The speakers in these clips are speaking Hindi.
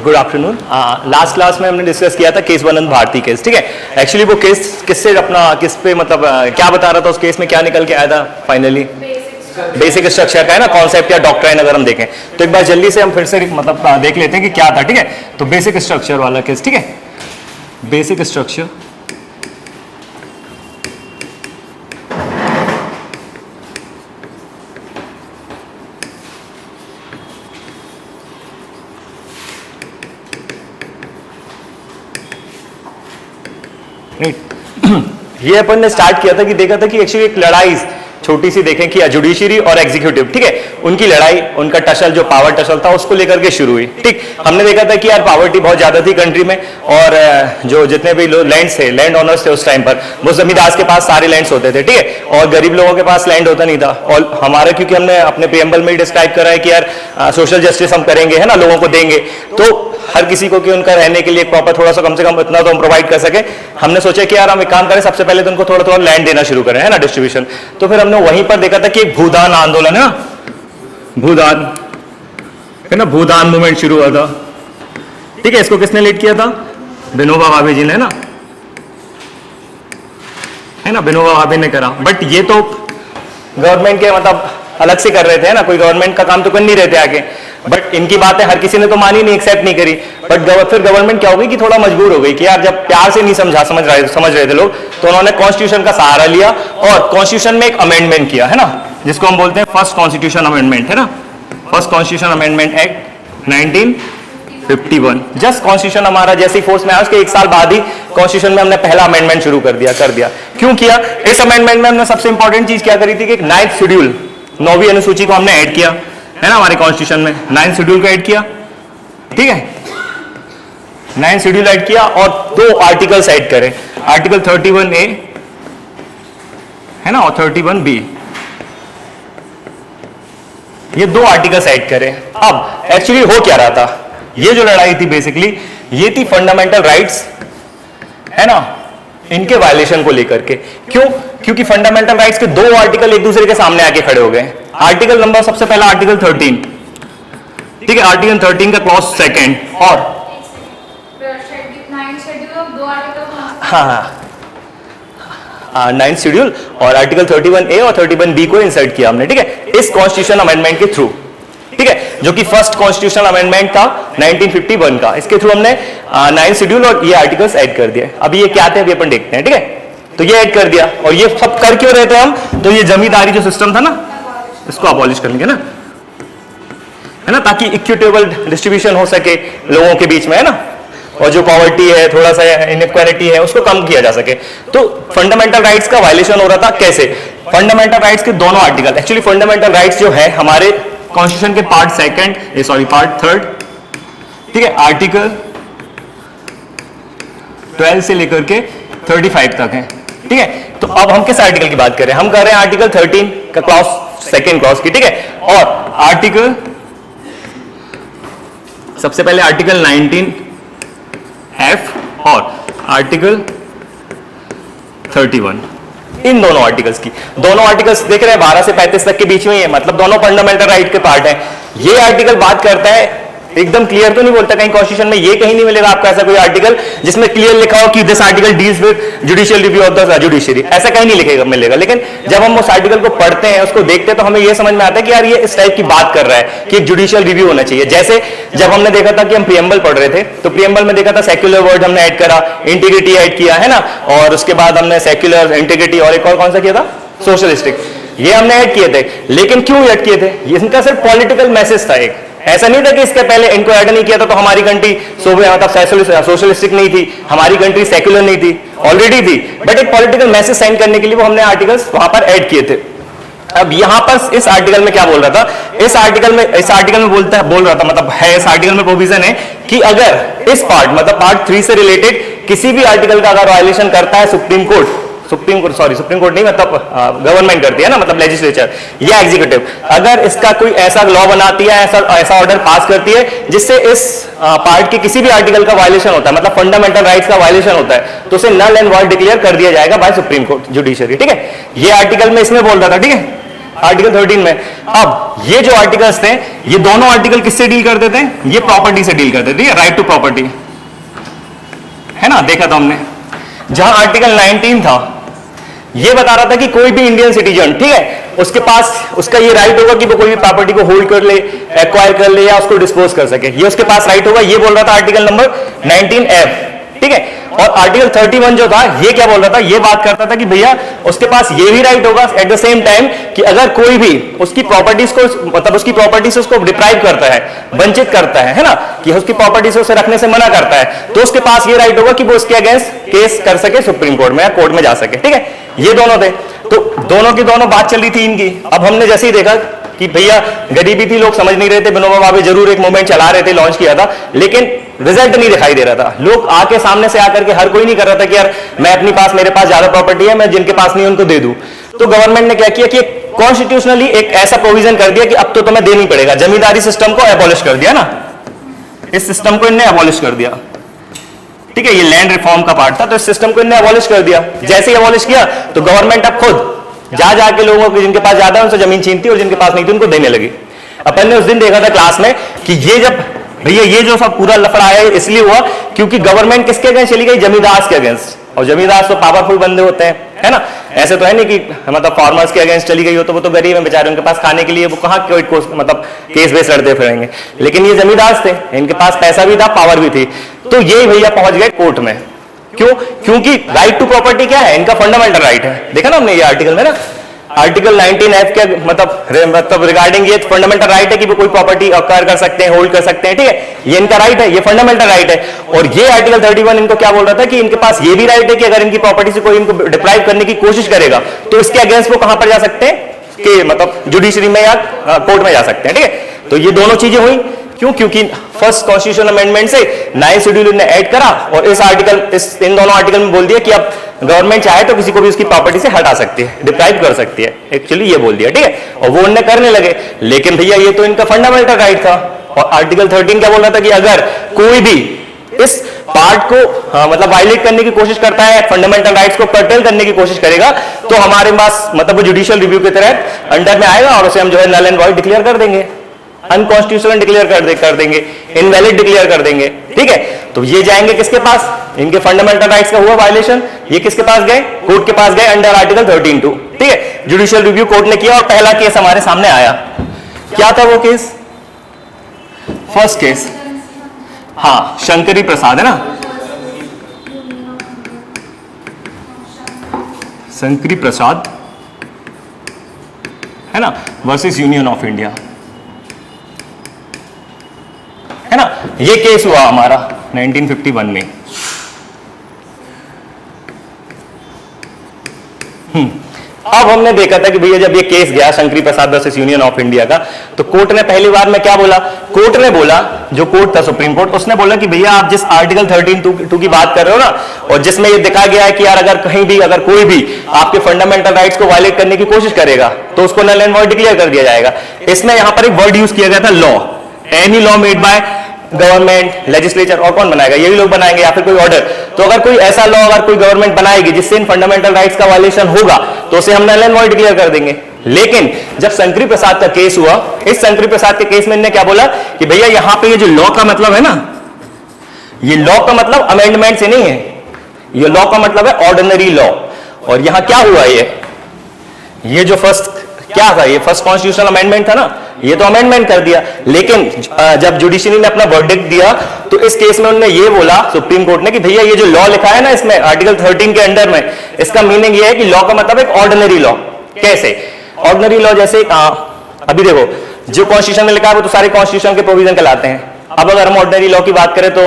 Good afternoon. लास्ट क्लास में हमने डिस्कस किया था केस बनंत भारती केस, ठीक है। एक्चुअली वो केस किससे अपना किस पे मतलब क्या बता रहा था, उस केस में क्या निकल के आया था फाइनली? बेसिक स्ट्रक्चर का है ना, कॉन्सेप्ट या डॉक्ट्राइन अगर हम देखें तो एक बार जल्दी से हम फिर से मतलब देख लेते हैं कि क्या था, ठीक है। तो बेसिक स्ट्रक्चर वाला केस, ठीक है। बेसिक स्ट्रक्चर ये अपन ने स्टार्ट किया था कि देखा था कि एक्चुअली एक लड़ाई छोटी सी देखें कि जुडिशरी और एग्जीक्यूटिव, ठीक है, उनकी लड़ाई, उनका टसल जो पावर टसल था उसको लेकर के शुरू हुई, ठीक। हमने देखा था कि यार पावर्टी बहुत ज्यादा थी कंट्री में, और जो जितने भी लैंड्स थे, लैंड ओनर्स थे उस टाइम पर, वो जमींदार के पास सारे लैंड्स होते थे, ठीक है, और गरीब लोगों के पास लैंड होता नहीं था। और हमारा क्योंकि हमने अपने प्रीएम्बल में डिस्क्राइब करा है कि यार सोशल जस्टिस हम करेंगे, है ना, लोगों को देंगे, तो हर किसी को कि उनका रहने के लिए प्रॉपर थोड़ा सा कम से कम इतना तो हम प्रोवाइड कर सके। हमने सोचा कि यार हम एक काम करें, सबसे पहले तो उनको थोड़ा थोड़ा लैंड देना शुरू करें, है ना, डिस्ट्रीब्यूशन। तो फिर हमने वहीं पर देखा था कि एक भूदान आंदोलन है ना, भूदान है ना, भूदान मूवमेंट शुरू हुआ था, ठीक है। इसको किसने लीड किया था? विनोबा भावे जी ने, है ना, विनोबा भावे ने करा। बट ये तो गवर्नमेंट के मतलब अलग से कर रहे थे, है ना, कोई गवर्नमेंट का काम तो कर नहीं रहे थे आगे। बट इनकी बातें हर किसी ने तो मानी नहीं, एक्सेप्ट नहीं करी। बट फिर गवर्नमेंट क्या हो गई कि थोड़ा मजबूर हो गई कि यार जब प्यार से नहीं समझ रहे थे लोग, तो उन्होंने कॉन्स्टिट्यूशन का सहारा लिया और कॉन्स्टिट्यूशन में एक अमेंडमेंट किया, है ना, जिसको हम बोलते हैं फर्स्ट कॉन्स्टिट्यूशन अमेंडमेंट, है ना, first constitution amendment act 1951। Just constitution हमारा जैसे ही फोर्स में आया उसके एक साल बाद ही कॉन्स्टिट्यूशन में हमने पहला अमेंडमेंट शुरू कर दिया। क्यों किया? इस अमेंडमेंट में हमने सबसे इंपॉर्टेंट चीज क्या करी थी कि 9th शेड्यूल, 9वीं अनुसूची को हमने ऐड किया, है ना, हमारे कॉन्स्टिट्यूशन में 9th शेड्यूल को ऐड किया, ठीक है, 9th शेड्यूल ऐड किया और 2 आर्टिकल्स ऐड करें, आर्टिकल 31A, है ना, और 31B, ये 2 आर्टिकल्स ऐड करें। अब एक्चुअली हो क्या रहा था, ये जो लड़ाई थी बेसिकली ये थी फंडामेंटल राइट्स, है ना, इनके वायलेशन को लेकर के। क्यों? क्योंकि फंडामेंटल राइट्स के 2 आर्टिकल एक दूसरे के सामने आके खड़े हो गए। आर्टिकल नंबर सबसे पहला आर्टिकल 13, ठीक है, आर्टिकल 13 का क्लॉज 2 और हाँ 9th शेड्यूल और आर्टिकल 31A और 31B को इंसर्ट किया हमने, ठीक है, इस कॉन्स्टिट्यूशन अमेंडमेंट के थ्रू, ठीक है, जो कि फर्स्ट कॉन्स्टिट्यूशनल अमेंडमेंट था 1951 का। इसके थ्रू हमने 9th शेड्यूल और ये आर्टिकल्स ऐड कर दिए। अभी ये क्या थे अभी अपन देखते हैं, ठीक है। तो ये ऐड कर दिया, और ये सब कर क्यों रहे थे हम? तो ये जमींदारी जो सिस्टम था ना, इसको अबॉलिश करने ना, है ना, ताकि इक्विटेबल डिस्ट्रीब्यूशन हो सके लोगों के बीच में, है ना, और जो पॉवर्टी है, थोड़ा सा इनइक्वालिटी है, उसको कम किया जा सके। तो फंडामेंटल राइट्स का वायलेशन हो रहा था। कैसे? फंडामेंटल राइट्स के दोनों आर्टिकल, एक्चुअली फंडामेंटल राइट्स जो है हमारे कॉन्स्टिट्यूशन के पार्ट 3, ठीक है, आर्टिकल 12 से लेकर के 35 तक है, ठीक है। तो अब हम किस आर्टिकल की बात कर रहे हैं? हम कर रहे हैं आर्टिकल 13 का क्लॉज 2 क्लॉज की, ठीक है, और आर्टिकल सबसे पहले आर्टिकल 19F और आर्टिकल 31, इन दोनों आर्टिकल्स की, दोनों आर्टिकल्स देख रहे हैं 12 से 35 तक के बीच में ही है, मतलब दोनों फंडामेंटल राइट के पार्ट हैं। ये आर्टिकल बात करता है, एकदम क्लियर तो नहीं बोलता कहीं कॉन्स्टिट्यूशन में, ये कहीं नहीं मिलेगा आपको ऐसा कोई आर्टिकल जिसमें क्लियर लिखा हो कि this article deals with judicial review of the judiciary, ऐसा कहीं नहीं मिलेगा। लेकिन जब हम उस आर्टिकल को पढ़ते हैं, उसको देखते हैं, तो हमें ये समझ में आता है कि यार ये इस टाइप की बात कर रहा है कि एक जुडिशियल रिव्यू होना चाहिए। जैसे जब हमने देखा था कि हम प्रीएम्बल पढ़ रहे थे, तो प्रीएम्बल में देखा था सेक्युलर वर्ड हमने ऐड करा, इंटीग्रिटी ऐड किया, है ना, और उसके बाद हमने सेक्युलर, इंटीग्रिटी और एक और कौन सा किया था? सोशलिस्टिक, ये हमने ऐड किए थे। लेकिन क्यों ऐड किए थे? इनका सिर्फ पॉलिटिकल मैसेज था एक, ऐसा नहीं था कि इसके पहले इनको ऐड नहीं किया था तो हमारी कंट्री मतलब सोशलिस्टिक नहीं थी, हमारी कंट्री सेक्युलर नहीं थी, ऑलरेडी थी, बट एक पॉलिटिकल मैसेज सेंड करने के लिए वो हमने आर्टिकल्स वहां पर ऐड किए थे। अब यहां पर इस आर्टिकल में क्या बोल रहा था, इस आर्टिकल में बोल रहा था, मतलब है इस आर्टिकल में प्रोविजन है कि अगर इस पार्ट मतलब पार्ट 3 से रिलेटेड किसी भी आर्टिकल का अगर वायलेशन करता है सुप्रीम कोर्ट नहीं, मतलब गवर्नमेंट करती है ना, मतलब लेजिस्लेचर या एग्जीक्यूटिव, अगर इसका कोई ऐसा लॉ बनाती है, ऐसा ऑर्डर पास करती है जिससे इस पार्ट के किसी भी आर्टिकल का वायलेशन होता है, मतलब फंडामेंटल राइट्स का वायलेशन होता है, तो उसे नल एंड वॉइड डिक्लेयर कर दिया जाएगा बाय सुप्रीम कोर्ट जुडिशरी। ठीक है, ये आर्टिकल में इसमें बोल रहा था। ठीक है, आर्टिकल 13 में। अब ये जो आर्टिकल्स थे, ये दोनों आर्टिकल किससे डील करते थे, ये प्रॉपर्टी से डील करते थे, राइट टू प्रॉपर्टी है ना, देखा था हमने। जहां आर्टिकल 19 था, ये बता रहा था कि कोई भी इंडियन सिटीजन, ठीक है, उसके पास उसका ये राइट होगा कि वो कोई भी प्रॉपर्टी को होल्ड कर ले, एक्वायर कर ले या उसको डिस्पोज कर सके, ये उसके पास राइट होगा। ये बोल रहा था आर्टिकल नंबर 19F। ठीक है, और आर्टिकल 31 जो था, ये क्या बोल रहा था, ये बात करता था कि भैया उसके पास ये भी राइट होगा एट द सेम टाइम कि अगर कोई भी उसकी प्रॉपर्टीज को, मतलब उसकी प्रॉपर्टी से उसको डिप्राइव करता है, वंचित करता है ना, कि उसकी प्रॉपर्टी से उसे रखने से मना करता है, तो उसके पास ये राइट होगा कि वो उसके अगेंस्ट केस कर सके सुप्रीम कोर्ट में या कोर्ट में जा सके। ठीक है, ये दोनों थे, तो दोनों की दोनों बात चल रही थी इनकी। अब हमने जैसे ही देखा कि भैया गरीबी थी, लोग समझ नहीं रहे थे, विनोबा भावे जरूर एक मूवमेंट चला रहे थे, लॉन्च किया था, लेकिन रिजल्ट नहीं दिखाई दे रहा था। लोग आके सामने से आकर के हर कोई नहीं कर रहा था कि यार मैं अपनी पास, मेरे पास ज्यादा प्रॉपर्टी है, मैं जिनके पास नहीं उनको दे दूं। तो गवर्नमेंट ने क्या किया कि कॉन्स्टिट्यूशनली एक ऐसा प्रोविजन कर दिया कि अब तो तुम्हें देनी पड़ेगा। जमींदारी सिस्टम को एबॉलिश कर दिया ना, इस सिस्टम को इन्हें एबॉलिश कर दिया। ठीक है, ये लैंड रिफॉर्म का पार्ट था, तो इस सिस्टम को इन्हें एबॉलिश कर दिया। जैसे ही एबॉलिश किया तो गवर्नमेंट अब खुद जा जाके लोगों को जिनके पास ज्यादा है उनसे जमीन छीनती और जिनके पास नहीं थी उनको देने लगी। अपन ने उस दिन देखा था क्लास में कि ये जब भैया ये जो सब पूरा लफड़ा है इसलिए हुआ क्योंकि गवर्नमेंट किसके अगेंस्ट चली गई, जमींदार के अगेंस्ट। और जमींदार तो पावरफुल बंदे होते हैं, है ना, ऐसे तो है नहीं कि मतलब फार्मर्स के अगेंस्ट चली गई हो तो वो तो गरीब है बेचारे, उनके पास खाने के लिए वो कहाँ कोई मतलब केस बेस लड़ते फिरेंगे। लेकिन ये जमींदार थे, इनके पास पैसा भी था, पावर भी थी, तो ये भैया पहुंच गए कोर्ट में। क्यों? क्योंकि राइट टू प्रॉपर्टी क्या है, इनका फंडामेंटल राइट है। देखा ना हमने ये आर्टिकल में ना, आर्टिकल 19F के मतलब रिगार्डिंग ये फंडामेंटल राइट है कि वो कोई प्रॉपर्टी अक्वायर कर सकते हैं, होल्ड कर सकते हैं। ठीक है, ये इनका राइट है, ये फंडामेंटल राइट है। और ये आर्टिकल 31 इनको क्या बोल रहा था कि इनके पास ये भी राइट है कि अगर इनकी प्रॉपर्टी से कोई इनको डिप्राइव करने की कोशिश करेगा तो इसके अगेंस्ट वो कहां पर जा सकते हैं, कि मतलब जुडिशरी में या कोर्ट में जा सकते हैं। ठीक है, तो ये दोनों चीजें हुई। क्यों? क्योंकि फर्स्ट कॉन्स्टिट्यूशन अमेंडमेंट से 9 शेड्यूल ने ऐड करा और इस आर्टिकल इन दोनों आर्टिकल में बोल दिया कि अब गवर्नमेंट चाहे तो किसी को भी उसकी प्रॉपर्टी से हटा सकती है, डिप्राइव कर सकती है, एक्चुअली ये बोल दिया। ठीक है, और वो उन्हें करने लगे। लेकिन भैया ये तो इनका फंडामेंटल राइट था। और आर्टिकल 13 क्या बोल रहा था कि अगर कोई भी इस पार्ट को मतलब वायलेट करने की कोशिश करता है, फंडामेंटल राइट्स को कर्टेल करने की कोशिश करेगा, तो हमारे पास मतलब वो जुडिशियल रिव्यू के तहत अंडर में आएगा और उसे हम जो है नल एंड वॉइड डिक्लेयर कर देंगे, अनकॉन्स्टिट्यूशनल डिक्लेयर कर देंगे, इनवैलिड डिक्लेयर कर देंगे। ठीक है, तो ये जाएंगे किसके पास, इनके फंडामेंटल राइट्स का हुआ वायलेशन, ये किसके पास गए, कोर्ट के पास गए अंडर आर्टिकल 13(2). ठीक है, जुडिशियल रिव्यू कोर्ट ने किया और पहला केस हमारे सामने आया। क्या था वो केस? फर्स्ट केस, हाँ, शंकरी प्रसाद है ना, शंकरी प्रसाद है ना वर्सेस यूनियन ऑफ इंडिया, है ना। ये केस हुआ हमारा 1951 में। अब हमने देखा था कि भैया जब ये केस गया शंकरी प्रसाद वर्सेस यूनियन ऑफ इंडिया का, तो कोर्ट ने पहली बार में क्या बोला, कोर्ट ने बोला, जो कोर्ट था सुप्रीम कोर्ट, उसने बोला कि भैया आप जिस आर्टिकल 13(2) की बात कर रहे हो ना, और जिसमें ये देखा गया है कि यार अगर कहीं भी अगर कोई भी आपके फंडामेंटल राइट्स को वायलेट करने की कोशिश करेगा तो उसको नल एंड वॉइड डिक्लेयर कर दिया जाएगा। इसमें यहां पर एक वर्ड यूज किया गया था, law. Any law made by government, legislature, और कौन बनाएगा, यही लोग बनाएंगे, या फिर कोई ऑर्डर। तो अगर कोई ऐसा लॉ अगर कोई गवर्नमेंट बनाएगी जिससे इन फंडामेंटल राइट्स का वायलेशन होगा तो उसे हम नल एंड वॉइड डिक्लेयर कर देंगे। लेकिन जब शंकरी प्रसाद का केस हुआ, इस शंकरी प्रसाद के केस में इन्होंने क्या बोला कि भैया यहां पे ये जो लॉ का मतलब है ना, ये लॉ का मतलब अमेंडमेंट से नहीं है, ये लॉ का मतलब है ऑर्डिनरी लॉ। और यहां क्या हुआ, ये जो फर्स्ट क्या था, ये फर्स्ट कॉन्स्टिट्यूशनल अमेंडमेंट था ना, ये तो अमेंडमेंट कर दिया। लेकिन जब जुडिशरी ने अपना वर्डिक्ट दिया तो इस केस में उन्होंने ये बोला सुप्रीम कोर्ट ने कि भैया ये जो लॉ लिखा है ना इसमें आर्टिकल 13 के अंडर में, इसका मीनिंग ये है कि लॉ का मतलब एक ऑर्डिनरी लॉ। कैसे ऑर्डिनरी लॉ? जैसे अभी देखो जो कॉन्स्टिट्यूशन में लिखा है वो तो सारे कॉन्स्टिट्यूशन के प्रोविजन कहलाते हैं। अब अगर हम ऑर्डिनरी लॉ की बात करें तो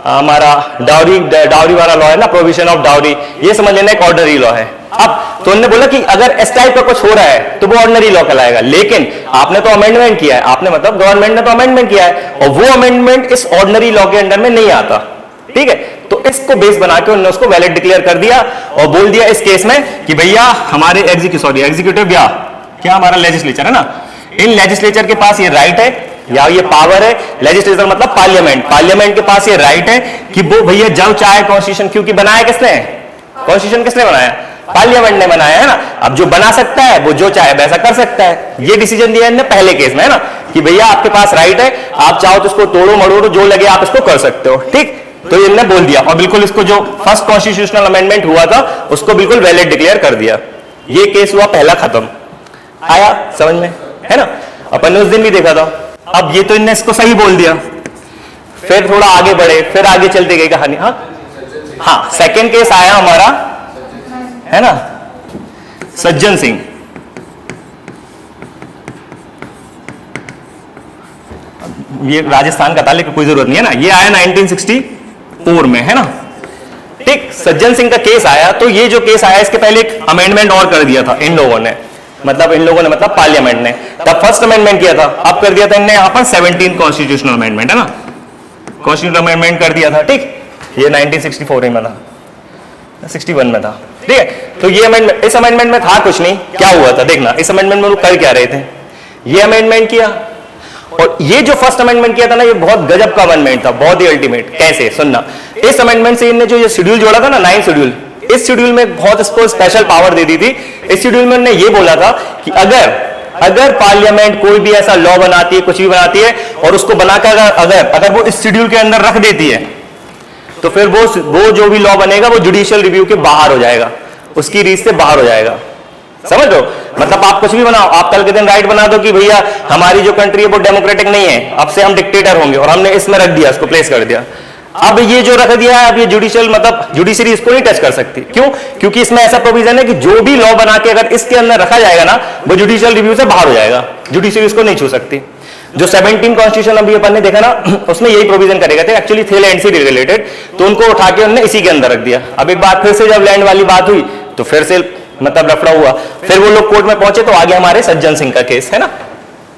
हमारा डाउरी वाला लॉ है ना, प्रोविजन ऑफ डाउरी, ये समझ लेना एक ऑर्डिनरी लॉ है। अब तो उन्होंने बोला कि अगर इस टाइप का कुछ हो रहा है तो वो ऑर्डिनरी लॉ कहलाएगा, लेकिन आपने तो अमेंडमेंट किया है, आपने मतलब गवर्नमेंट ने तो अमेंडमेंट किया है और वो अमेंडमेंट इस ऑर्डिनरी लॉ के अंडर में नहीं आता, ठीक है। तो इसको बेस बना के उन्होंने उसको वैलिड डिक्लेयर कर दिया और बोल दिया इस केस में कि भैया हमारे एग्जीक्यूटिव या क्या हमारा लेजिस्लेचर है ना, इन लेजिस्लेचर के पास ये राइट है या ये पावर है, लेजिस्लेचर मतलब पार्लियामेंट के पास ये राइट है कि वो भैया जब चाहे कॉन्स्टिट्यूशन, क्योंकि बनाया किसने, कॉन्स्टिट्यूशन किसने बनाया, पार्लियामेंट ने बनाया है ना। अब जो बना सकता है वो जो चाहे वैसा कर सकता है, ये डिसीजन दिया इन्होंने पहले केस में है ना कि भैया आपके पास राइट है, आप चाहो तो इसको तोड़ो मड़ोड़ो जो लगे आप इसको कर सकते हो, ठीक। तो इन्होंने बोल दिया और बिल्कुल इसको जो फर्स्ट कॉन्स्टिट्यूशनल अमेंडमेंट हुआ था उसको बिल्कुल वैलिड डिक्लेयर कर दिया। ये केस हुआ पहला खत्म, आया समझ में है ना। अपन ने उस दिन भी देखा था। अब ये तो इनने इसको सही बोल दिया, फिर थोड़ा आगे बढ़े, फिर आगे चलती गई कहानी। हाँ सेकेंड केस आया हमारा है ना सज्जन सिंह। ये राजस्थान का था लेकिन कोई जरूरत नहीं है ना, ये आया 1964 में है ना, ठीक। सज्जन सिंह का केस आया, तो ये जो केस आया इसके पहले एक अमेंडमेंट और कर दिया था इन लोगों ने, मतलब पार्लियामेंट ने, तब फर्स्ट अमेंडमेंट किया था, अब कर दिया था इनने यहाँ पर 17th कॉन्स्टिट्यूशनल अमेंडमेंट है ना, कॉन्स्टिट्यूशनल अमेंडमेंट कर दिया था, ठीक। ये 1964 में था, 61 में था, ठीक है। तो ये अमेंडमेंट, इस अमेंडमेंट में था कुछ नहीं, क्या हुआ था देखना, इस अमेंडमेंट में लोग कर क्या रहे थे, ये अमेंडमेंट किया और ये जो फर्स्ट अमेंडमेंट किया था ना, ये बहुत गजब का अमेंडमेंट था, बहुत ही अल्टीमेट। कैसे सुनना, इस अमेंडमेंट से इन्होंने जो ये शेड्यूल जोड़ा था ना 9 शेड्यूल, इस शेड्यूल में बहुत इसको स्पेशल पावर दे दी थी। इस शेड्यूल में उन्होंने ये बोला था कि अगर पार्लियामेंट कोई भी ऐसा लॉ बनाती है, कुछ भी बनाती है और उसको बनाकर अगर वो इस शेड्यूल के अंदर रख देती है तो फिर वो जो भी लॉ बनेगा वो जुडिशियल रिव्यू के बाहर हो जाएगा, उसकी रीच से बाहर हो जाएगा, समझ लो। मतलब आप कुछ भी बनाओ, आप कल के दिन राइट बना दो कि भैया हमारी जो कंट्री है वो डेमोक्रेटिक नहीं है, अब से हम डिक्टेटर होंगे, और हमने इसमें रख दिया, इसको प्लेस कर दिया। अब ये जो रख दिया है, अब ये जुडिशियल मतलब जुडिशरी इसको नहीं टच कर सकती, क्यों, क्योंकि इसमें ऐसा प्रोविजन है कि जो भी लॉ बना के अगर इसके अंदर रखा जाएगा ना वो जुडिशियल रिव्यू से बाहर हो जाएगा, जुडिशरी इसको नहीं छू सकती। जो 17 कॉन्स्टिट्यूशन अभी अपन ने देखा ना, उसमें यही प्रोविजन करेगा थे, एक्चुअली थे लैंड से रिलेटेड, तो उनको उठा के उन्होंने इसी के अंदर रख दिया। अब एक बार फिर से जब लैंड वाली बात हुई तो फिर से मतलब लफड़ा हुआ, फिर वो लोग कोर्ट में पहुंचे तो आगे हमारे सज्जन सिंह का केस है ना,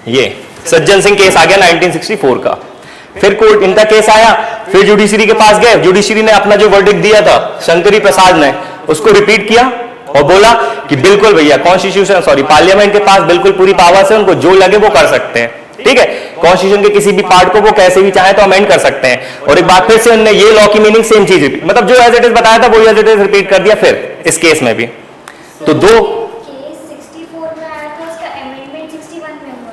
ये सज्जन सिंह केस आ गया 1964 का। फिर कोर्ट इनका केस आया, फिर जुडिशरी के पास गए, जुडिशरी ने अपना जो वर्डिक्ट दिया था शंकरी प्रसाद ने उसको रिपीट किया और बोला कि बिल्कुल भैया पार्लियामेंट के पास बिल्कुल पूरी पावर है, उनको जो लगे वो कर सकते हैं, ठीक है। कॉन्स्टिट्यूशन के किसी भी पार्ट को वो कैसे भी चाहे तो अमेंड कर सकते हैं। और एक बार फिर से उन्होंने ये लॉ की मीनिंग सेम चीज रिपीट, मतलब जो एज इट इज बताया था वो एज इट इज रिपीट कर दिया फिर इस केस में भी। तो दो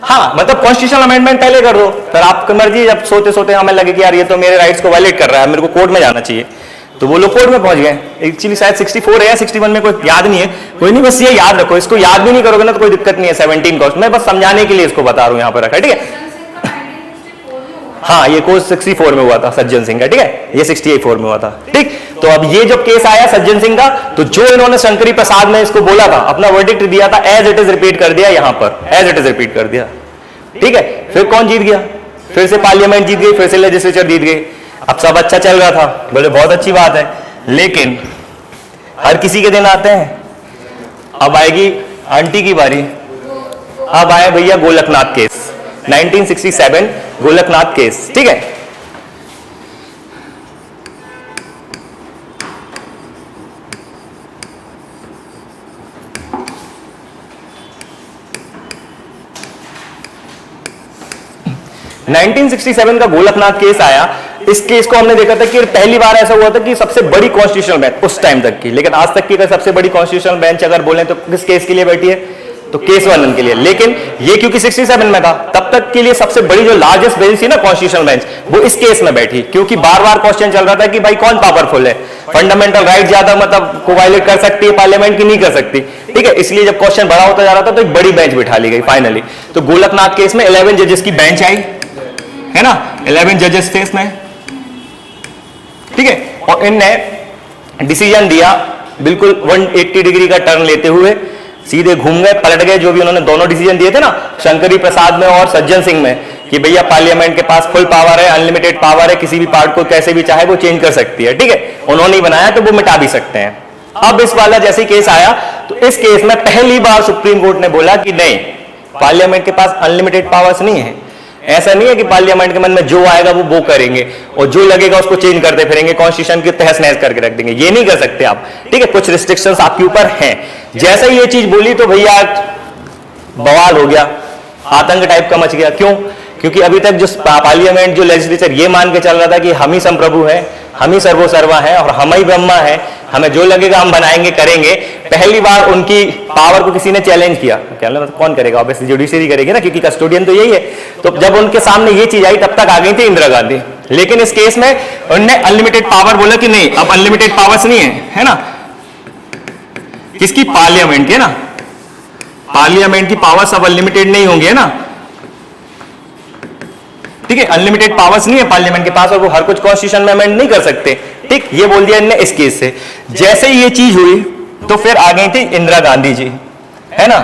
हाँ मतलब कॉन्स्टिट्यूशनल अमेंडमेंट पहले कर दो, फिर आपकी मर्जी, जब सोते सोते हमें लगे कि यार ये तो मेरे राइट्स को वायलेट कर रहा है, मेरे को कोर्ट में जाना चाहिए, तो वो लोग कोर्ट में पहुंच गए। एक्चुअली शायद 64 है या 61 में, कोई याद नहीं है, कोई नहीं, बस ये याद रखो, इसको याद भी नहीं करोगे ना तो कोई दिक्कत नहीं है। 17 कॉस्ट मैं बस समझाने के लिए इसको बता रहा हूं यहाँ पर रखा, ठीक है। हाँ ये कोर्स 64 में हुआ था सज्जन सिंह का, ठीक है, ये 64 में हुआ था, ठीक। तो अब ये जब केस आया सज्जन सिंह का, तो जो इन्होंने शंकरी प्रसाद ने इसको बोला था, अपना वर्डिक्ट दिया था, एज इट इज रिपीट कर दिया यहाँ पर, एज इट इज रिपीट कर दिया, ठीक है। फिर कौन जीत गया, फिर से पार्लियामेंट जीत गई, फिर से लेजिस्लेचर जीत गई। अब सब अच्छा चल रहा था, बोले बहुत अच्छी बात है, लेकिन हर किसी के दिन आते हैं। अब आएगी आंटी की बारी, अब आए भैया गोलकनाथ केस 1967 गोलकनाथ केस, ठीक है। (1967) का गोलकनाथ केस आया। इस केस को हमने देखा था कि पहली बार ऐसा हुआ था कि सबसे बड़ी कॉन्स्टिट्यूशनल बेंच उस टाइम तक की, लेकिन आज तक की अगर सबसे बड़ी कॉन्स्टिट्यूशनल बेंच अगर बोले तो किस केस के लिए बैठी है, तो केस वर्णन के लिए। लेकिन ये क्योंकि 67 में था, तब तक के लिए सबसे बड़ी जो लार्जेस्ट बेंच थी ना कॉन्स्टिट्यूशनल बेंच, वो इस केस में बैठी, क्योंकि बार बार क्वेश्चन चल रहा था कि भाई कौन पावरफुल है, फंडामेंटल राइट ज्यादा मतलब को वायलेट कर सकती है पार्लियामेंट की नहीं कर सकती, ठीक है। इसलिए जब क्वेश्चन बड़ा होता जा रहा था तो एक बड़ी बेंच बिठा ली गई फाइनली। तो गोलकनाथ केस में 11 जजेस की बेंच आई है ना, 11 जजेस थे इसमें, ठीक है। और इनने डिसीजन दिया बिल्कुल 180 डिग्री का टर्न लेते हुए, सीधे घूम गए, पलट गए, जो भी उन्होंने दोनों डिसीजन दिए थे ना शंकरी प्रसाद में और सज्जन सिंह में, कि भैया पार्लियामेंट के पास फुल पावर है, अनलिमिटेड पावर है, किसी भी पार्ट को कैसे भी चाहे वो चेंज कर सकती है, ठीक है, उन्होंने ही बनाया तो वो मिटा भी सकते हैं। अब इस वाला जैसे केस आया तो इस केस में पहली बार सुप्रीम कोर्ट ने बोला कि नहीं, पार्लियामेंट के पास अनलिमिटेड पावर्स नहीं है। ऐसा नहीं है कि पार्लियामेंट के मन में जो आएगा वो करेंगे और जो लगेगा उसको चेंज करते फिरेंगे, कॉन्स्टिट्यूशन की तहस नहस करके रख देंगे, ये नहीं कर सकते आप, ठीक है, कुछ रिस्ट्रिक्शंस आपके ऊपर हैं। जैसे ही ये चीज बोली तो भैया बवाल हो गया, आतंक टाइप का मच गया। क्यों? क्योंकि अभी तक जो पार्लियामेंट, जो लेजिस्लेचर ये मान के चल रहा था कि हम ही संप्रभु हैं, हम ही सर्वोसर्वा हैं और हम ही ब्रह्मा है, हमें जो लगेगा हम बनाएंगे करेंगे, पहली बार उनकी पावर को किसी ने चैलेंज किया। क्या मतलब कौन करेगा? ऑब्वियसली जुडिशरी करेगी ना, क्योंकि कस्टोडियन तो यही है। तो जब उनके सामने ये चीज आई तब तक आ गई थी इंदिरा गांधी। लेकिन इस केस में उन्होंने अनलिमिटेड पावर बोला कि नहीं, अब अनलिमिटेड पावर्स नहीं है ना, किसकी? पार्लियामेंट की, ना पार्लियामेंट की पावर्स अब अनलिमिटेड नहीं होंगे, है ना, ठीक है, अनलिमिटेड पावर्स नहीं है पार्लियामेंट के पास और वो हर कुछ कॉन्स्टिट्यूशन में अमेंड नहीं कर सकते, ठीक, ये बोल दिया इनने इस केस से। जैसे ही ये चीज हुई तो फिर आ गई थी इंदिरा गांधी जी, है ना।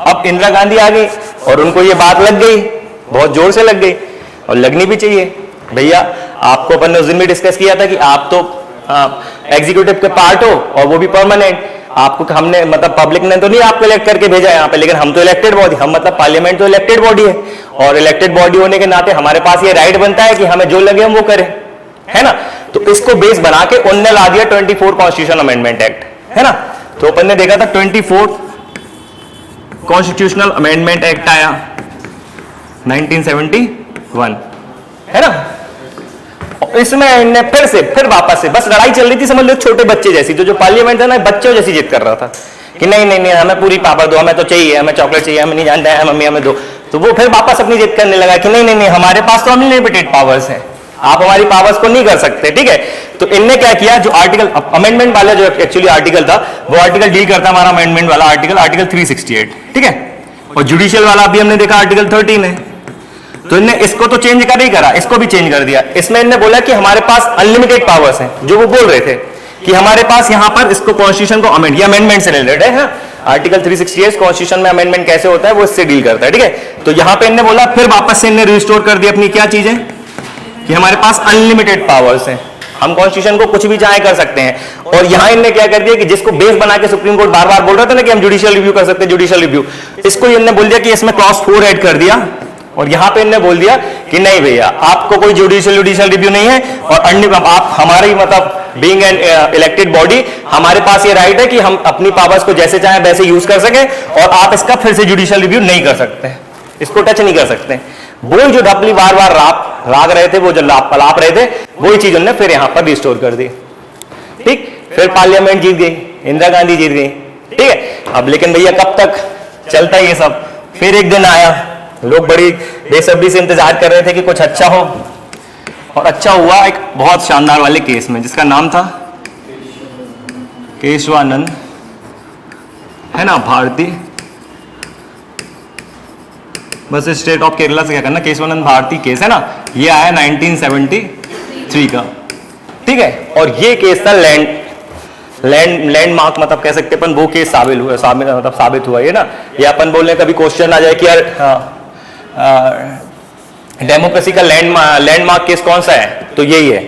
अब इंदिरा गांधी आ गई और उनको ये बात लग गई, बहुत जोर से लग गई और लगनी भी चाहिए। भैया आपको अपन ने उस दिन भी डिस्कस किया था कि आप तो एग्जीक्यूटिव के पार्ट हो और वो भी परमानेंट, आपको हमने मतलब पब्लिक ने तो नहीं आपको इलेक्ट करके भेजा यहाँ पे, लेकिन हम तो इलेक्टेड बॉडी, हम मतलब पार्लियामेंट तो इलेक्टेड बॉडी है और इलेक्टेड बॉडी होने के नाते हमारे पास ये राइट बनता है कि हमें जो लगे हम वो करें, है ना। तो इसको बेस बना के उनने ला दिया 24 कॉन्स्टिट्यूशन अमेंडमेंट एक्ट, है ना। तो अपन ने देखा था 24 कॉन्स्टिट्यूशनल अमेंडमेंट एक्ट आया 1971, है ना। इसमें इनने फिर वापस से बस लड़ाई चल रही थी, समझ लो छोटे बच्चे जैसी, जो पार्लियामेंट है ना बच्चों जैसी जिद कर रहा था कि नहीं नहीं नहीं हमें पूरी पावर दो, हमें तो चाहिए, हमें चॉकलेट चाहिए, हमें नहीं जानते हैं मम्मी हमें दो। तो वो फिर वापस अपनी जिद करने लगा कि नहीं नहीं नहीं हमारे पास तो अनलिमिटेड पावर्स हैं, आप हमारी पावर्स को नहीं कर सकते, ठीक है। तो इनने क्या किया, जो आर्टिकल अमेंडमेंट वाला जो एक्चुअली आर्टिकल था वो आर्टिकल डील करता हमारा अमेंडमेंट वाला आर्टिकल 368, ठीक है, और जुडिशियल वाला अभी हमने देखा आर्टिकल 13 है। तो इनने इसको तो चेंज कर ही करा, इसको भी चेंज कर दिया। इसमें इनने बोला कि हमारे पास अनलिमिटेड पावर्स हैं, जो वो बोल रहे थे कि हमारे पास यहां पर इसको कॉन्स्टिट्यूशन को अमेंड, ये अमेंडमेंट से रिलेटेड है, आर्टिकल 368 कॉन्स्टिट्यूशन में अमेंडमेंट कैसे होता है वो इससे डील करता है, ठीक है। तो यहां पे इनने बोला, फिर वापस से इनने रिस्टोर कर दिया अपनी क्या चीजें कि हमारे पास अनलिमिटेड पावर्स हैं, हम कॉन्स्टिट्यूशन को कुछ भी चाहे कर सकते हैं। और यहां इनने क्या कर दिया कि जिसको बेस बना के सुप्रीम कोर्ट बार बार बोल रहा था ना कि हम जुडिशियल रिव्यू कर सकते हैं, जुडिशियल रिव्यू, इसको इनने बोल दिया कि इसमें क्लॉज 4 ऐड कर दिया और यहां पे इनने बोल दिया कि नहीं भैया आपको कोई जुडिशियल रिव्यू नहीं है और आप हमारी मतलब बीइंग एन इलेक्टेड बॉडी हमारे पास ये राइट है कि हम अपनी पावर्स को जैसे चाहे वैसे यूज कर सके और आप इसका फिर से जुडिशियल रिव्यू नहीं कर सकते, इसको टच नहीं कर सकते। वो जो ढपली बार बार राग रहे थे, वो जो लाप रहे थे, वही चीज उन्होंने फिर यहां पर रिस्टोर कर दी, ठीक। फिर पार्लियामेंट जीत गई, इंदिरा गांधी जीत गई, ठीक है। अब लेकिन भैया कब तक चलता है ये सब। फिर एक दिन आया, लोग बड़ी बेसब्री से इंतजार कर रहे थे कि कुछ अच्छा हो और अच्छा हुआ एक बहुत शानदार वाले केस में जिसका नाम था केशवानंद, है ना, भारती, बस स्टेट ऑफ केरला से क्या करना, केशवानंद भारती केस है ना, ये आया 1973 का, ठीक है। और ये केस था लैंडमार्क मतलब कह सकते अपन, वो केस साबित हुआ ये ना। ये अपन बोल रहे कभी क्वेश्चन आ जाए कि यार डेमोक्रेसी का लैंडमार्क केस कौन सा है, तो यही है।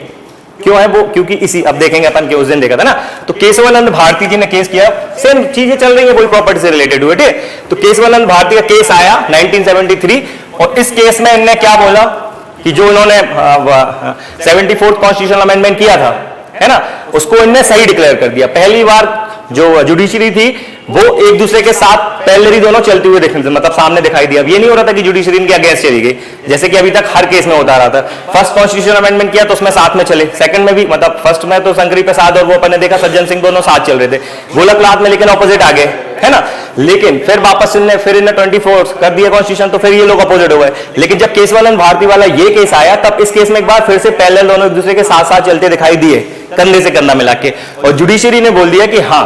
क्यों है वो? क्योंकि इसी, अब देखेंगे अपन के उस दिन देखा था ना, तो केशवानंद भारती जी ने केस किया, सेम चीजें चल रही है, कोई प्रॉपर्टी से रिलेटेड हुए, ठीक है। तो केशवानंद भारती का केस आया 1973 और इस केस में इन्होंने क्या बोला कि जो इन्होंने 74th कॉन्स्टिट्यूशनल अमेंडमेंट किया था, है ना, उसको इन्होंने सही डिक्लेयर कर दिया। पहली बार जो जुडिशरी थी वो एक दूसरे के साथ पैरेलली दोनों चलती हुई मतलब सामने दिखाई दिया। अब ये नहीं हो रहा था कि जुडिशरी इनके अगेंस्ट चली गई, जैसे कि अभी तक हर केस में होता रहा था। फर्स्ट कॉन्स्टिट्यूशनल अमेंडमेंट किया तो उसमें साथ में चले, सेकंड में भी मतलब फर्स्ट में तो शंकरी प्रसाद और वो अपन ने देखा सज्जन सिंह दोनों साथ चल रहे थे, गोलकनाथ में लेकिन ऑपोजिट आ गए, है ना। लेकिन फिर वापस इन्हें 24 कर दिया कॉन्स्टिट्यूशन, तो फिर ये लोग अपोजिट हो गए। लेकिन जब केशवानंद भारती वाला ये केस आया तब इस केस में एक बार फिर से पैरेलल दोनों एक दूसरे के साथ साथ चलते दिखाई दिए, कंधे से कंधा मिला के, और जुडिशरी ने बोल दिया कि हाँ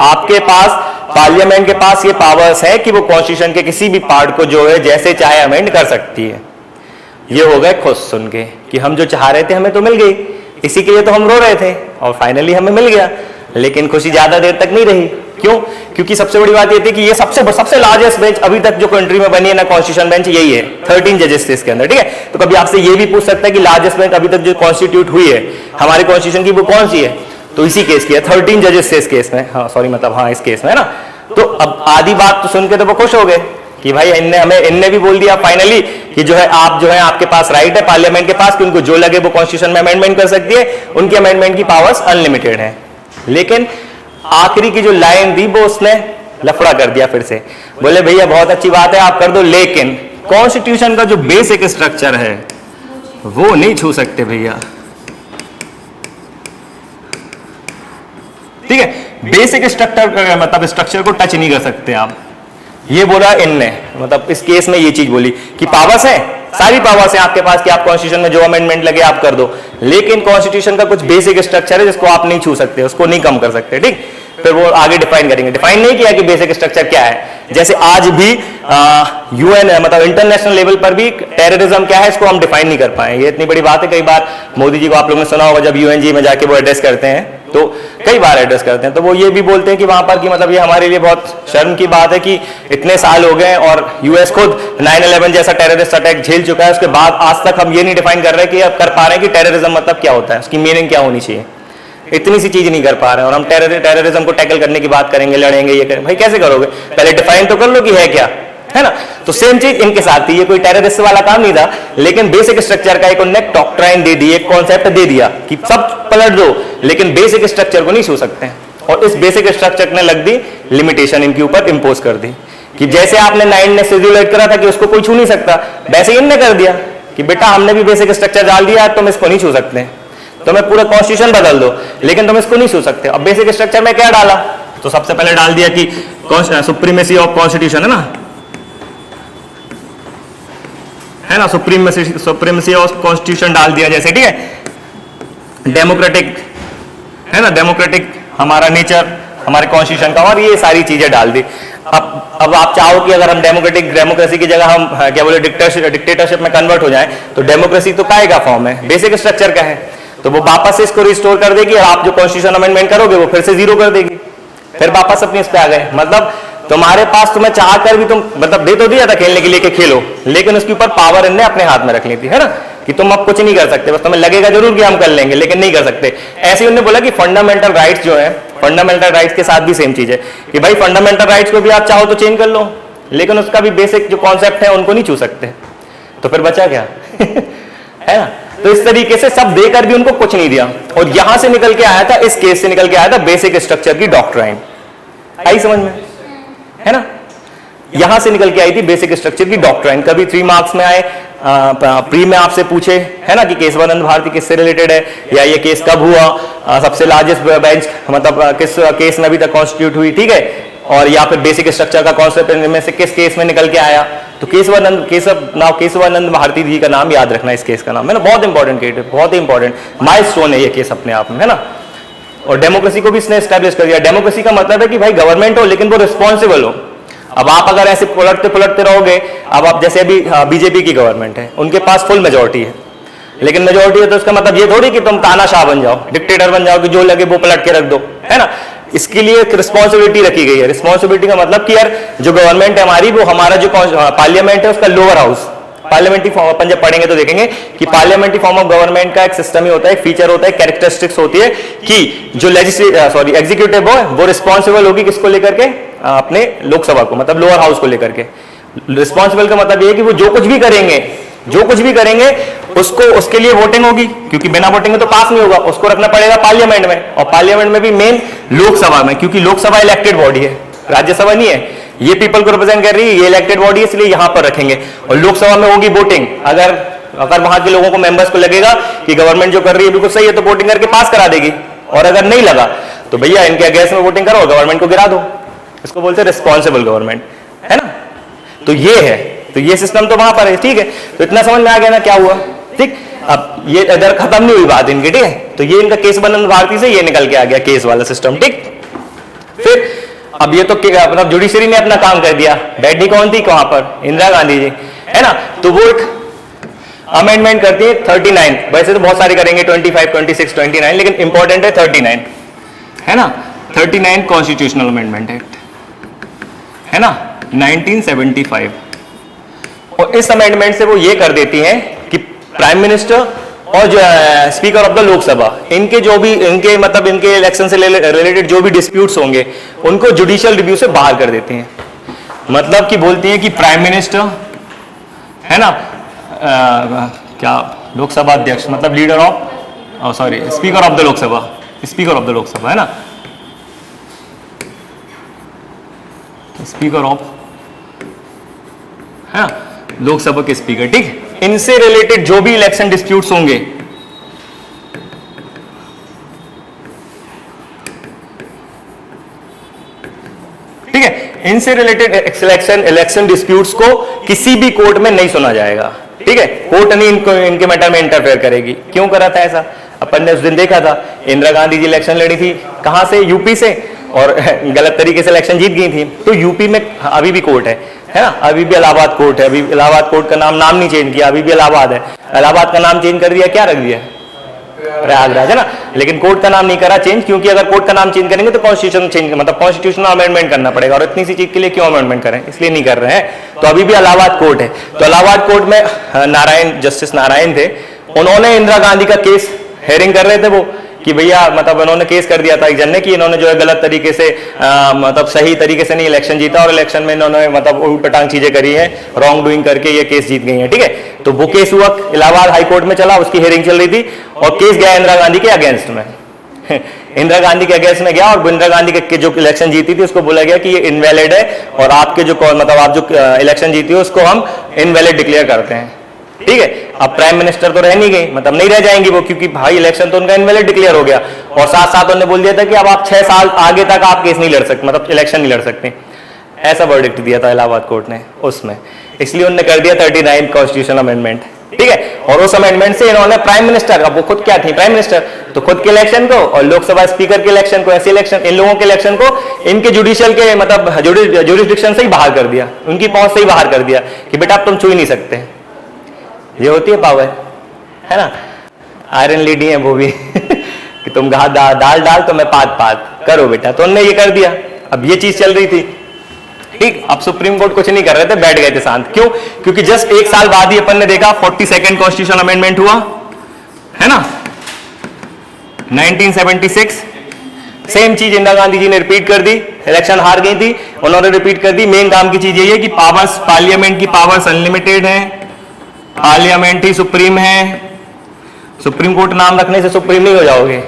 आपके पास, पार्लियामेंट के पास ये पावर्स है कि वो कॉन्स्टिट्यूशन के किसी भी पार्ट को जो है जैसे चाहे अमेंड कर सकती है। ये हो गए खुश सुन के कि हम जो चाह रहे थे हमें तो मिल गई, इसी के लिए तो हम रो रहे थे और फाइनली हमें मिल गया। लेकिन खुशी ज्यादा देर तक नहीं रही, क्यों? क्योंकि सबसे बड़ी बात ये थी कि ये सबसे लार्जेस्ट बेंच अभी तक जो कंट्री में बनी है ना, कॉन्स्टिट्यूशन बेंच यही है, 13 जजेस थे इसके अंदर, ठीक है। तो कभी आपसे ये भी पूछ सकता है कि लार्जेस्ट बेंच अभी तक जो कॉन्स्टिट्यूट हुई है हमारे कॉन्स्टिट्यूशन की, वो कौन सी है? तो इसी केस की है, 13 जजेस थे इस केस में, हाँ सॉरी मतलब हाँ इस केस में है ना। तो अब आधी बात तो सुन के तो वो खुश हो गए कि भाई इनने भी बोल दिया फाइनली कि जो है आप जो है आपके पास राइट है पार्लियामेंट के पास कि उनको जो लगे वो कॉन्स्टिट्यूशन में अमेंडमेंट कर सकती है, उनकी अमेंडमेंट की पावर्स अनलिमिटेड है। लेकिन आखिरी की जो लाइन थी वो उसने लफड़ा कर दिया फिर से, बोले भैया बहुत अच्छी बात है आप कर दो, लेकिन कॉन्स्टिट्यूशन का जो बेसिक स्ट्रक्चर है वो नहीं छू सकते भैया, ठीक है। बेसिक स्ट्रक्चर मतलब स्ट्रक्चर को टच नहीं कर सकते आप, ये बोला इनने, मतलब इस केस में ये चीज बोली कि पावर्स है, सारी पावर्स है आपके पास कि आप कॉन्स्टिट्यूशन में जो अमेंडमेंट लगे आप कर दो, लेकिन कॉन्स्टिट्यूशन का कुछ बेसिक स्ट्रक्चर है जिसको आप नहीं छू सकते, उसको नहीं कम कर सकते, ठीक। फिर वो आगे डिफाइन करेंगे, डिफाइन नहीं किया कि बेसिक स्ट्रक्चर क्या है। जैसे आज भी यूएन मतलब इंटरनेशनल लेवल पर भी टेररिज्म क्या है इसको हम डिफाइन नहीं कर पाए, ये इतनी बड़ी बात है। कई बार मोदी जी को आप लोगों ने सुना होगा जब यूएनजी में जाके वो एड्रेस करते हैं, तो कई बार एड्रेस करते हैं, तो वो ये भी बोलते हैं कि वहां पर कि मतलब ये हमारे लिए बहुत शर्म की बात है कि इतने साल हो गए और यूएस खुद 9/11 जैसा टेररिस्ट अटैक झेल चुका है, उसके बाद आज तक हम ये नहीं डिफाइन कर रहे कि अब कर पा रहे हैं कि टेररिज्म मतलब क्या होता है, उसकी मीनिंग क्या होनी चाहिए, इतनी सी चीज नहीं कर पा रहे हैं। और हम टेररिज्म को टैकल करने की बात करेंगे, लड़ेंगे, ये करेंगे, भाई कैसे करोगे? पहले डिफाइन तो कर लो कि है क्या, है ना। तो सेम चीज इनके साथ थी, ये कोई टेररिस्ट वाला काम नहीं था, लेकिन बेसिक स्ट्रक्चर का एक उन्होंने डॉक्ट्राइन दे दी, एक कॉन्सेप्ट दे दिया कि सब पलट दो लेकिन बेसिक स्ट्रक्चर को नहीं छू सकते। और इस बेसिक स्ट्रक्चर ने लग दी लिमिटेशन, इनके ऊपर इंपोज कर दी कि जैसे आपने 9 ने शेड्यूल ऐड करा था कि उसको कोई छू नहीं सकता, वैसे इनने कर दिया कि बेटा हमने भी बेसिक स्ट्रक्चर डाल दिया, तुम इसको नहीं छू सकते, तुम्हें पूरा कॉन्स्टिट्यूशन बदल दो लेकिन तुम इसको नहीं छू सकते। अब बेसिक स्ट्रक्चर में क्या डाला? तो सबसे पहले डाल दिया कि सुप्रीमेसी ऑफ कॉन्स्टिट्यूशन, है ना, सुप्रीमेसी ऑफ कॉन्स्टिट्यूशन डाल दिया जैसे, ठीक है। डेमोक्रेटिक, है ना, डेमोक्रेटिक हमारा नेचर हमारे कॉन्स्टिट्यूशन का, और ये सारी चीजें डाल दी। अब आप चाहो कि अगर हम डेमोक्रेसी की जगह हम क्या बोले डिक्टेटरशिप में कन्वर्ट हो जाए, तो डेमोक्रेसी तो काय का फॉर्म है, बेसिक स्ट्रक्चर का है, तो वो वापस से इसको रिस्टोर कर देगी और आप जो कॉन्स्टिट्यूशन अमेंडमेंट करोगे वो फिर से जीरो कर देगी, फिर वापस अपने इस पे आ गए। मतलब तुम्हारे पास तुम्हें चाह कर भी तुम मतलब दे तो दिया था खेलने के लिए कि खेलो, लेकिन उसके ऊपर पावर इनने अपने हाथ में रख ली थी, है ना, कि तुम अब कुछ नहीं कर सकते, बस तुम्हें लगेगा जरूर कि हम कर लेंगे लेकिन नहीं कर सकते। ऐसे उन्होंने बोला कि फंडामेंटल राइट्स जो है, फंडामेंटल राइट्स के साथ भी सेम चीज है कि भाई फंडामेंटल राइट्स को भी आप चाहो तो चेंज कर लो, लेकिन उसका भी बेसिक जो कॉन्सेप्ट है उनको नहीं छू सकते, तो फिर बचा क्या है ना। तो इस तरीके से सब देकर भी उनको कुछ नहीं दिया, और यहां से निकल के आया था, इस केस से निकल के आया था बेसिक स्ट्रक्चर की डॉक्ट्राइन। आई समझ में, है ना, यहां से निकल के आई थी बेसिक स्ट्रक्चर की डॉक्ट्राइन। कभी 3 मार्क्स में आए, प्री में आपसे पूछे, है ना, कि केशवानंद भारती किससे रिलेटेड है, या ये केस कब हुआ, सबसे लार्जेस्ट बेंच मतलब किस केस में अभी तक कॉन्स्टिट्यूट हुई, ठीक है, और या फिर बेसिक स्ट्रक्चर का कॉन्सेप्ट में से किस केस में निकल के आया। तो केशवानंद भारती जी का नाम याद रखना, इस केस का नाम है ना, बहुत इंपॉर्टेंट केस है, बहुत ही इंपॉर्टेंट माइलस्टोन है ये केस अपने आप में, है ना। और डेमोक्रेसी को भी इसने एस्टैब्लिश कर दिया। डेमोक्रेसी का मतलब है कि भाई गवर्नमेंट हो लेकिन वो रिस्पॉन्सिबल हो। अब आप अगर ऐसे पलटते रहोगे, अब आप जैसे अभी बीजेपी की गवर्नमेंट है, उनके पास फुल मेजोरिटी है, लेकिन मेजोरिटी है तो उसका मतलब ये थोड़ी कि तुम तानाशाह बन जाओ, डिक्टेटर बन जाओ कि जो लगे वो पलट के रख दो, है ना। इसके लिए एक रिस्पॉन्सिबिलिटी रखी गई है। रिस्पॉन्सिबिलिटी का मतलब कि यार जो गवर्नमेंट है हमारी, वो हमारा जो पार्लियामेंट है उसका लोअर हाउस, पार्लियामेंट्री फॉर्म अपन जब पढ़ेंगे तो देखेंगे कि पार्लियामेंट्री फॉर्म ऑफ गवर्नमेंट का एक सिस्टम ही होता है, एक फीचर होता है, कैरेक्टरिस्टिक्स होती है कि जो एग्जीक्यूटिव हो वो रिस्पॉन्सिबल होगी किसको लेकर के, अपने लोकसभा को, मतलब लोअर हाउस को लेकर के। रिस्पॉन्सिबल का मतलब ये कि वो जो कुछ भी करेंगे उसको उसके लिए वोटिंग होगी, क्योंकि बिना वोटिंग में तो पास नहीं होगा, उसको रखना पड़ेगा पार्लियामेंट में, और पार्लियामेंट में भी मेन लोकसभा में, क्योंकि लोकसभा इलेक्टेड बॉडी है, राज्यसभा नहीं है, ये पीपल को रिप्रेजेंट कर रही है, ये इलेक्टेड बॉडी है, इसलिए यहां पर रखेंगे। और लोकसभा में होगी वोटिंग, अगर वहां के लोगों को मेंबर्स को लगेगा कि गवर्नमेंट जो कर रही है बिल्कुल सही है तो वोटिंग करके पास करा देगी, और अगर नहीं लगा तो भैया इनके अगेंस्ट में वोटिंग करो, गवर्नमेंट को गिरा दो। इसको बोलते हैं रिस्पॉन्सिबल गवर्नमेंट, है ना। तो ये है, तो ये सिस्टम तो वहां पर है, ठीक है। तो इतना समझ में आ गया ना क्या हुआ, ठीक। अब ये इधर खत्म नहीं हुई बात इनकी, ठीक है। तो ये इनका केशवानंद भारती से ये निकल के आ गया केस वाला सिस्टम, ठीक। फिर अब ये तो मतलब जुडिशरी ने अपना काम कर दिया, बैठी कौन थी वहां पर, इंदिरा गांधी जी, है ना। तो वो एक अमेंडमेंट करती है 39, वैसे तो बहुत सारे करेंगे 25, 26, 29, लेकिन इंपॉर्टेंट है 39, है ना। 39 कॉन्स्टिट्यूशनल अमेंडमेंट एक्ट, है ना, 1975। और इस अमेंडमेंट से वो ये कर देती हैं कि प्राइम मिनिस्टर और जो स्पीकर ऑफ द लोकसभा, इनके जो भी इनके मतलब इनके इलेक्शन से रिलेटेड जो भी डिस्प्यूट्स होंगे उनको जुडिशियल रिव्यू से बाहर कर देती हैं। मतलब कि बोलती हैं कि प्राइम मिनिस्टर, है ना, क्या लोकसभा अध्यक्ष मतलब leader of sorry speaker of the Lok Sabha, speaker of the Lok Sabha, है ना, स्पीकर ऑफ, है ना, लोकसभा के स्पीकर, ठीक, इनसे रिलेटेड जो भी इलेक्शन डिस्प्यूट्स होंगे, ठीक है, इनसे रिलेटेड इलेक्शन डिस्प्यूट्स को किसी भी कोर्ट में नहीं सुना जाएगा, ठीक है, कोर्ट नहीं इनको इनके मैटर में इंटरफेयर करेगी। क्यों करा था ऐसा? अपन ने उस दिन देखा था, इंदिरा गांधी जी इलेक्शन लड़ी थी, कहां से? यूपी से, और गलत तरीके से इलेक्शन जीत गई थी। तो यूपी में अभी भी कोर्ट है ना, अभी भी इलाहाबाद कोर्ट है, अभी इलाहाबाद कोर्ट का नाम नहीं चेंज किया, अभी भी इलाहाबाद है। इलाहाबाद का नाम चेंज कर दिया, क्या रख दिया? प्रयागराज, है ना, लेकिन कोर्ट का नाम नहीं करा चेंज, क्योंकि अगर कोर्ट का नाम चेंज करेंगे तो कॉन्स्टिट्यूशन चेंज मतलब कॉन्स्टिट्यूशनल अमेंडमेंट करना पड़ेगा, और इतनी सी चीज के लिए क्यों अमेंडमेंट करें, इसलिए नहीं कर रहे हैं। तो अभी भी इलाहाबाद कोर्ट है। तो इलाहाबाद कोर्ट में नारायण, जस्टिस नारायण थे, उन्होंने इंदिरा गांधी का केस हेयरिंग कर रहे थे वो, कि भैया मतलब उन्होंने केस कर दिया था एक जन ने कि इन्होंने जो है गलत तरीके से मतलब सही तरीके से नहीं इलेक्शन जीता, और इलेक्शन में इन्होंने मतलब उल्ट पटांग चीजें करी है, रॉन्ग डूइंग करके ये केस जीत गई है, ठीक है। तो वो केस हुआ, इलाहाबाद हाई कोर्ट में चला, उसकी हियरिंग चल रही थी, और केस गया इंदिरा गांधी के अगेंस्ट में इंदिरा गांधी के अगेंस्ट में गया, और इंदिरा गांधी के जो इलेक्शन जीती थी उसको बोला गया कि ये इनवैलिड है, और आपके जो मतलब आप जो इलेक्शन जीती हो उसको हम इनवैलिड डिक्लेयर करते हैं, ठीक है। अब प्राइम मिनिस्टर तो रह नहीं गई, मतलब नहीं रह जाएंगी वो, क्योंकि भाई इलेक्शन तो उनका इनवैलिड डिक्लेयर हो गया, और साथ साथ उन्होंने बोल दिया था कि अब आप 6 साल आगे तक आप केस नहीं लड़ सकते, मतलब इलेक्शन नहीं लड़ सकते। ऐसा वर्डिक्ट दिया था इलाहाबाद कोर्ट ने उसमें, इसलिए उन्होंने कर दिया 39 कॉन्स्टिट्यूशन अमेंडमेंट, ठीक है। और उस अमेंडमेंट से इन्होंने प्राइम मिनिस्टर, अब वो खुद क्या थी प्राइम मिनिस्टर, तो खुद के इलेक्शन को और लोकसभा स्पीकर के इलेक्शन को, ऐसे इलेक्शन इन लोगों के इलेक्शन को इनके जुडिशियल के मतलब जुडिस्डिक्शन से ही बाहर कर दिया, उनकी पहुंच से ही बाहर कर दिया कि बेटा अब तुम छू ही नहीं सकते। ये होती है पावर, है ना, आयरन लेडी है वो भी कि तुम दाल डाल तो मैं पात करो बेटा, तो उन्होंने ये कर दिया। अब ये चीज चल रही थी, ठीक। अब सुप्रीम कोर्ट कुछ नहीं कर रहे थे, बैठ गए थे शांत। क्यों? क्योंकि जस्ट 1 साल बाद ही अपन ने देखा 42nd कॉन्स्टिट्यूशन अमेंडमेंट हुआ, है ना, 1976। सेम चीज इंदिरा गांधी जी ने रिपीट कर दी, इलेक्शन हार गई थी, उन्होंने रिपीट कर दी। मेन काम की चीज यही है कि पावर्स, पार्लियामेंट की पावर्स अनलिमिटेड है, पार्लियामेंट ही सुप्रीम है। सुप्रीम कोर्ट नाम रखने से सुप्रीम नहीं हो जाओगे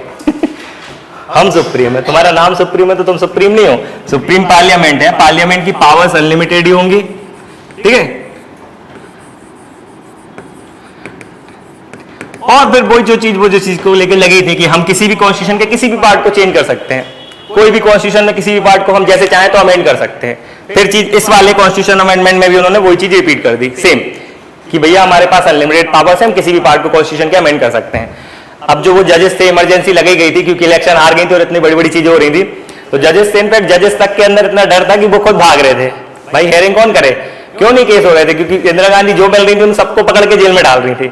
हम सुप्रीम है, तुम्हारा नाम सुप्रीम है तो तुम सुप्रीम नहीं हो, सुप्रीम पार्लियामेंट है, पार्लियामेंट की पावर्स अनलिमिटेड ही होंगी, ठीक है। और फिर वो जो चीज को लेकर लगी थी कि हम किसी भी कॉन्स्टिट्यूशन के किसी भी पार्ट को चेंज कर सकते हैं, कोई भी कॉन्स्टिट्यूशन में किसी भी पार्ट को हम जैसे चाहें तो अमेंड कर सकते हैं। फिर चीज इस वाले कॉन्स्टिट्यूशन अमेंडमेंट में भी उन्होंने वही चीज रिपीट कर दी सेम, कि भैया हमारे पास अनलिमिटेड पावर्स है, हम किसी भी पार्ट को कॉन्स्टिट्यूशन के अमेंड कर सकते हैं। अब जो वो जजेस थे, इमरजेंसी लगाई गई थी क्योंकि इलेक्शन हार गई थी और इतनी बड़ी बड़ी चीजें हो रही थी, तो जजेस थे, इनफैक्ट जजेस तक के अंदर इतना डर था कि वो खुद भाग रहे थे, भाई हेयरिंग कौन करे, क्यों नहीं केस हो रहे थे, क्योंकि इंदिरा गांधी जो मिल रही थी उन सबको पकड़ के जेल में डाल रही थी।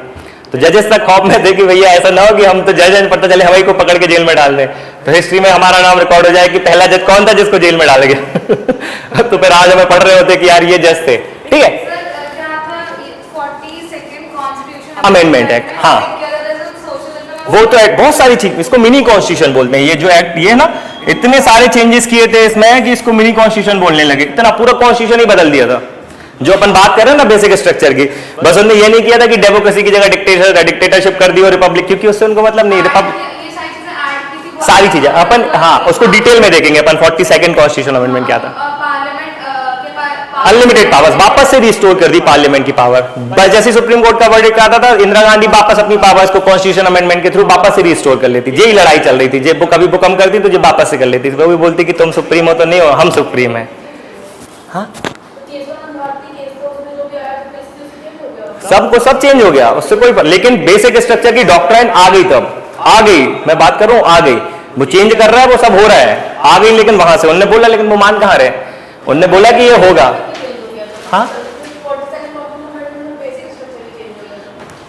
तो जजेस तक खौफ में थे कि भैया ऐसा ना हो कि हम तो जज हैं, पता चले हवाई को पकड़ के जेल में डाल दें, तो हिस्ट्री में हमारा नाम रिकॉर्ड हो जाए कि पहला जज कौन था जिसको जेल में डाल गया तो फिर आज हमें पढ़ रहे होते कि यार ये जज थे, ठीक है। अमेंडमेंट एक्ट, हाँ वो तो एक्ट बहुत सारी चीज, इसको मिनी कॉन्स्टिट्यूशन बोलते हैं। ये जो एक्ट ये ना इतने सारे चेंजेस किए थे इसमें कि इसको मिनी कॉन्स्टिट्यूशन बोलने लगे, इतना पूरा कॉन्स्टिट्यूशन ही बदल दिया था। जो अपन बात कर रहे हैं ना बेसिक स्ट्रक्चर की, बस उन्होंने ये नहीं किया था कि डेमोक्रेसी की जगह डिक्टेटरशिप कर दी और रिपब्लिक, क्योंकि उससे उनको मतलब नहीं, रिपब्लिक सारी चीजें अपन, हाँ उसको डिटेल में देखेंगे अपन। 42nd कॉन्स्टिट्यूशन अमेंडमेंट क्या था, अनलिमिटेड पावर्स वापस से रिस्टोर कर दी पार्लियामेंट की पावर। जैसे सुप्रीम कोर्ट का वर्डिक्ट आता था, इंदिरा गांधी वापस अपनी पावर्स को कॉन्स्टिट्यूशन अमेंडमेंट के थ्रू वापस से रिस्टोर कर लेती। यही लड़ाई चल रही थी, जब वो कभी कम करती तो जब वापस से कर लेती, वो भी बोलती कि तुम सुप्रीम हो तो नहीं हो, हम सुप्रीम है। हाँ सबको सब चेंज हो गया, उससे कोई, लेकिन बेसिक स्ट्रक्चर की डॉक्ट्राइन आ गई, तब आ गई, मैं बात कर रहा हूं आ गई। वो चेंज कर रहा है, वो सब हो रहा है, आ गई, लेकिन वहां से उन्होंने बोला, लेकिन वो मान कहां रहे, उन्होंने बोला कि ये होगा। हाँ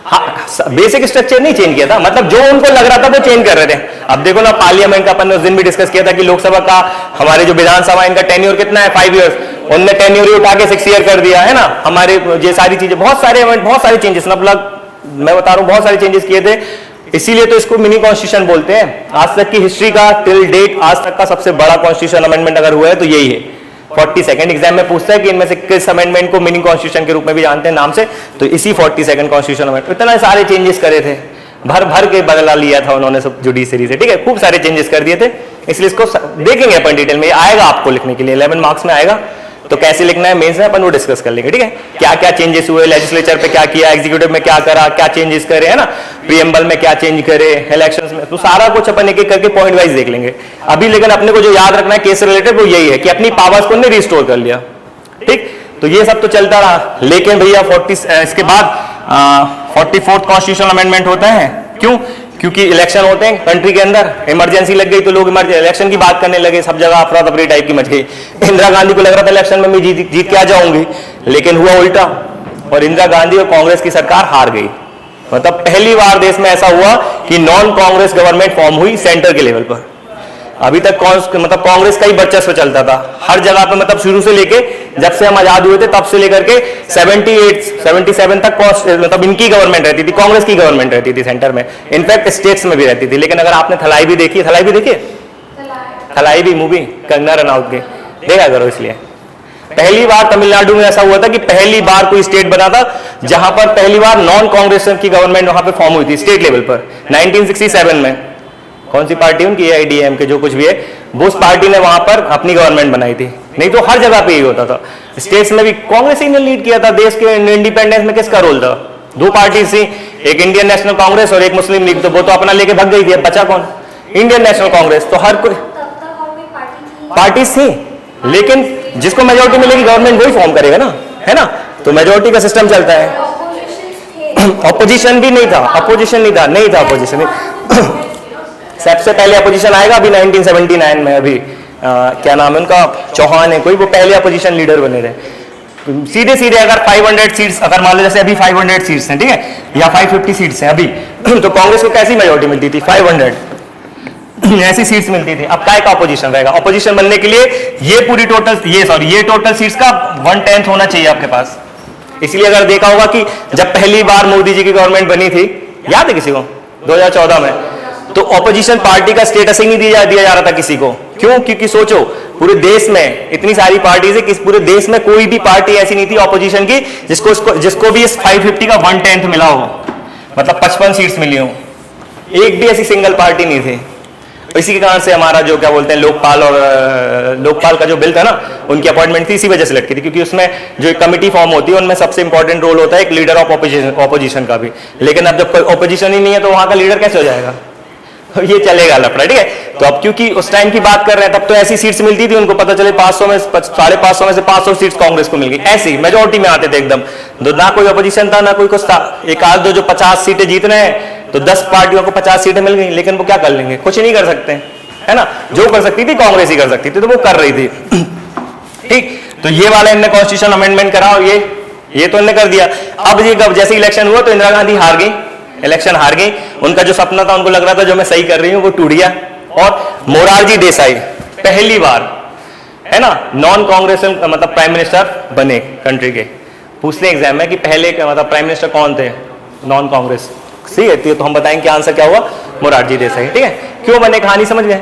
हाँ, बेसिक स्ट्रक्चर नहीं चेंज किया था, मतलब जो उनको लग रहा था वो चेंज कर रहे थे। अब देखो ना, पार्लियामेंट का अपन ने उस दिन भी डिस्कस किया था कि लोकसभा का, हमारे जो विधानसभा इनका टेन्योर कितना है 5 इयर्स, उनने टेन्योर ही उठा के 6 ईयर कर दिया है ना। हमारे ये सारी चीजें, बहुत सारे चेंजेस, मतलब मैं बता रहा हूं बहुत सारे चेंजेस किए थे। इसीलिए तो इसको मिनी कॉन्स्टिट्यूशन बोलते हैं। आज तक की हिस्ट्री का टिल डेट आज तक का सबसे बड़ा कॉन्स्टिट्यूशन अमेंडमेंट अगर हुआ है तो यही है। 42nd एग्जाम में पूछता है कि इनमें से किस अमेंडमेंट को मिनी कॉन्स्टिट्यूशन के रूप में भी जानते हैं नाम से, तो इसी 42nd कॉन्स्टिट्यूशन अमेंडमेंट। इतना सारे चेंजेस करे थे, भर भर के बदला लिया था उन्होंने सब जुडिशरी से, ठीक है, खूब सारे चेंजेस कर दिए थे। इसलिए इसको देखेंगे अपन डिटेल में, आएगा आपको लिखने के लिए 11 मार्क्स में आएगा, तो कैसे लिखना है मेंस में अपन वो डिस्कस कर लेंगे, ठीक है। क्या क्या चेंजेस हुए, लेजिस्लेचर पे क्या किया, एग्जीक्यूटिव में क्या करा, क्या चेंजेस करे, है ना, प्रीएम्बल में क्या चेंज करे, इलेक्शंस में, तो सारा कुछ अपन एक एक करके पॉइंट वाइज देख लेंगे अभी। लेकिन अपने को जो याद रखना है केस से रिलेटेड वो यही है कि अपनी पावर्स को रिस्टोर कर लिया, ठीक। तो ये सब तो चलता रहा, लेकिन भैया इसके बाद 44th कॉन्स्टिट्यूशनल अमेंडमेंट होता है। क्यों? क्योंकि इलेक्शन होते हैं कंट्री के अंदर, इमरजेंसी लग गई तो लोग इलेक्शन की बात करने लगे, सब जगह अफरा तफरी टाइप की मच गई। इंदिरा गांधी को लग रहा था इलेक्शन में मैं जीत के आ जाऊंगी, लेकिन हुआ उल्टा, और इंदिरा गांधी और कांग्रेस की सरकार हार गई। मतलब पहली बार देश में ऐसा हुआ कि नॉन कांग्रेस गवर्नमेंट फॉर्म हुई सेंटर के लेवल पर। अभी तक मतलब कांग्रेस का ही वर्चस्व चलता था हर जगह पे, मतलब शुरू से लेके जब से हम आजाद हुए थे तब से लेकर के 77 तक मतलब इनकी गवर्नमेंट रहती थी, कांग्रेस की गवर्नमेंट रहती थी सेंटर में, इनफैक्ट स्टेट्स में भी रहती थी। लेकिन अगर आपने थलाई भी देखी, थलाई भी मूवी कंगना रनौत की देखा करो। इसलिए पहली बार तमिलनाडु में ऐसा हुआ था कि पहली बार कोई स्टेट बना था जहां पर पहली बार नॉन कांग्रेस की गवर्नमेंट वहां पे फॉर्म हुई थी स्टेट लेवल पर 1967 में। कौन सी पार्टी उनकी, AIDM के जो कुछ भी है, वो उस पार्टी ने वहां पर अपनी गवर्नमेंट बनाई थी। नहीं तो हर जगह पे यही होता था, स्टेट्स में भी कांग्रेस ही ने लीड किया था। देश के इंडिपेंडेंस में किसका रोल था? 2 पार्टी थी, एक इंडियन नेशनल कांग्रेस और एक मुस्लिम लीग, तो वो तो अपना लेके भग गई थी, अब बचा कौन? Indian national Congress. तो हर कोई पार्टी थी, लेकिन जिसको मेजोरिटी मिलेगी गवर्नमेंट वही फॉर्म करेगा ना, है ना। तो मेजोरिटी का सिस्टम चलता है। ऑपोजिशन भी नहीं था, अपोजिशन नहीं था अपोजिशन। सबसे पहले अपोजिशन आएगा अभी 1979 में, अभी क्या नाम है उनका, चौहान है कोई, वो पहले अपोजिशन लीडर बने थे। सीधे सीधे अगर 500 सीट्स, अगर मान लो जैसे अभी 500 सीट्स हैं, ठीक है, या 550 सीट्स हैं अभी, तो कांग्रेस को कैसी मेजोरिटी मिलती थी? 500 ऐसी सीट्स मिलती थी। अब काय का अपोजिशन रहेगा? अपोजिशन बनने के लिए ये पूरी ये टोटल सीट्स का 1/10 होना चाहिए आपके पास। इसलिए अगर देखा होगा कि जब पहली बार मोदी जी की गवर्नमेंट बनी थी, याद है किसी को, 2014 में, तो ऑपोजिशन पार्टी का स्टेटस ही नहीं दिया जा रहा था किसी को। क्यों? क्योंकि सोचो पूरे देश में इतनी सारी पार्टीज है कि पूरे देश में कोई भी पार्टी ऐसी नहीं थी ऑपोजिशन की जिसको भी इस 550 का 1/10 मिला हो, मतलब 55 सीट्स मिली हो। एक भी ऐसी सिंगल पार्टी नहीं थी। इसी के कारण से हमारा जो क्या बोलते हैं लोकपाल का जो बिल था ना, उनकी अपॉइंटमेंट थी इसी वजह से लटकी थी, क्योंकि उसमें जो एक कमेटी फॉर्म होती है उनमें सबसे इंपॉर्टेंट रोल होता है एक लीडर ऑफ ऑपोजिशन का भी। लेकिन अब जब कोई ऑपोजिशन ही नहीं है तो वहां का लीडर कैसे हो जाएगा? ये चलेगा लफड़ा, ठीक है। तो अब क्योंकि उस टाइम की बात कर रहे हैं, तब तो ऐसी सीट्स मिलती थी उनको, पता चले 500 में 550 में से 500 सीट्स कांग्रेस को मिल गई, ऐसी मेजोरिटी में आते थे एकदम। तो ना कोई अपोजिशन था ना कोई कुछ था। एक आध दो जो 50 सीटें जीत रहे हैं, तो 10 पार्टियों को 50 सीटें मिल गई, लेकिन वो क्या कर लेंगे? कुछ नहीं कर सकते, है ना। जो कर सकती थी कांग्रेस ही कर सकती थी, तो वो कर रही थी, ठीक। तो ये वाला इनने कॉन्स्टिट्यूशन अमेंडमेंट करा और ये तो इनने कर दिया। अब ये जैसे इलेक्शन हुआ तो इंदिरा गांधी हार गई, इलेक्शन हार गई। उनका जो सपना था, उनको लग रहा था जो मैं सही कर रही हूं वो टूट गया। और मोरारजी देसाई पहली बार, है ना, नॉन कांग्रेस मतलब प्राइम मिनिस्टर बने कंट्री के। पूछते हैं एग्जाम में कि पहले मतलब प्राइम मिनिस्टर कौन थे नॉन कांग्रेस, सही है, तो हम बताएंगे आंसर क्या हुआ, मोरारजी देसाई, ठीक है। क्यों बने? कहानी समझ गए।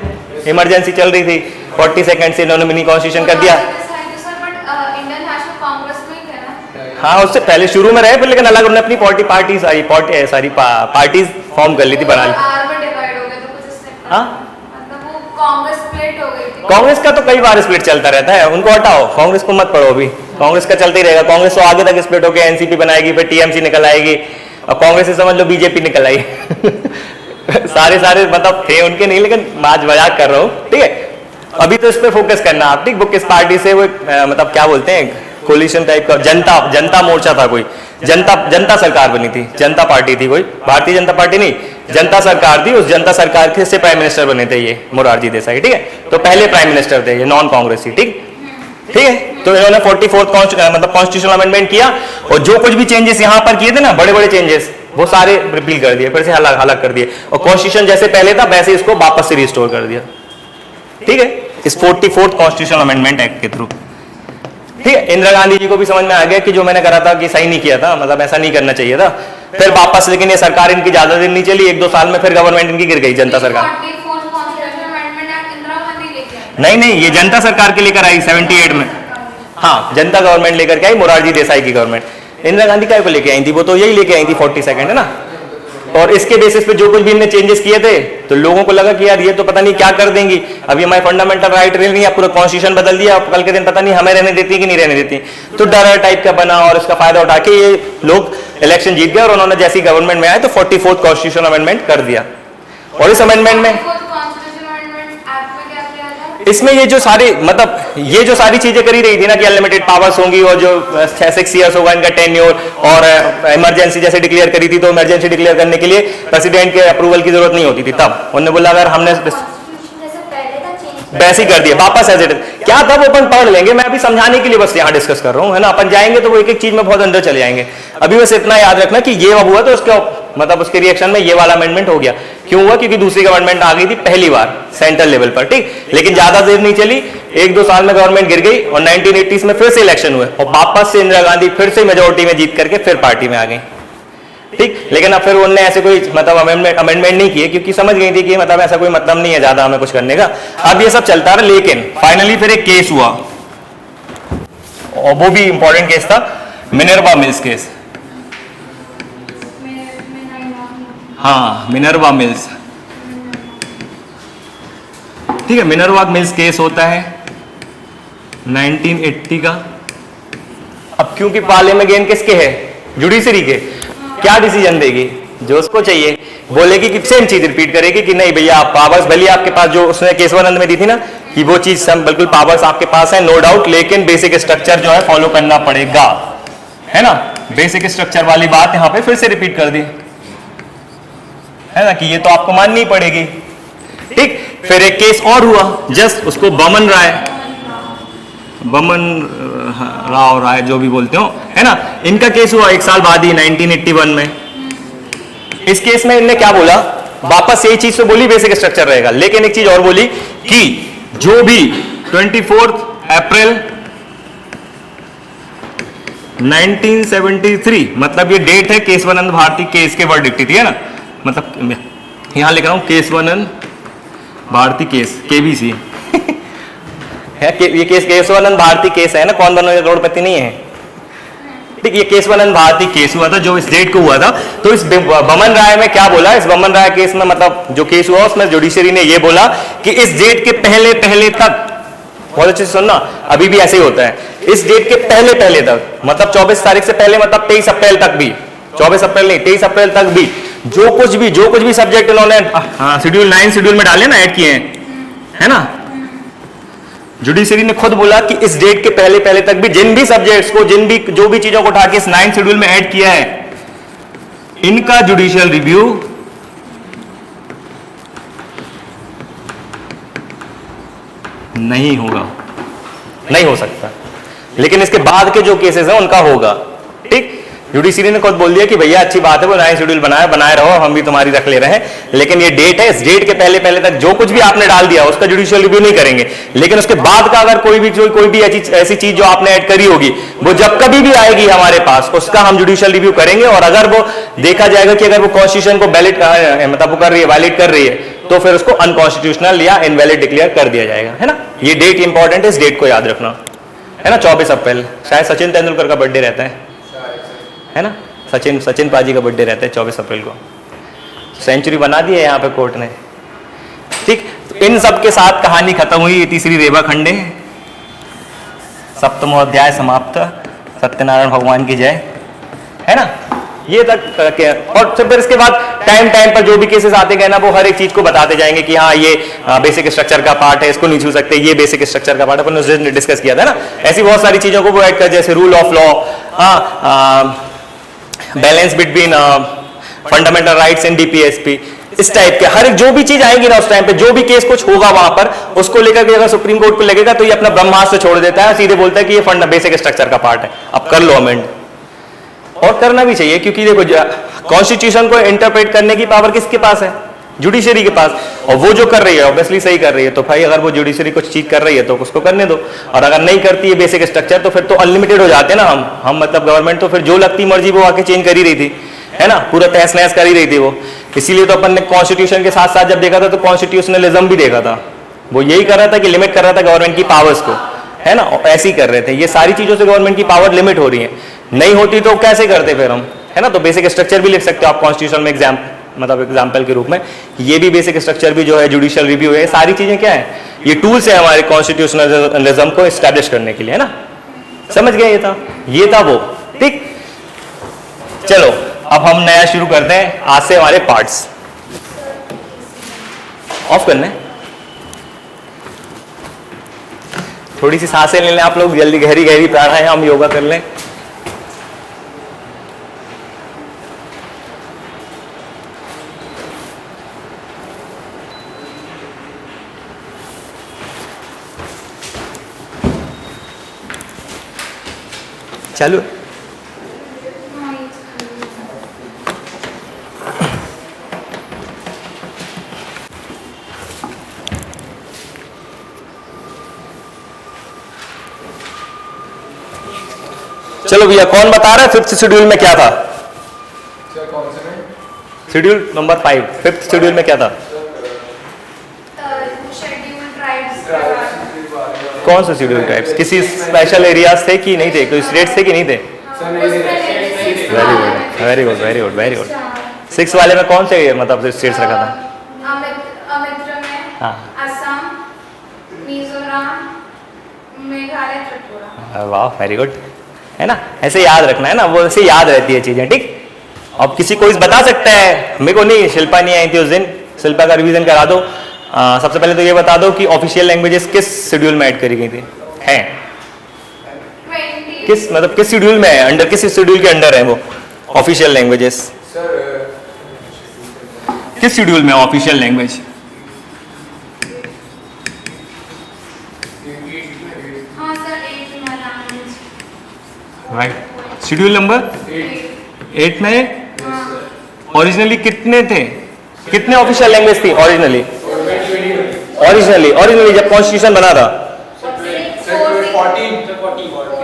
इमरजेंसी चल रही थी, 40 सेकंड से इन्होंने मिनी कॉन्स्टिट्यूशन कर दिया। हाँ, उससे पहले शुरू में रहे, फिर लेकिन अलग उन्होंने अपनी पार्टीज फॉर्म कर ली थी, बना ली। कांग्रेस का तो कई बार स्प्लिट चलता रहता है, उनको हटाओ, कांग्रेस को मत पढ़ो अभी। कांग्रेस का चलते ही रहेगा। कांग्रेस तो आगे तक स्प्लिट होकर एनसीपी बनाएगी, फिर टीएमसी निकल आएगी, और कांग्रेस से समझ लो बीजेपी निकल आई। सारे मतलब थे उनके नहीं, लेकिन आज मजाक कर रहा हूँ, ठीक है। अभी तो इस पे फोकस करना आप, ठीक। वो किस पार्टी से, वो मतलब क्या बोलते हैं, कोलिशन टाइप का, जनता मोर्चा था कोई, जनता सरकार बनी थी, जनता पार्टी थी कोई, भारतीय जनता पार्टी नहीं, जनता सरकार थी। उस जनता सरकार के से प्राइम मिनिस्टर बने थे ये मोरारजी देसाई, ठीक है। तो पहले प्राइम मिनिस्टर थे ये नॉन कांग्रेसी, ठीक है। तो इन्होंने 44th मतलब कॉन्स्टिट्यूशनल अमेंडमेंट किया, और जो कुछ भी चेंजेस यहाँ पर किए थे ना, बड़े बड़े चेंजेस, वो सारे रिपील कर दिए, फिर से अलग अलग कर दिए, और कॉन्स्टिट्यूशन जैसे पहले था वैसे इसको वापस से रिस्टोर कर दिया। ठीक है, इस 44th कॉन्स्टिट्यूशन अमेंडमेंट एक्ट के थ्रू। ठीक है, इंदिरा गांधी जी को भी समझ में आ गया कि जो मैंने करा था कि सही नहीं किया था, मतलब ऐसा नहीं करना चाहिए था। फिर वापस, लेकिन ये सरकार इनकी ज्यादा दिन नहीं चली, 1-2 साल में फिर गवर्नमेंट इनकी गिर गई, जनता सरकार। नहीं नहीं, ये जनता सरकार के लेकर आई 78 में। हाँ, जनता गवर्नमेंट लेकर के आई, मोरारजी देसाई की गवर्नमेंट। इंदिरा गांधी काय को लेके आई थी, वो तो यही लेके आई थी 42nd, है ना। और इसके बेसिस पे जो कुछ भी इनने चेंजेस किए थे तो लोगों को लगा कि यार ये तो पता नहीं क्या कर देंगी, अभी हमारे फंडामेंटल राइट रह नहीं है, पूरा कॉन्स्टिट्यूशन बदल दिया, अब कल के दिन पता नहीं हमें रहने देती है कि नहीं रहने देती। तो डर टाइप का बना, और इसका फायदा उठा के ये लोग इलेक्शन जीत गए, और उन्होंने जैसी गवर्नमेंट में आए तो 44th कॉन्स्टिट्यूशन अमेंडमेंट कर दिया। और इस अमेंडमेंट में इसमें ये जो सारी, मतलब ये जो सारी चीजें करी रही थी ना कि अनलिमिटेड पावर्स होंगी, और जो 6 ईयर्स होगा इनका टेन्योर, और इमरजेंसी जैसे डिक्लेयर करी थी, तो इमरजेंसी डिक्लेयर करने के लिए प्रेसिडेंट के अप्रूवल की जरूरत नहीं होती थी। तब उन्होंने बोला अगर हमने वैसे ही कर दिया वापस एज इट इज, क्या था वो अपन पढ़ लेंगे, मैं अभी समझाने के लिए बस यहाँ डिस्कस कर रहा हूँ, है ना। अपन जाएंगे तो वो एक एक चीज में बहुत अंदर चले जाएंगे। अभी बस इतना याद रखना कि ये हुआ तो उसके मतलब उसके रिएक्शन में ये वाला अमेंडमेंट हो गया। क्यों हुआ? क्योंकि दूसरी गवर्नमेंट आ गई थी पहली बार सेंट्रल लेवल पर, ठीक, लेकिन ज्यादा देर नहीं चली, 1-2 साल में गवर्नमेंट गिर गई, और 1980s में फिर से इलेक्शन हुए, और वापस से इंदिरा गांधी फिर से मेजोरिटी में जीत करके फिर पार्टी में आ गई। ठीक, लेकिन अब फिर उन्होंने ऐसे कोई मतलब अमेंडमेंट नहीं किए, क्योंकि समझ गई थी कि मतलब ऐसा कोई मतलब नहीं है ज्यादा हमें कुछ करने का। अब ये सब चलता रहा, लेकिन फाइनली फिर एक केस हुआ, और वो भी इंपॉर्टेंट केस था, मिनर्वा मिल्स केस। हाँ, मिनर्वा मिल्स, ठीक है, मिनर्वा मिल्स केस होता है 1980 का। अब क्योंकि पाले में गेन किसके है? जुडिशरी के। क्या डिसीजन देगी? जो उसको चाहिए, बोलेगी कि सेम चीज रिपीट करेगी कि नहीं भैया आप पावर्स भले आपके पास, जो उसने केशवानंद में दी थी ना कि वो चीज सब बिल्कुल पावर्स आपके पास है, नो डाउट, लेकिन बेसिक स्ट्रक्चर जो है फॉलो करना पड़ेगा, है ना। बेसिक स्ट्रक्चर वाली बात यहां पे फिर से रिपीट कर दी, है ना, कि ये तो आपको माननी पड़ेगी। ठीक, फिर एक केस और हुआ, जस्ट उसको बमन राय जो भी बोलते हो, है ना, इनका केस हुआ 1 साल बाद ही 1981 में। इस केस में इनने क्या बोला? वापस यही चीज तो बोली बेसिक स्ट्रक्चर रहेगा, लेकिन एक चीज और बोली कि जो भी 24 अप्रैल 1973, मतलब ये डेट है केशवानंद भारती केस के वर्डिक्ट थी, है ना, मतलब यहां लिख रहा हूं केशवानंद भारती केस, केबीसी है, ये केस केशवानंद भारती केस है ना, कौन बनो करोड़पति नहीं है। ठीक, ये केशवानंद भारती केस हुआ था, जो इस डेट को हुआ था। तो इस बमन राय में क्या बोला? इस बमन राय केस में मतलब जो केस हुआ उसमें जुडिशरी ने ये बोला कि इस डेट के पहले पहले तक, बहुत अच्छे से सुनना, अभी भी ऐसे ही होता है, इस डेट के पहले पहले तक, मतलब 24 तारीख से पहले, मतलब 23 अप्रैल तक भी, 24 अप्रैल नहीं 23 अप्रैल तक भी जो कुछ भी सब्जेक्ट इन्होंने शेड्यूल 9 शेड्यूल में डाले ना, ऐड किए हैं, है ना, जुडिशरी ने खुद बोला कि इस डेट के पहले पहले तक भी जिन भी सब्जेक्ट्स को, जो भी चीजों को उठा के इस 9 शेड्यूल में ऐड किया है, इनका जुडिशियल रिव्यू नहीं होगा, नहीं हो सकता। लेकिन इसके बाद के जो केसेस हैं उनका होगा। ठीक, जुडिशरी ने खुद बोल दिया कि भैया अच्छी बात है, वो 9 शेड्यूल बनाए रहो, हम भी तुम्हारी रख ले रहे हैं, लेकिन ये डेट है, इस डेट के पहले पहले तक जो कुछ भी आपने डाल दिया उसका जुडिशियल रिव्यू नहीं करेंगे। लेकिन उसके बाद का अगर कोई भी ऐसी चीज जो आपने ऐड करी होगी, वो जब कभी भी आएगी हमारे पास, उसका हम जुडिशियल रिव्यू करेंगे। और अगर वो देखा जाएगा कि अगर वो कॉन्स्टिट्यूशन को वैलिड मतलब वो कर रही है, वैलिड कर रही है, तो फिर उसको अनकॉन्स्टिट्यूशनल या इनवैलिड डिक्लेयर कर दिया जाएगा, है ना। ये डेट इंपॉर्टेंट है, इस डेट को याद रखना, है ना। 24 अप्रैल शायद सचिन तेंदुलकर का बर्थडे रहता है ना, सचिन पाजी का बर्थडे रहता है 24 अप्रैल को। सेंचुरी बना दी है यहाँ पे कोर्ट ने। ठीक, तो इन सब के साथ कहानी खत्म हुई। तीसरी रेवा खंडे, 7वां अध्याय समाप्त। सत्यनारायण भगवान की जय, है ना। ये तक, और फिर इसके बाद टाइम पर जो भी केसेस आते गए ना, वो हर एक चीज को बताते जाएंगे कि हाँ ये बेसिक स्ट्रक्चर का पार्ट है, इसको नहीं छू सकते, ये बेसिक स्ट्रक्चर का पार्ट है, अपन ने डिस्कस किया था ना। ऐसी बहुत सारी चीजों को वो ऐड कर, जैसे rule of law, balance between fundamental rights and DPSP, इस टाइप के हर एक जो भी चीज आएगी ना उस टाइम पे, जो भी केस कुछ होगा वहां पर, उसको लेकर के अगर सुप्रीम कोर्ट को लगेगा तो ये अपना ब्रह्मास्त्र छोड़ देता है, सीधे बोलता है कि ये बेसिक स्ट्रक्चर का पार्ट है, अब कर लो अमेंड। और करना भी चाहिए, क्योंकि देखो कॉन्स्टिट्यूशन को इंटरप्रेट करने की पावर किसके पास है? जुडिशरी के पास। और वो जो कर रही है ऑब्वियसली सही कर रही है, तो भाई अगर वो जुडिशरी कुछ चीज कर रही है तो उसको करने दो, और अगर नहीं करती है बेसिक स्ट्रक्चर तो फिर तो अनलिमिटेड हो जाते हैं ना हम मतलब गवर्नमेंट तो फिर जो लगती मर्जी वो आके चेंज कर ही रही थी, है ना, पूरा तहस नहस कर ही रही थी वो। इसीलिए तो अपन ने कॉन्स्टिट्यूशन के साथ साथ जब देखा था तो कॉन्स्टिट्यूशनलिज्म भी देखा था, वो यही कर रहा था कि लिमिट कर रहा था गवर्नमेंट की पावर्स को, है ना, ऐसे ही कर रहे थे। ये सारी चीजों से गवर्नमेंट की पावर लिमिट हो रही है, नहीं होती तो कैसे करते फिर हम, है ना। तो बेसिक स्ट्रक्चर भी लिख सकते हो आप कॉन्स्टिट्यूशन में मतलब एग्जाम्पल के रूप में, ये भी बेसिक स्ट्रक्चर भी जो है, जुडिशियल रिव्यू है, सारी चीजें क्या है, ये टूल्स है हमारे कॉन्स्टिट्यूशनलिज्म को एस्टैब्लिश करने के लिए, है ना। समझ गए? ये था वो, ठीक। चलो अब हम नया शुरू करते हैं, आज से हमारे पार्ट्स ऑफ करने। थोड़ी सी सांसें ले लें आप लोग, जल्दी गहरी गहरी प्राणायाम योगा कर लें। चालू। चलो भैया, कौन बता रहा है फिफ्थ शेड्यूल में क्या था? शेड्यूल नंबर 5, फिफ्थ शेड्यूल में क्या था? कौन सा शेड्यूल टाइप्स? किसी स्पेशल एरियाज थे कि नहीं थे? कोई स्टेट्स थे कि नहीं थे? Very good very good very good very good. 6 वाले में कौन से मतलब स्टेट्स रखा था? हाँ, वाह वेरी गुड, है ना। ऐसे याद रखना है ना, वो ऐसे याद रहती है चीजें, ठीक। अब किसी को बता सकता है? मेरे को नहीं, शिल्पा नहीं आई थी उस दिन, शिल्पा का रिवीजन करा दो। सबसे पहले तो ये बता दो कि ऑफिशियल लैंग्वेजेस किस शेड्यूल में ऐड करी गई थी? हैं किस मतलब किस शेड्यूल में है, अंडर किस शेड्यूल के अंडर है वो ऑफिशियल लैंग्वेजेस? किस शेड्यूल में official language? Right, schedule number 8 में ओरिजिनली कितने थे, कितने ऑफिशियल लैंग्वेज थी ओरिजिनली? ओरिजिनली जब कॉन्स्टिट्यूशन बना था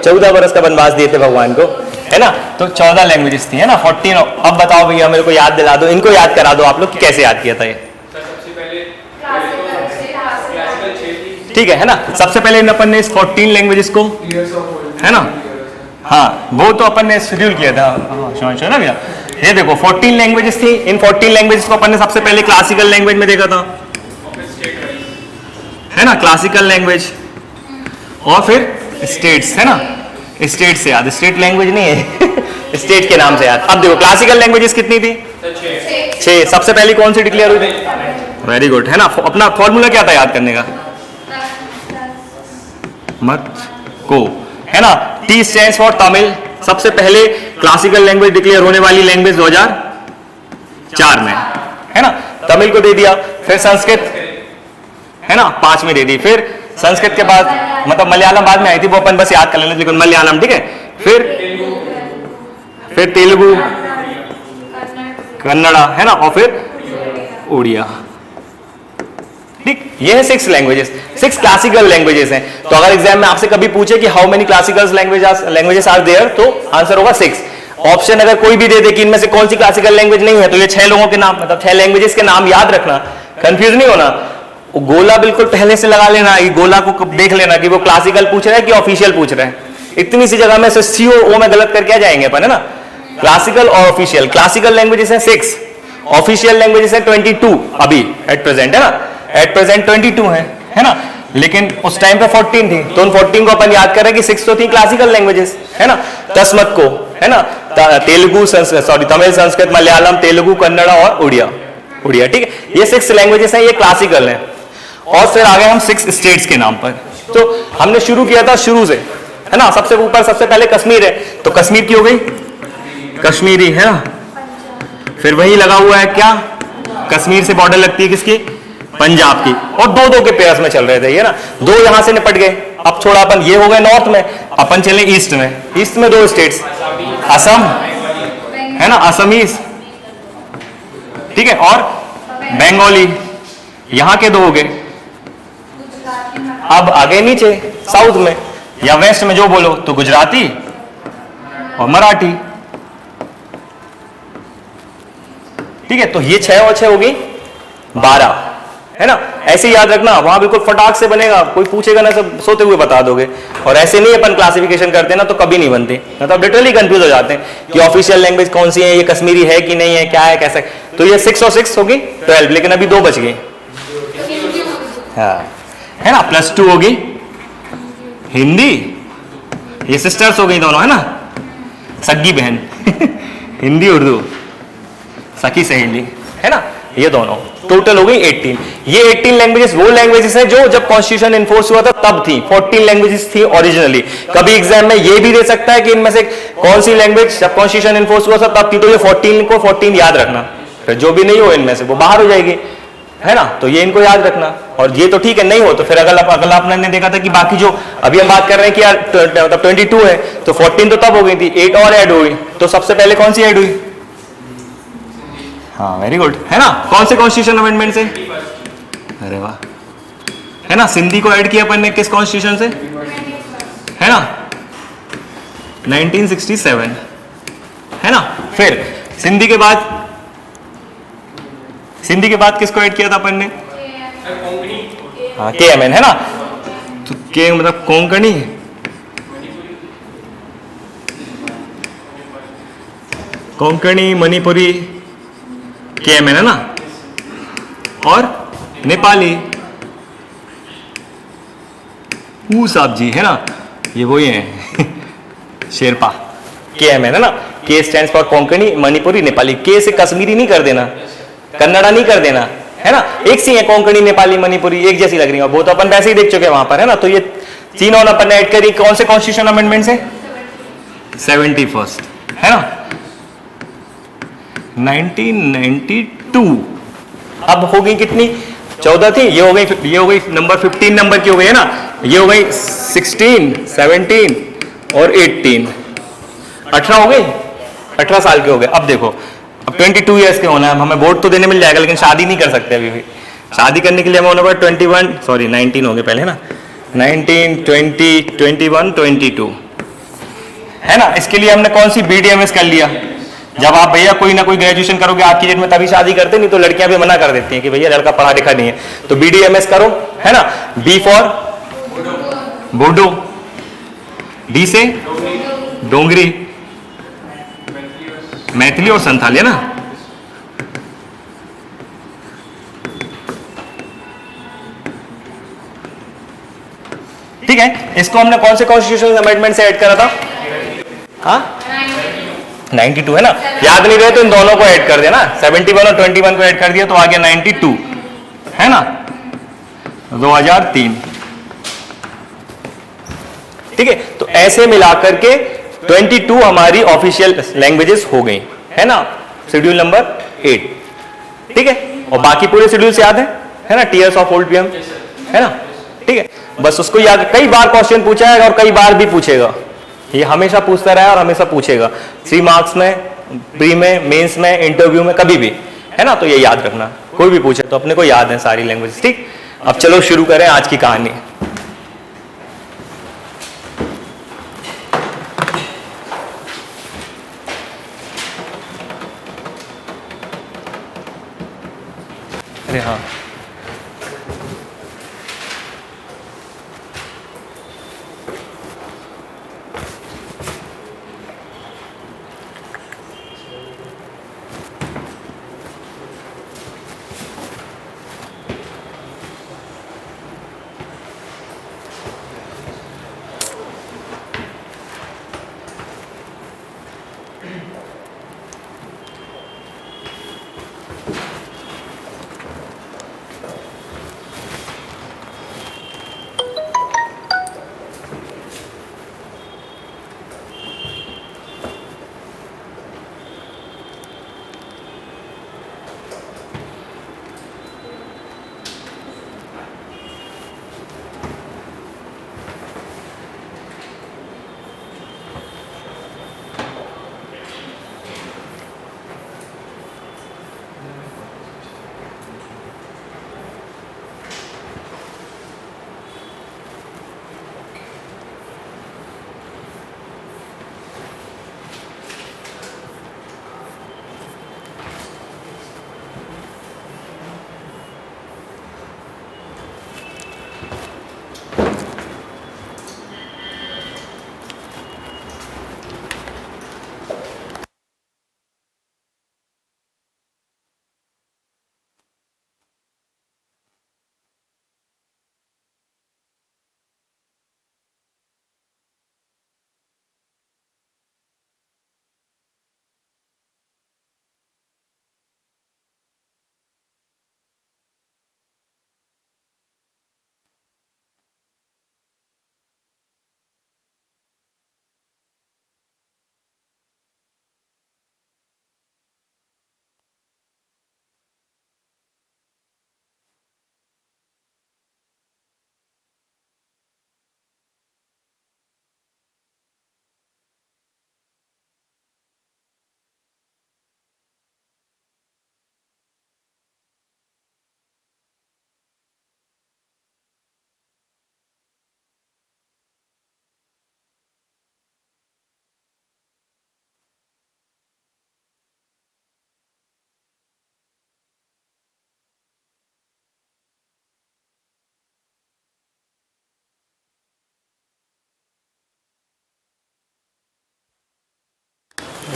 14 वर्ष का वनवास दिए थे भगवान को, है ना, तो 14 लैंग्वेजेस थी, है ना, 14। अब बताओ भैया, मेरे को याद दिला दो, इनको याद करा दो आप लोग कि कैसे याद किया था ये। ठीक है ना। सबसे पहले अपन ने इस 14 लैंग्वेजेस को, है ना, हाँ वो तो अपन ने शेड्यूल किया था, हाँ ना भैया। ये देखो 14 लैंग्वेजेस थी, इन 14 लैंग्वेजेस को अपन ने सबसे पहले क्लासिकल लैंग्वेज में देखा था, है ना, क्लासिकल लैंग्वेज, और फिर स्टेट्स, है ना, स्टेट से याद, स्टेट लैंग्वेज नहीं है स्टेट के नाम से याद। अब देखो क्लासिकल लैंग्वेजेस कितनी थी? 6। सबसे पहले कौन सी डिक्लेयर हुई थी? वेरी गुड, है ना। अपना फॉर्मूला क्या था याद करने का? मत को, है ना। T stands for Tamil. सबसे पहले क्लासिकल लैंग्वेज डिक्लेयर होने वाली लैंग्वेज 2004 में, है ना, तमिल को दे दिया। फिर संस्कृत, है ना, 5 में दे दी। फिर संस्कृत के बाद मतलब मलयालम बाद में आई थी, वो अपन बस याद कर लेना, लेकिन मलयालम, ठीक है। फिर तेलुगु, कन्नड़ा, है ना, और फिर उड़िया, ठीक। ये है 6 लैंग्वेजेस, 6 क्लासिकल लैंग्वेजेस हैं। तो अगर एग्जाम में आपसे कभी पूछे कि how many classical languages are there, तो आंसर होगा 6। ऑप्शन अगर कोई भी दे दे कि इनमें से कौन सी क्लासिकल लैंग्वेज नहीं है, तो ये 6 लोगों के नाम, मतलब 6 लैंग्वेजेस के नाम याद रखना, कंफ्यूज नहीं होना। गोला बिल्कुल पहले से लगा लेना, ये गोला को देख लेना कि वो क्लासिकल पूछ रहा है कि ऑफिशियल पूछ रहा है। इतनी सी जगह में से सी ओ में गलत करके आ जाएंगे अपन, है ना। क्लासिकल और ऑफिशियल, क्लासिकल लैंग्वेजेस हैं 6, ऑफिशियल लैंग्वेजेस हैं 22 अभी एट प्रेजेंट, है ना, एट प्रेजेंट 22 है ना। लेकिन उस टाइम पे 14 थी, तो उन 14 को अपन याद कर रहे हैं कि 6 तो थी क्लासिकल लैंग्वेजेस, है ना। तस्मत को, है ना, तेलुगु, तमिल, संस्कृत, मलयालम, तेलुगु, कन्नड़ा और उड़िया, ठीक है। ये 6 लैंग्वेजेस हैं, ये क्लासिकल हैं। और फिर आ गए हम 6 स्टेट्स के नाम पर। तो हमने शुरू किया था शुरू से, है ना, सबसे ऊपर सबसे पहले कश्मीर है, तो कश्मीर की हो गई कश्मीरी, है ना। फिर वही लगा हुआ है क्या, कश्मीर से बॉर्डर लगती है किसकी? पंजाब की। और 2-2 के पेयर्स में चल रहे थे, ये ना, 2 यहां से निपट गए। अब थोड़ा अपन ये हो गए नॉर्थ में, अपन चले ईस्ट में। ईस्ट में 2 स्टेट्स, असम है ना, असमीज, ठीक है, और बंगाली, यहां के 2 हो गए। अब आगे नीचे साउथ में या वेस्ट में जो बोलो तो गुजराती और मराठी, ठीक है। तो ये 6 और 6 होगी 12, है ना। ऐसे याद रखना, वहां बिल्कुल फटाक से बनेगा, कोई पूछेगा ना सब सोते हुए बता दोगे। और ऐसे नहीं अपन क्लासिफिकेशन करते ना तो कभी नहीं बनते, मतलब लिटरली कंफ्यूज हो जाते हैं कि ऑफिशियल लैंग्वेज कौन सी है, ये कश्मीरी है कि नहीं है, क्या है कैसा है। तो ये 6 और 6 होगी 12, लेकिन अभी 2 बच गए, हाँ, है ना। +2 होगी हिंदी, ये सिस्टर्स हो गई दोनों, है ना, सगी बहन हिंदी उर्दू, सखी सहेली, है ना, ये दोनों टोटल हो गई 18। ये 18 लैंग्वेजेस वो लैंग्वेजेस हैं जो जब कॉन्स्टिट्यूशन इन्फोर्स हुआ था तब थी। 14 लैंग्वेजेस थी ओरिजिनली। कभी एग्जाम में ये भी दे सकता है कि इनमें से कौन सी लैंग्वेज जब कॉन्स्टिट्यूशन इन्फोर्स हुआ था तब थी, तो ये 14 को 14 याद रखना, फिर जो भी नहीं हो इनमें से वो बाहर हो जाएगी, है ना। तो ये इनको याद रखना। और ये तो ठीक है, नहीं हो तो फिर अगला आपने देखा था कि बाकी जो अभी हम बात कर रहे हैं कि यार मतलब 22 है तो 14 तो तब हो गई थी, 8 और ऐड हुई, तो सबसे पहले कौन सी ऐड हुई? हाँ, वेरी गुड, है ना। कौन से कॉन्स्टिट्यूशन अमेंडमेंट से? अरे वाह, है ना। सिंधी को ऐड किया अपन ने किस कॉन्स्टिट्यूशन से, है ना, 1967, है ना। फिर सिंधी के बाद किसको ऐड किया था अपन ने? हाँ, KMN, है ना। तो के मतलब कोंकणी, कोंकणी, मणिपुरी, KMN, है ना। और नेपाली, साहब जी, है ना, ये वही है शेरपा, KMN, है ना। K stands for Konkani, Manipuri, Nepali. K से कश्मीरी नहीं कर देना, कन्नड़ा नहीं कर देना, है ना। एक सी है कोंकणी, नेपाली, मणिपुरी, एक जैसी लग रही है, वो तो अपन वैसे ही देख चुके हैं वहां पर, है ना। तो ये तीनों अपन ने ऐड करी कौन से कॉन्स्टिट्यूशन अमेंडमेंट से? 71st, है ना, 1992। अब हो गई कितनी? 14 थी, ये हो गई नंबर 15 नंबर की हो गई, है ना। ये हो गई 16, 17 और 18, 18 हो गई, 18 साल के हो गए। अब देखो, अब 22 ईयर्स के होना है, हमें वोट तो देने मिल जाएगा लेकिन शादी नहीं कर सकते अभी भी। शादी करने के लिए हमें होना पड़ेगा 19 हो गए पहले, है ना, 19, 20, 21, 22, है ना। इसके लिए हमने कौन सी BDMS कर लिया। जब आप भैया कोई ना कोई ग्रेजुएशन करोगे आज की डेट में तभी शादी करते, नहीं तो लड़कियां भी मना कर देती हैं कि भैया लड़का पढ़ा लिखा नहीं है। तो BDMS करो, है ना। B फॉर बोडो, D से डोंगरी, मैथिली और संथाली, है ना। ठीक है, इसको हमने कौन से कॉन्स्टिट्यूशनल अमेंडमेंट से ऐड करा था? हाँ, 92, है ना। याद नहीं रहे तो इन दोनों को ऐड कर देना, 71 और 21 को ऐड कर दिया तो आ गया 92, है ना, 2003। ठीक है, तो ऐसे मिलाकर के 22 हमारी ऑफिशियल लैंग्वेजेस हो गई, है ना, शेड्यूल नंबर 8। ठीक है, और बाकी पूरे शेड्यूल्स याद है ना, टीयर्स ऑफ ओल्ड पीएम, है ना। ठीक है, बस उसको याद, कई बार क्वेश्चन पूछा है और कई बार भी पूछेगा, ये हमेशा पूछता रहा और हमेशा पूछेगा 3 मार्क्स में, प्री में, मेंस में, इंटरव्यू में, कभी भी, है ना। तो ये याद रखना, कोई भी पूछे तो अपने को याद है सारी लैंग्वेज। ठीक, अब चलो शुरू करें आज की कहानी। अरे हाँ,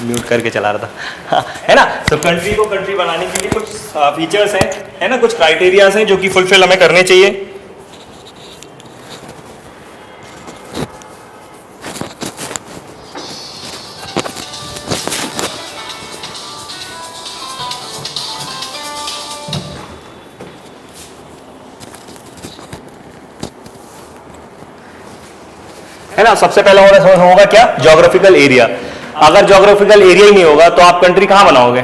म्यूट करके चला रहा था। हाँ, है ना। तो कंट्री को कंट्री बनाने के लिए कुछ फीचर्स हैं, है ना, कुछ क्राइटेरियाज हैं जो कि फुलफिल हमें करने चाहिए। है ना। सबसे पहला होगा क्या, ज्योग्राफिकल एरिया। अगर ज्योग्राफिकल एरिया ही नहीं होगा तो आप कंट्री कहां बनाओगे।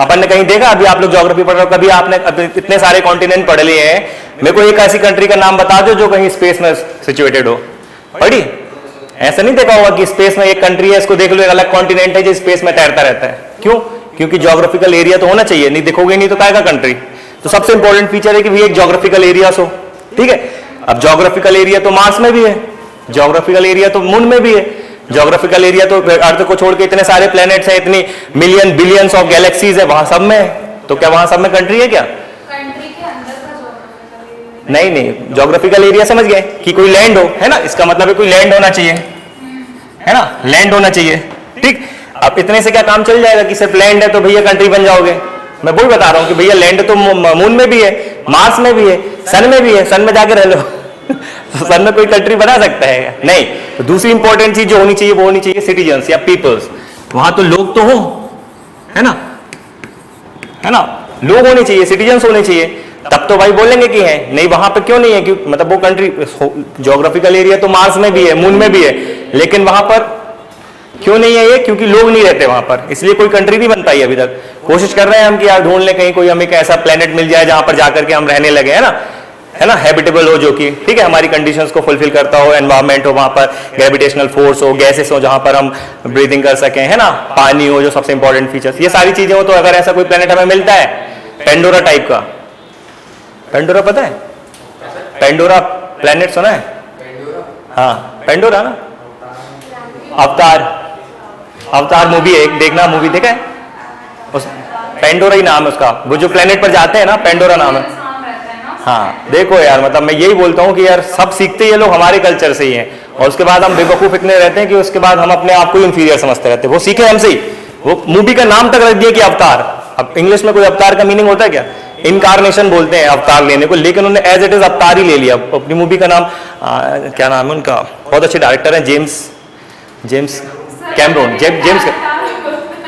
अपन ने कहीं देखा, अभी आप लोग ज्योग्राफी पढ़ रहे हो, कभी आपने इतने सारे कॉन्टिनेंट पढ़ लिए हैं, मेरे को एक ऐसी कंट्री का नाम बता दो जो कहीं स्पेस में सिचुएटेड हो। पढ़ी? ऐसा नहीं देखा होगा कि स्पेस में एक कंट्री है, इसको देख लो एक अलग कॉन्टिनेंट है जो स्पेस में तैरता रहता है। क्यों? क्योंकि ज्योग्राफिकल एरिया तो होना चाहिए, नहीं देखोगे नहीं तो क्या कंट्री। तो सबसे इंपॉर्टेंट फीचर है कि भी एक ज्योग्राफिकल एरिया हो। ठीक है। अब ज्योग्राफिकल एरिया तो मार्स में भी है, ज्योग्राफिकल एरिया तो मून में भी है, ज्योग्राफिकल एरिया तो अर्थ को छोड़ के इतने सारे प्लैनेट्स हैं, इतनी मिलियन बिलियंस ऑफ गैलेक्सीज है, वहां सब में है। तो क्या वहां सब में कंट्री है क्या? कंट्री के अंदर का ज्योग्राफिकल एरिया नहीं, ज्योग्राफिकल एरिया समझ गए कि कोई लैंड हो, है ना। इसका मतलब है कोई लैंड होना चाहिए, है ना, लैंड होना चाहिए। ठीक। अब इतने से क्या काम चल जाएगा कि सिर्फ लैंड है तो भैया कंट्री बन जाओगे। मैं वही बता रहा हूं कि भैया लैंड तो मून में भी है, मार्स में भी है, सन में भी है, सन में जाके रह लो। तो सन में कोई कंट्री बना सकता है? नहीं। तो दूसरी इंपॉर्टेंट चीज जो होनी चाहिए वो होनी चाहिए सिटीजन्स या पीपल्स। वहां तो लोग तो हो, है ना, है ना, लोग होने चाहिए, सिटीजन्स होने चाहिए, तब तो भाई बोलेंगे कि है। नहीं, वहां पे क्यों नहीं है? क्यों? मतलब वो कंट्री ज्योग्राफिकल एरिया तो मार्स में भी है, मून में भी है, लेकिन वहां पर क्यों नहीं है ये? क्योंकि लोग नहीं रहते वहां पर, इसलिए कोई कंट्री नहीं बन पाई अभी तक। कोशिश कर रहे हैं हम कि यार ढूंढ ले कहीं कोई हमें ऐसा प्लेनेट मिल जाए जहां पर जाकर के हम रहने लगे, है ना, हैबिटेबल हो, जो कि ठीक है हमारी कंडीशंस को फुलफिल करता हो, एनवायरमेंट हो, वहां पर ग्रेविटेशनल फोर्स हो, गैसेस हो जहां पर हम ब्रीदिंग कर सकें, है ना, पानी हो, जो सबसे इंपॉर्टेंट फीचर्स, ये सारी चीजें हो। तो अगर ऐसा कोई प्लेनेट हमें मिलता है पेंडोरा टाइप का, पेंडोरा पता है? पेंडोरा प्लेनेट सुना है? हाँ, पेंडोरा ना, अवतार मूवी है एक, देखना, मूवी देखा है? उस पेंडोरा ही नाम है उसका, वो जो प्लेनेट पर जाते हैं ना, पेंडोरा नाम है। हाँ, देखो यार, मतलब मैं यही बोलता हूँ कि यार सब सीखते ये लोग हमारे कल्चर से ही हैं, और उसके बाद हम बेवकूफ इतने रहते हैं कि उसके बाद हम अपने आप को इंफीरियर समझते रहते हैं। वो सीखे हमसे ही, वो मूवी का नाम तक रख दिया कि अवतार। अब इंग्लिश में कोई अवतार का मीनिंग होता है क्या? इनकारनेशन बोलते हैं अवतार लेने को, लेकिन उन्होंने एज इट इज अवतार ही ले लिया। अपनी मूवी का नाम क्या नाम है उनका, बहुत अच्छे डायरेक्टर हैं, जेम्स कैमरून, जेम्स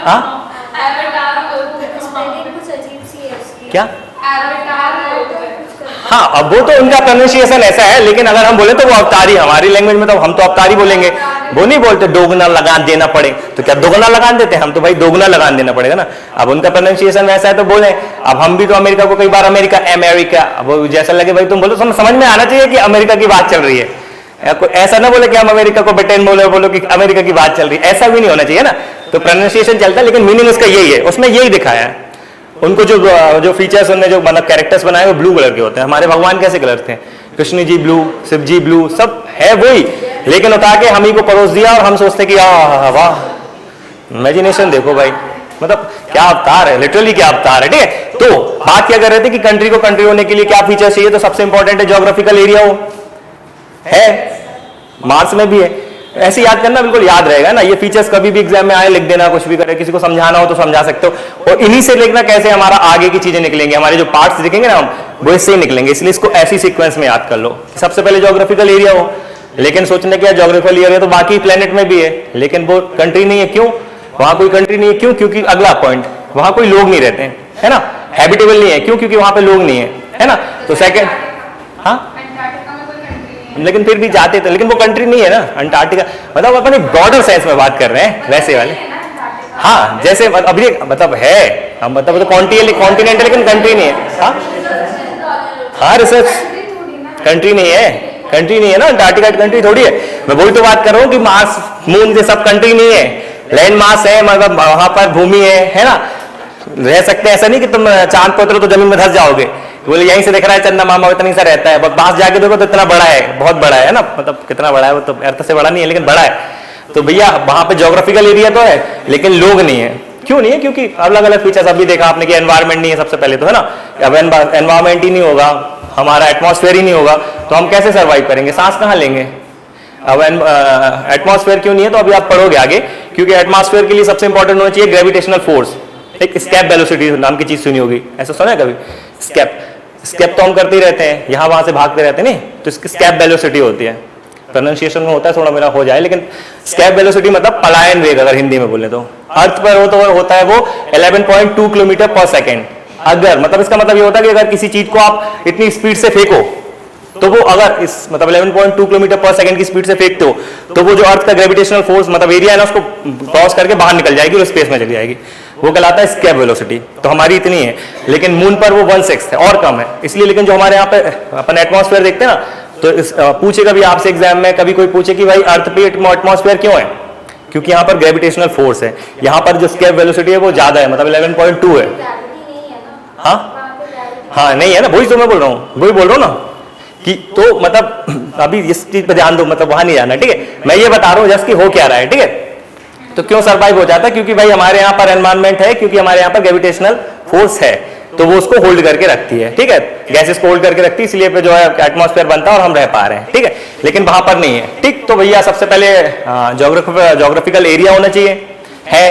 हाँ क्या? हाँ, अब वो तो उनका प्रोनाउंसिएशन ऐसा है, लेकिन अगर हम बोले तो वो अवतारी, हमारी लैंग्वेज में तो हम तो अवतारी बोलेंगे। वो नहीं बोलते दोगुना लगान देना पड़े, तो क्या दोगुना लगान देते हैं हम? तो भाई दोगुना लगान देना पड़ेगा ना। अब उनका प्रोनाउंसिएशन वैसा है तो बोले। अब हम भी तो अमेरिका को कई बार अमेरिका, वो जैसा लगे भाई तुम बोलो, समझ में आना चाहिए कि अमेरिका की बात चल रही है। ऐसा ना बोले कि हम अमेरिका को ब्रिटेन बोलो कि अमेरिका की बात चल रही है, ऐसा भी नहीं होना चाहिए ना। तो प्रोनाउंसिएशन चलता है, लेकिन मीनिंग उसका यही है, उसमें यही दिखाया है। उनको जो फीचर्स उन्होंने जो मतलब कैरेक्टर्स बनाए वो ब्लू कलर के होते हैं। हमारे भगवान कैसे कलर थे? कृष्ण जी ब्लू, शिव जी ब्लू, सब है वही, लेकिन उठा के हम ही को परोस दिया और हम सोचते कि वाह, इमेजिनेशन देखो भाई, मतलब क्या अवतार है, लिटरली क्या अवतार है। ठीक है, तो बात क्या कर रहे थे कि कंट्री को कंट्री होने के लिए क्या फीचर्स चाहिए? तो सबसे इंपॉर्टेंट है ज्योग्राफिकल एरिया हो, है, मार्स में भी है। ऐसे याद करना, बिल्कुल याद रहेगा ना। ये फीचर्स कभी भी एग्जाम में आए लिख देना, कुछ भी करे, किसी को समझाना हो तो समझा सकते हो, और इन्हीं से लिखना कैसे हमारा आगे की चीजें निकलेंगे, हमारे जो पार्ट्स दिखेंगे ना हम, वो इससे ही निकलेंगे। इसलिए इसको ऐसी सीक्वेंस में याद कर लो। सबसे पहले ज्योग्राफिकल एरिया हो, लेकिन सोचने क्या, ज्योग्राफिकल एरिया तो बाकी प्लेनेट में भी है, लेकिन वो कंट्री नहीं है। क्यों? वहां कोई कंट्री नहीं है। क्यों? क्योंकि अगला पॉइंट, वहां कोई लोग नहीं रहते हैं, है ना, हैबिटेबल नहीं है। क्यों? क्योंकि वहां पे लोग नहीं है ना। तो सेकंड, हाँ, लेकिन फिर भी जाते थे, लेकिन वो कंट्री नहीं है ना अंटार्कटिका। मतलब अपन एक ब्रॉडर सेंस में बात कर रहे हैं वैसे वाले। हाँ, जैसे अभी मतलब है, हम मतलब कॉन्टिनेंट है लेकिन कंट्री नहीं है। हाँ, रिसर्च कंट्री नहीं है, कंट्री नहीं है ना, अंटार्कटिका कंट्री थोड़ी है। मैं वही तो बात कर रहा हूँ कि मार्स, मून ये सब कंट्री नहीं है, लैंड मास है, मतलब वहां पर भूमि है ना, रह सकते हैं। ऐसा नहीं कि तुम चांद पर उतरो तो जमीन में धस जाओगे। बोले यहीं से दिख रहा है चंदा मामा, इतना सा रहता है, बस पास जाके देखो तो इतना बड़ा है, बहुत बड़ा है ना, मतलब कितना बड़ा है, वो तो अर्थ से बड़ा नहीं है लेकिन बड़ा है। तो भैया वहां पे ज्योग्राफिकल एरिया तो है, लेकिन लोग नहीं है। क्यों नहीं है? क्योंकि अलग अलग फीचर्स अभी देखा आपने कि एनवायरमेंट नहीं है सबसे पहले तो, है ना। अब एनवायरमेंट ही नहीं होगा, हमारा एटमॉस्फेयर ही नहीं होगा, तो हम कैसे सर्वाइव करेंगे? सांस कहाँ लेंगे? अब एटमॉस्फेयर क्यों नहीं है तो अभी आप पढ़ोगे आगे, क्योंकि एटमॉस्फेयर के लिए सबसे इंपॉर्टेंट होना चाहिए ग्रेविटेशनल फोर्स। एक स्केप वेलोसिटी नाम की चीज सुनी होगी, ऐसा सुना है कभी? स्केप, स्केप तो हम करते ही रहते हैं, यहां वहां से भागते रहते हैं नहीं, तो इसकी स्केप वेलोसिटी होती है। प्रोनाउंसिएशन में होता है थोड़ा मेरा हो जाए, लेकिन स्केप वेलोसिटी मतलब पलायन वेग अगर हिंदी में बोले तो। अर्थ पर हो तो होता है वो 11.2 किलोमीटर पर सेकेंड। अगर मतलब इसका मतलब ये होता है कि अगर किसी चीज को आप इतनी स्पीड से फेंको तो वो अगर इस मतलब 11.2 किलोमीटर पर सेकंड की स्पीड से फेंकते हो तो वो जो अर्थ का ग्रेविटेशनल फोर्स मतलब एरिया है ना उसको क्रॉस करके बाहर निकल जाएगी और स्पेस में चली जाएगी, वो कहलाता है स्केप वेलोसिटी। तो हमारी इतनी है, लेकिन मून पर वो 1/6 है और कम है इसलिए। लेकिन जो हमारे यहाँ पे अपन एटमॉस्फेयर देखते हैं ना, तो पूछे कभी आपसे एग्जाम में कभी कोई पूछे कि भाई अर्थ पे एटमॉस्फेयर क्यों है, क्योंकि यहाँ पर ग्रेविटेशनल फोर्स है। यहाँ पर जो स्केप वेलोसिटी है वो ज्यादा है, मतलब 11.2 है। हाँ हाँ नहीं है ना, वही तो मैं बोल रहा हूँ, वही बोल रहा हूँ ना कि तो मतलब अभी इस चीज पर ध्यान दो, मतलब वहां नहीं जाना, ठीक है। मैं ये बता रहा हूँ जस्ट कि हो क्या रहा है, ठीक है। तो क्यों सरवाइव हो जाता है, क्योंकि भाई हमारे यहाँ पर एनवायरमेंट है, क्योंकि हमारे यहाँ पर ग्रेविटेशनल फोर्स है, तो वो उसको होल्ड करके रखती है, ठीक है। गैसेस को होल्ड करके रखती है, इसलिए पे जो है एटमॉस्फेयर बनता है और हम रह पा रहे हैं, ठीक है। लेकिन वहां पर नहीं है, ठीक। तो भैया सबसे पहले ज्योग्राफिकल एरिया होना चाहिए, है।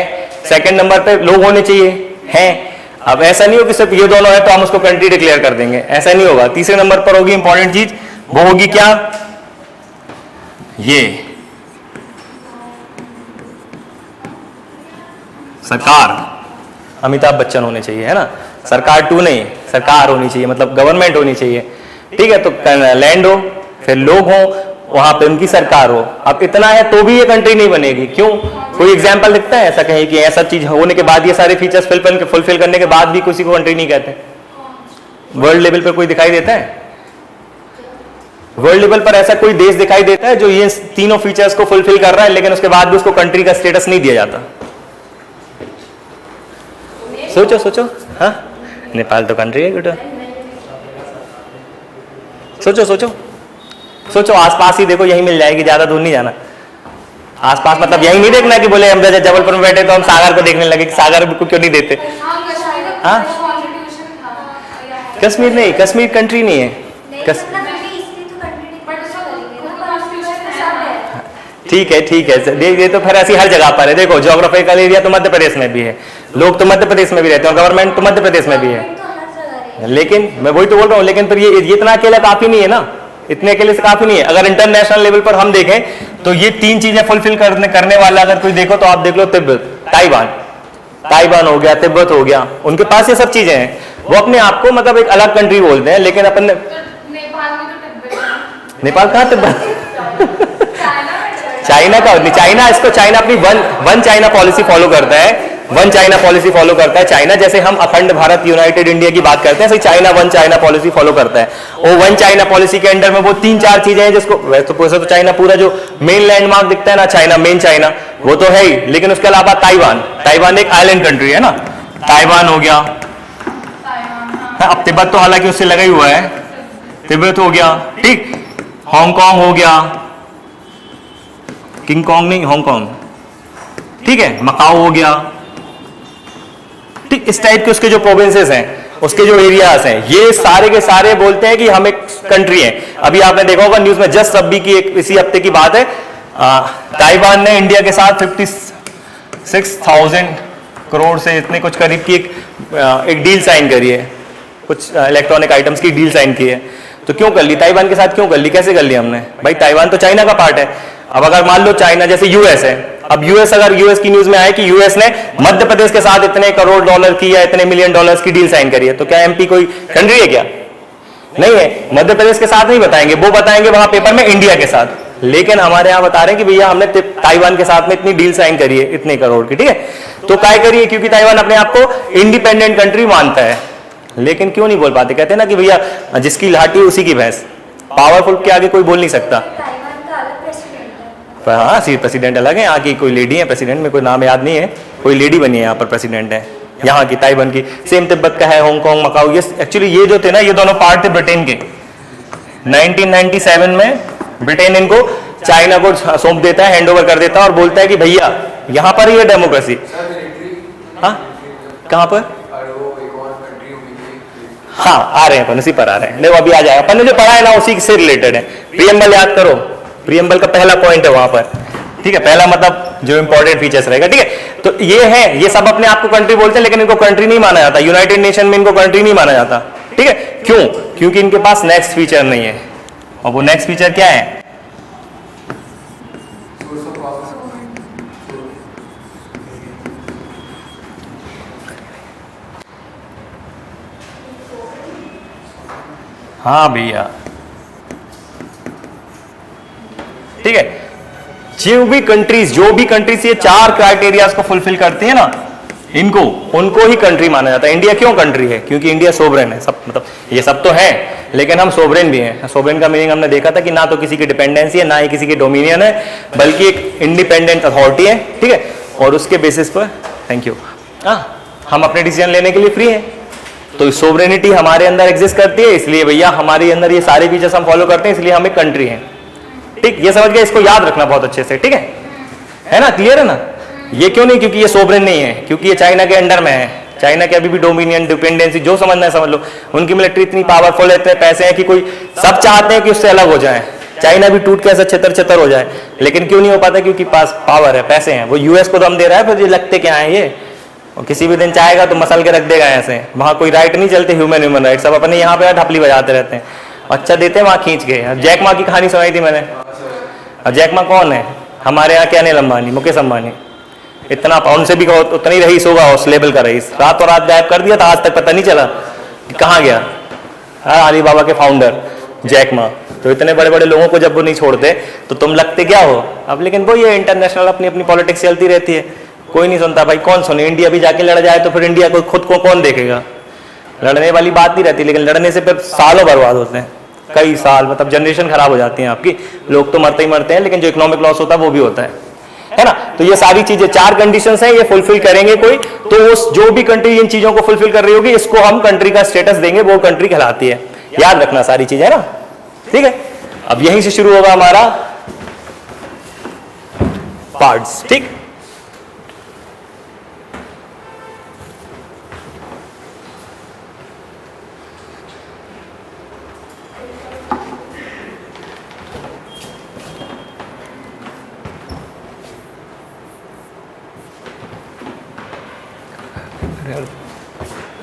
सेकंड नंबर पे लोग होने चाहिए, हैं। अब ऐसा नहीं हो कि सिर्फ ये दोनों है तो हम उसको कंट्री डिक्लेयर कर देंगे, ऐसा नहीं होगा। तीसरे नंबर पर होगी इंपॉर्टेंट चीज, वो होगी क्या, ये सरकार। अमिताभ बच्चन होने चाहिए, है ना। सरकार टू नहीं, सरकार होनी चाहिए, मतलब गवर्नमेंट होनी चाहिए, ठीक है। तो लैंड हो, फिर लोग हो, वहां पे उनकी सरकार हो। अब इतना है तो भी ये कंट्री नहीं बनेगी, क्यों? कोई एग्जाम्पल दिखता है ऐसा कहीं कि ऐसा चीज होने के बाद, ये सारे फीचर्स फुलफिल करने के बाद भी किसी को कंट्री नहीं कहते? वर्ल्ड लेवल पर कोई दिखाई देता है? वर्ल्ड लेवल पर ऐसा कोई देश दिखाई देता है जो ये तीनों फीचर्स को फुलफिल कर रहा है लेकिन उसके बाद भी उसको कंट्री का स्टेटस नहीं दिया जाता? सोचो सोचो। हाँ, नेपाल तो कंट्री है बेटा। सोचो सोचो सोचो, आसपास ही देखो, यही मिल जाएगी, ज्यादा दूर नहीं जाना। आसपास मतलब यही नहीं देखना कि बोले हम जबलपुर में बैठे तो हम सागर को देखने लगे कि सागर को क्यों नहीं देते। हाँ, कश्मीर नहीं, कश्मीर कंट्री नहीं है। ठीक है ठीक है, ये तो फिर ऐसी हर जगह पर है। देखो ज्योग्राफिकल एरिया तो मध्य प्रदेश में भी है, लोग तो मध्य प्रदेश में भी रहते हैं, गवर्नमेंट तो मध्य प्रदेश में भी है। लेकिन मैं वही तो बोल रहा हूँ, लेकिन फिर ये इतना अकेला काफी नहीं है ना, इतने अकेले से काफी नहीं है। अगर इंटरनेशनल लेवल पर हम देखें तो ये तीन चीजें फुलफिल करने वाला अगर कोई देखो तो आप देख लो तिब्बत, ताइवान हो गया, तिब्बत हो गया, उनके पास ये सब चीजें हैं। वो अपने आप को मतलब एक अलग कंट्री बोलते हैं, लेकिन अपन नेपाल कहाँ तिब्बत चाइना का नहीं, चाइना इसको चाइना अपनी वन चाइना पॉलिसी फॉलो करता है, वन चाइना पॉलिसी फॉलो करता है चाइना। जैसे हम अखंड भारत यूनाइटेड इंडिया की बात करते हैं, ऐसे China one China policy follow करता है। और वन चाइना पॉलिसी के अंडर में वो 3-4 चीजें हैं जिसको वैसे तो चाइना पूरा जो मेन लैंडमार्क दिखता है ना, चाइना मेन चाइना वो तो है ही, लेकिन उसके अलावा ताइवान एक आइलैंड कंट्री है ना, ताइवान हो गया। अब तिब्बत तो हालांकि उससे लगा ही हुआ है, तिब्बत हो गया, ठीक। हांगकांग हो गया, किंग कॉन्ग नहीं, हांगकांग, ठीक है। मकाओ हो गया, ठीक। इस टाइप के उसके जो प्रोविंसेस हैं, उसके जो एरियाज हैं, ये सारे के सारे बोलते हैं कि हम एक कंट्री हैं। अभी आपने देखा होगा न्यूज में, जस्ट अभी की इसी हफ्ते की बात है, ताइवान ने इंडिया के साथ 56,000 करोड़ से इतने कुछ करीब की एक डील साइन करी है, कुछ इलेक्ट्रॉनिक आइटम्स की डील साइन की है। तो क्यों कर ली ताइवान के साथ, क्यों कर ली, कैसे कर ली हमने? भाई ताइवान तो चाइना का पार्ट है। अब अगर मान लो चाइना जैसे यूएस है, अब यूएस अगर यूएस की न्यूज में आए कि यूएस ने मध्य प्रदेश के साथ इतने करोड़ डॉलर की या इतने मिलियन डॉलर्स की डील साइन करी है, तो क्या एमपी कोई कंट्री है क्या? नहीं है। मध्य प्रदेश के साथ नहीं बताएंगे, वो बताएंगे वहां पेपर में इंडिया के साथ। लेकिन हमारे यहां बता रहे हैं कि भैया हमने ताइवान के साथ में इतनी डील साइन करी है, इतने करोड़ की, ठीक है। तो क्या करिए, क्योंकि ताइवान अपने आप को इंडिपेंडेंट कंट्री मानता है। लेकिन क्यों नहीं बोल पाते? कहते हैं ना कि भैया जिसकी लाठी उसी की भैंस, पावरफुल के आगे कोई बोल नहीं सकता। हाँ, सीट प्रेसिडेंट अलग है, यहाँ की कोई लेडी है प्रेसिडेंट, में कोई नाम याद नहीं है, कोई लेडी बनी है यहाँ पर प्रेसिडेंट है, यहाँ की ताइवान की। सेम तिब्बत का है, हांगकांग, मकाऊ। ये एक्चुअली ये जो थे ना, ये दोनों पार्ट थे ब्रिटेन के। 1997 में ब्रिटेन इनको चाइना को सौंप देता है, हैंड ओवर कर देता है और बोलता है कि भैया यहाँ पर ही है डेमोक्रेसी। हाँ, कहाँ पर? हाँ, आ रहे हैं अपन, उसी पर आ रहे हैं। देखो अभी आ जाएगा, अपन ने जो पढ़ा है ना उसी से रिलेटेड है। प्रियम्बल याद करो, प्रीएम्बल का पहला पॉइंट है वहां पर, ठीक है, पहला मतलब जो इंपॉर्टेंट फीचर्स रहेगा, ठीक है। तो ये है, ये सब अपने आप को कंट्री बोलते हैं, लेकिन इनको कंट्री नहीं माना जाता, यूनाइटेड नेशन में इनको कंट्री नहीं माना जाता, ठीक है। क्यों? क्योंकि इनके पास नेक्स्ट फीचर नहीं है, और वो नेक्स्ट फीचर क्या है? हाँ भैया, ठीक है। जो भी कंट्रीज ये 4 क्राइटेरियाज को फुलफिल करती है ना, इनको उनको ही कंट्री माना जाता है। इंडिया क्यों कंट्री है? क्योंकि इंडिया सोवरेन है, सब मतलब ये सब तो है, लेकिन हम सोवरेन भी हैं। सोवरेन का मीनिंग हमने देखा था कि ना तो किसी की डिपेंडेंसी है, ना ही किसी की डोमिनियन है, बल्कि एक इंडिपेंडेंट अथॉरिटी है, ठीक है। और उसके बेसिस पर, थैंक यू, हम अपने डिसीजन लेने के लिए फ्री हैं। तो सोवरेनिटी हमारे अंदर एग्जिस्ट करती है, इसलिए भैया हमारे अंदर ये सारे फीचर्स हम फॉलो करते हैं, इसलिए हम एक कंट्री हैं, ठीक। ये समझ गए, इसको याद रखना बहुत अच्छे से, ठीक है ना, क्लियर है ना। ये क्यों नहीं? क्योंकि ये सोवरेन नहीं है, क्योंकि ये चाइना के अंडर में है। चाइना के अभी भी डोमिनियन, डिपेंडेंसी जो समझना है समझ लो। उनकी मिलिट्री इतनी पावरफुल है, इतने पैसे हैं कि कोई सब चाहते हैं कि उससे अलग हो जाए, चाइना भी टूट के ऐसा छितर-छितर हो जाए, लेकिन क्यों नहीं हो पाता? क्योंकि पास पावर है, पैसे हैं। वो यूएस को दम दे रहा है, फिर ये लगते क्या है ये, और किसी भी दिन चाहेगा तो मसल के रख देगा ऐसे। वहां कोई राइट नहीं चलते, ह्यूमन राइट, सब अपने यहाँ पे ढपली बजाते रहते हैं। अच्छा देते हैं वहां खींच के। जैक मा की कहानी सुनाई थी मैंने। अब जैक मा कौन है? हमारे यहाँ के अनिल अंबानी, मुकेश अंबानी। इतना उनसे भी उतना ही रईस होगा, उस लेवल का रईस। रातों रात गायब कर दिया था, आज तक पता नहीं चला कि कहाँ गया। अली बाबा के फाउंडर जैक मा। तो इतने बड़े बड़े लोगों को जब वो नहीं छोड़ते तो तुम लगते क्या हो अब। लेकिन वो ये इंटरनेशनल अपनी अपनी पॉलिटिक्स चलती रहती है, कोई नहीं सुनता भाई। कौन सुने? इंडिया भी जाके लड़ जाए तो फिर इंडिया को खुद को कौन देखेगा? लड़ने वाली बात नहीं रहती, लेकिन लड़ने से फिर सालों बर्बाद होते हैं, कई साल, मतलब जनरेशन खराब हो जाती है आपकी। लोग तो मरते ही मरते हैं, लेकिन जो इकोनॉमिक लॉस होता है वो भी होता है ना। तो ये सारी चीजें 4 कंडीशंस हैं, ये फुलफिल करेंगे कोई तो उस जो भी कंट्री इन चीजों को फुलफिल कर रही होगी, इसको हम कंट्री का स्टेटस देंगे, वो कंट्री कहलाती है। याद रखना सारी चीजें, है ना, ठीक है। अब यहीं से शुरू होगा हमारा पार्ट्स, ठीक।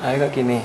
आएगा कि नहीं?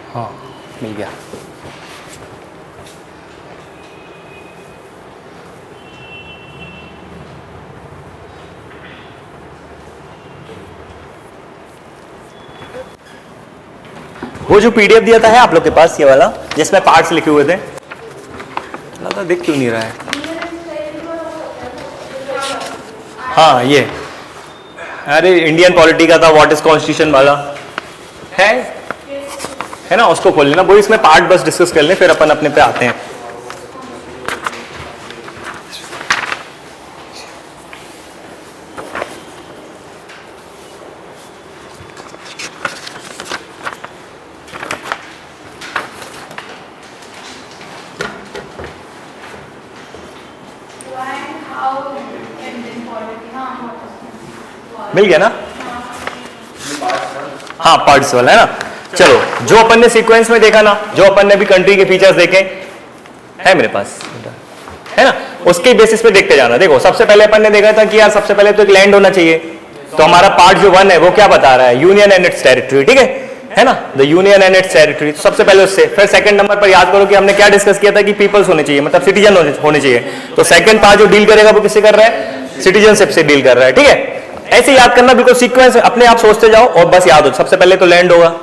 हाँ, मिल गया। वो जो पीडीएफ दिया था है आप लोग के पास, ये वाला जिसमें पार्ट्स लिखे हुए थे, ना तो दिख क्यों नहीं रहा है? हाँ ये, अरे इंडियन पॉलिटी का था, व्हाट इज कॉन्स्टिट्यूशन वाला है ना, उसको खोल लेना। वो इसमें पार्ट बस डिस्कस कर लें, फिर अपन अपने पे आते हैं। Why and how मिल गया ना? हाँ पार्ट्स वाला है ना। चलो जो अपन ने सीक्वेंस में देखा ना, जो अपन ने भी कंट्री के फीचर्स देखे है मेरे पास, है ना, उसके बेसिस पे देखते जाना। देखो सबसे पहले अपन ने देखा था कि यार सबसे पहले तो एक लैंड होना चाहिए, तो हमारा पार्ट जो 1 है वो क्या बता रहा है, यूनियन एंड इट्स टेरिटरी, ठीक है ना, the union and it's territory. तो सबसे पहले उससे, फिर सेकंड नंबर पर याद करो कि हमने क्या डिस्कस किया था कि पीपल्स होने चाहिए, मतलब सिटीजन होने चाहिए। तो सेकंड पार्ट जो डील करेगा वो किससे कर रहा है, सिटीजनशिप से डील कर रहा है, ठीक है। ऐसे याद करना, बिल्कुल सीक्वेंस अपने आप सोचते जाओ और बस याद हो। सबसे पहले तो लैंड होगा,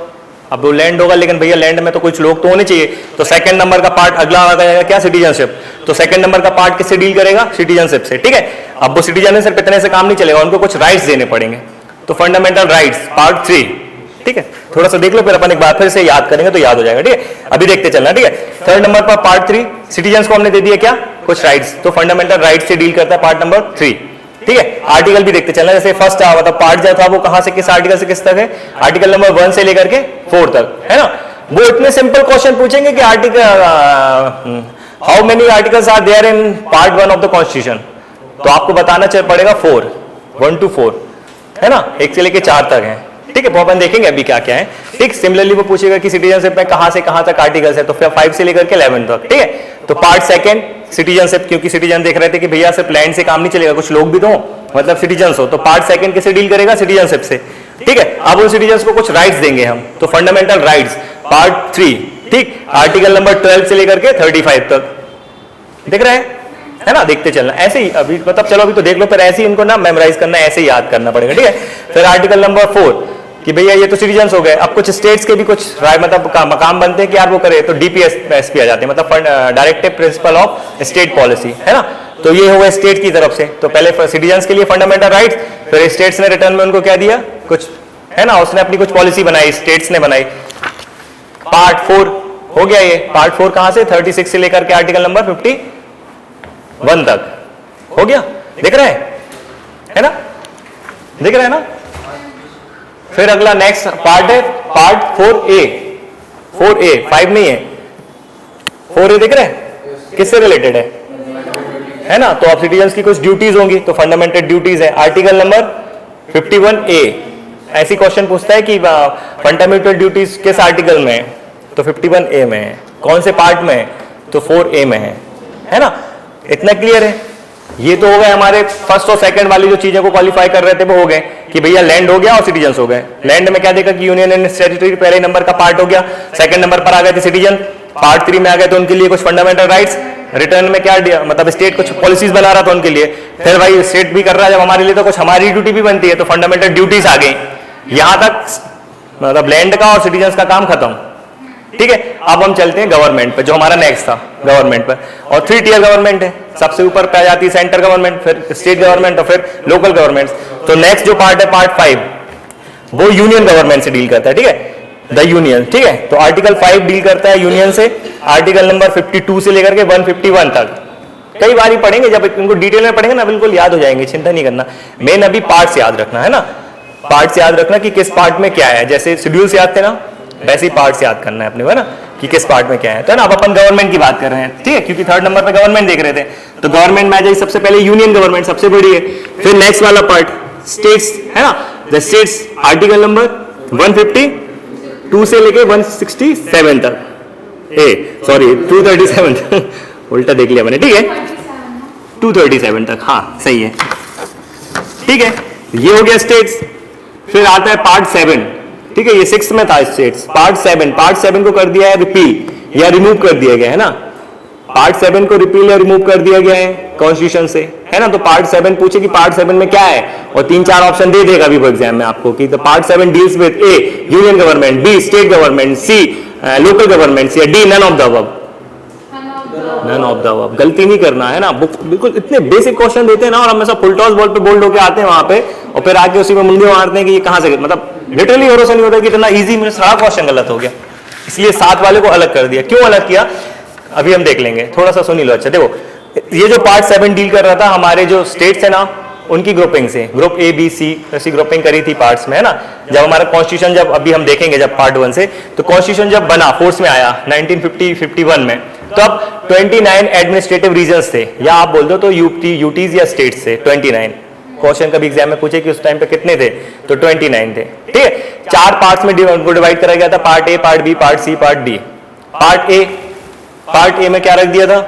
अब वो लैंड होगा, लेकिन भैया लैंड में तो कुछ लोग तो होने चाहिए, तो सेकंड नंबर का पार्ट अगला आ जाएगा क्या, सिटीजनशिप। तो सेकंड नंबर का पार्ट किससे डील करेगा, सिटीजनशिप से, ठीक है। अब वो सिटीजनशिप इतने से काम नहीं चलेगा, उनको कुछ राइट्स देने पड़ेंगे, तो फंडामेंटल राइट्स पार्ट 3, ठीक है। थोड़ा सा देख लो, फिर अपन एक बार फिर से याद करेंगे तो याद हो जाएगा, ठीक है। अभी देखते चलना, ठीक है। थर्ड नंबर पर पार्ट 3, सिटीजन्स को हमने दे दिया क्या, कुछ राइट्स, तो फंडामेंटल राइट्स से डील करता है पार्ट नंबर 3, ठीक है। आर्टिकल भी देखते चलना, जैसे फर्स्ट मतलब पार्ट जो था वो कहां से किस आर्टिकल से किस तक है, आर्टिकल नंबर 1 से लेकर के 4 तक, है ना। वो इतने सिंपल क्वेश्चन पूछेंगे कि article how many articles are there in part 1 of the constitution, तो आपको बताना पड़ेगा 4, 1 to 4, है ना, 1 से लेके 4 तक है, ठीक है। वो अपन देखेंगे अभी क्या क्या है, ठीक। सिमिलरली वो पूछेगा कि सिटीजनशिप में कहां से कहां तक आर्टिकल्स है, तो फिर 5 से लेकर के 11 तक, ठीक है। तो पार्ट सेकंड सिटीजनशिप, क्योंकि सिटीजन देख रहे थे कि भैया सिर्फ लैंड से काम नहीं चलेगा, कुछ लोग भी तो मतलब सिटीजन्स हो, तो पार्ट सेकंड किससे डील करेगा, सिटीजनशिप से, ठीक है। अब उन सिटीजन्स को कुछ राइट्स देंगे हम, तो फंडामेंटल राइट्स पार्ट 3, ठीक। आर्टिकल नंबर 12 से लेकर के 35 तक दिख रहे हैं, है ना। देखते चलना ऐसे ही, अभी मतलब चलो अभी तो देख लो, फिर ऐसे ही इनको ना मेमोराइज करना, ऐसे ही याद करना पड़ेगा, ठीक है। फिर आर्टिकल नंबर 4 कि भैया ये तो सिटीजन्स हो गए, अब कुछ स्टेट्स के भी कुछ मतलब मकाम बनते हैं कि यार वो करे, तो डीपीएसपी आ जाते हैं, मतलब directive principle of state policy, है ना। तो ये हो गए स्टेट की तरफ से, तो पहले सिटीजन्स के लिए फंडामेंटल राइट्स, फिर स्टेट्स ने रिटर्न में उनको क्या दिया कुछ, है ना, उसने अपनी कुछ पॉलिसी बनाई, स्टेट्स ने बनाई। पार्ट 4 हो गया ये, पार्ट 4 कहां से, 36 से लेकर के आर्टिकल नंबर 51 तक हो गया, दिख रहा है ना, दिख रहा है ना। फिर अगला नेक्स्ट पार्ट है पार्ट 4A, 5 नहीं है, 4A दिख रहा है, किससे रिलेटेड है ना। तो अब सिटीजन्स की कुछ ड्यूटीज होंगी, तो फंडामेंटल ड्यूटीज है, आर्टिकल नंबर 51A। ऐसी क्वेश्चन पूछता है कि फंडामेंटल ड्यूटीज किस आर्टिकल में है, तो 51A में है, कौन से पार्ट में है, तो 4A में है ना। इतना क्लियर है। ये तो हो गए हमारे फर्स्ट और सेकंड वाली जो चीजें को क्वालिफाई कर रहे थे वो हो गए कि भैया लैंड हो गया और सिटीजन्स हो गए। लैंड में क्या देखा कि यूनियन एंड टेरिटरी पहले नंबर का पार्ट हो गया, सेकंड नंबर पर आ गए थे सिटीजन, पार्ट 3 में आ गए तो उनके लिए कुछ फंडामेंटल राइट्स, रिटर्न में क्या दिया, मतलब स्टेट कुछ पॉलिसीज बना रहा था उनके लिए, फिर भाई स्टेट भी कर रहा है जब हमारे लिए तो कुछ हमारी ड्यूटी भी बनती है, तो फंडामेंटल ड्यूटीज आ गई। यहां तक मतलब लैंड का और सिटीजन्स का काम खत्म, ठीक है। अब हम चलते हैं गवर्नमेंट पे, जो हमारा नेक्स्ट था गवर्नमेंट पर, और 3 टियर गवर्नमेंट है, सबसे ऊपर पे आ जाती है सेंटर गवर्नमेंट, फिर स्टेट गवर्नमेंट और फिर लोकल गवर्नमेंट। तो नेक्स्ट जो पार्ट है पार्ट 5, वो यूनियन गवर्नमेंट से डील करता है, ठीक है, द यूनियन, ठीक है। तो आर्टिकल 5 डील करता है यूनियन से, आर्टिकल नंबर 52 से लेकर के 151 तक। कई बार ही पढ़ेंगे, जब इनको डिटेल में पढ़ेंगे ना बिल्कुल याद हो जाएंगे, चिंता नहीं करना। मेन अभी पार्ट से याद रखना है ना, पार्ट से याद रखना कि किस पार्ट में क्या है, जैसे शेड्यूल से याद थे ना वैसे ही पार्ट से याद करना है अपने को ना कि किस पार्ट में क्या है। तो ना अब अपन गवर्नमेंट की बात कर रहे हैं, ठीक है, क्योंकि थर्ड नंबर पे गवर्नमेंट देख रहे थे, तो गवर्नमेंट में आ जाए सबसे पहले यूनियन गवर्नमेंट सबसे बड़ी है, फिर नेक्स्ट वाला पार्ट स्टेट्स, है ना, द स्टेट्स आर्टिकल नंबर 152 से लेके 167 तक, 237 उल्टा देख लिया मैंने, ठीक है, 237 तक, हाँ सही है, ठीक है। ये हो गया स्टेट्स। फिर आता है पार्ट 7, ठीक है, ये 6 में था स्टेट्स, पार्ट 7 को कर दिया है रिपील या रिमूव कर दिया गया है ना, पार्ट 7 को रिपील या रिमूव कर दिया गया है कॉन्स्टिट्यूशन से, है ना। तो पार्ट 7 पूछे कि पार्ट 7 में क्या है, और 3-4 ऑप्शन दे देगा अभी वो एग्जाम में आपको कि part 7 deals with A union government, B state government, C local government, या D none of the above. None of the above, गलती नहीं करना है ना, बिल्कुल इतने बेसिक क्वेश्चन देते हैं ना, और हमेशा फुल टॉस बॉल पे बोल्ड होके आते हैं वहां पे, और फिर आके उसी में मुंडे मारते हैं कि ये कहां से, मतलब लिटरली भरोसा नहीं होता कि इतना इजी, मेरा सारा क्वेश्चन गलत हो गया, इसलिए 7 वाले को अलग कर दिया। क्यों अलग किया अभी हम देख लेंगे, थोड़ा सा सुनी लो। अच्छा देखो, ये जो पार्ट 7 डील कर रहा था हमारे जो स्टेट्स है ना उनकी ग्रुपिंग से, ग्रुप A B C ऐसी ग्रुपिंग करी थी पार्ट्स में, है ना। जब हमारा कॉन्स्टिट्यूशन, जब अभी हम देखेंगे जब पार्ट 1 से, तो कॉन्स्टिट्यूशन जब बना फोर्स में आया 1950-51 में, तो अब 29 एडमिनिस्ट्रेटिव रीजन्स थे, या आप बोल दो तो यूटीज या स्टेट्स थे 29, क्वेश्चन कभी एग्जाम में पूछे कि उस टाइम पे कितने थे, तो 29 थे। ठीक है, 4 पार्ट्स में डिवाइड करा गया था, part A, part B, part C, part D. Part A में क्या रख दिया था,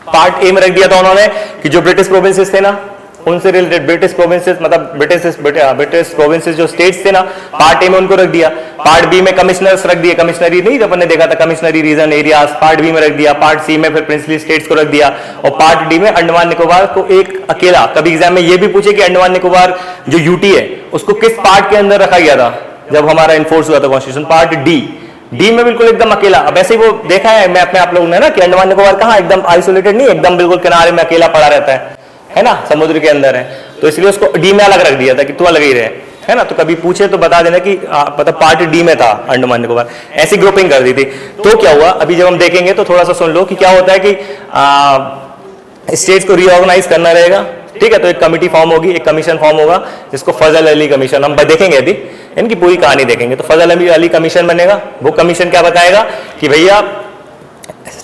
पार्ट ए में रख दिया था उन्होंने कि जो ब्रिटिश प्रोविंसेस थे ना, उनसे रिलेटेड ब्रिटिश प्रोविंसेस, मतलब ब्रिटिश प्रोविंसेस जो स्टेट्स थे ना, पार्ट ए में उनको रख दिया। पार्ट बी में कमिश्नर्स रख दिए, कमिश्नरी नहीं, अपन ने देखा था कमिश्नरी रीजन एरियाज, पार्ट बी में रख दिया। पार्ट सी में फिर प्रिंसली स्टेट्स को रख दिया, और पार्ट डी में अंडमान निकोबार को एक अकेला। कभी एग्जाम में ये भी पूछे कि अंडमान निकोबार जो यूटी है उसको किस पार्ट के अंदर रखा गया था जब हमारा इन्फोर्स हुआ था कॉन्स्टिट्यूशन, पार्ट डी में बिल्कुल एकदम अकेला। अब ऐसे ही वो देखा है मैप में आप लोगों ने ना कि अंडमान निकोबार कहाँ एकदम आइसोलेटेड नहीं, एकदम बिल्कुल किनारे में अकेला पड़ा रहता है ना, समुद्र के अंदर है, तो इसलिए उसको डी में अलग रख दिया था कि तू अलग ही रहे, है ना। तो कभी पूछे तो बता देना कि मतलब पार्ट डी में था अंडमान निकोबार, ऐसी ग्रुपिंग कर दी थी। तो क्या हुआ, अभी जब हम देखेंगे तो थोड़ा सा सुन लो कि क्या होता है कि स्टेट्स को रीऑर्गेनाइज करना रहेगा। ठीक है, तो एक कमिटी फॉर्म होगी, एक कमीशन फॉर्म होगा जिसको फजल अली कमीशन, हम देखेंगे अभी इनकी पूरी कहानी देखेंगे। तो फजल अली कमीशन बनेगा, वो कमीशन क्या बताएगा कि भैया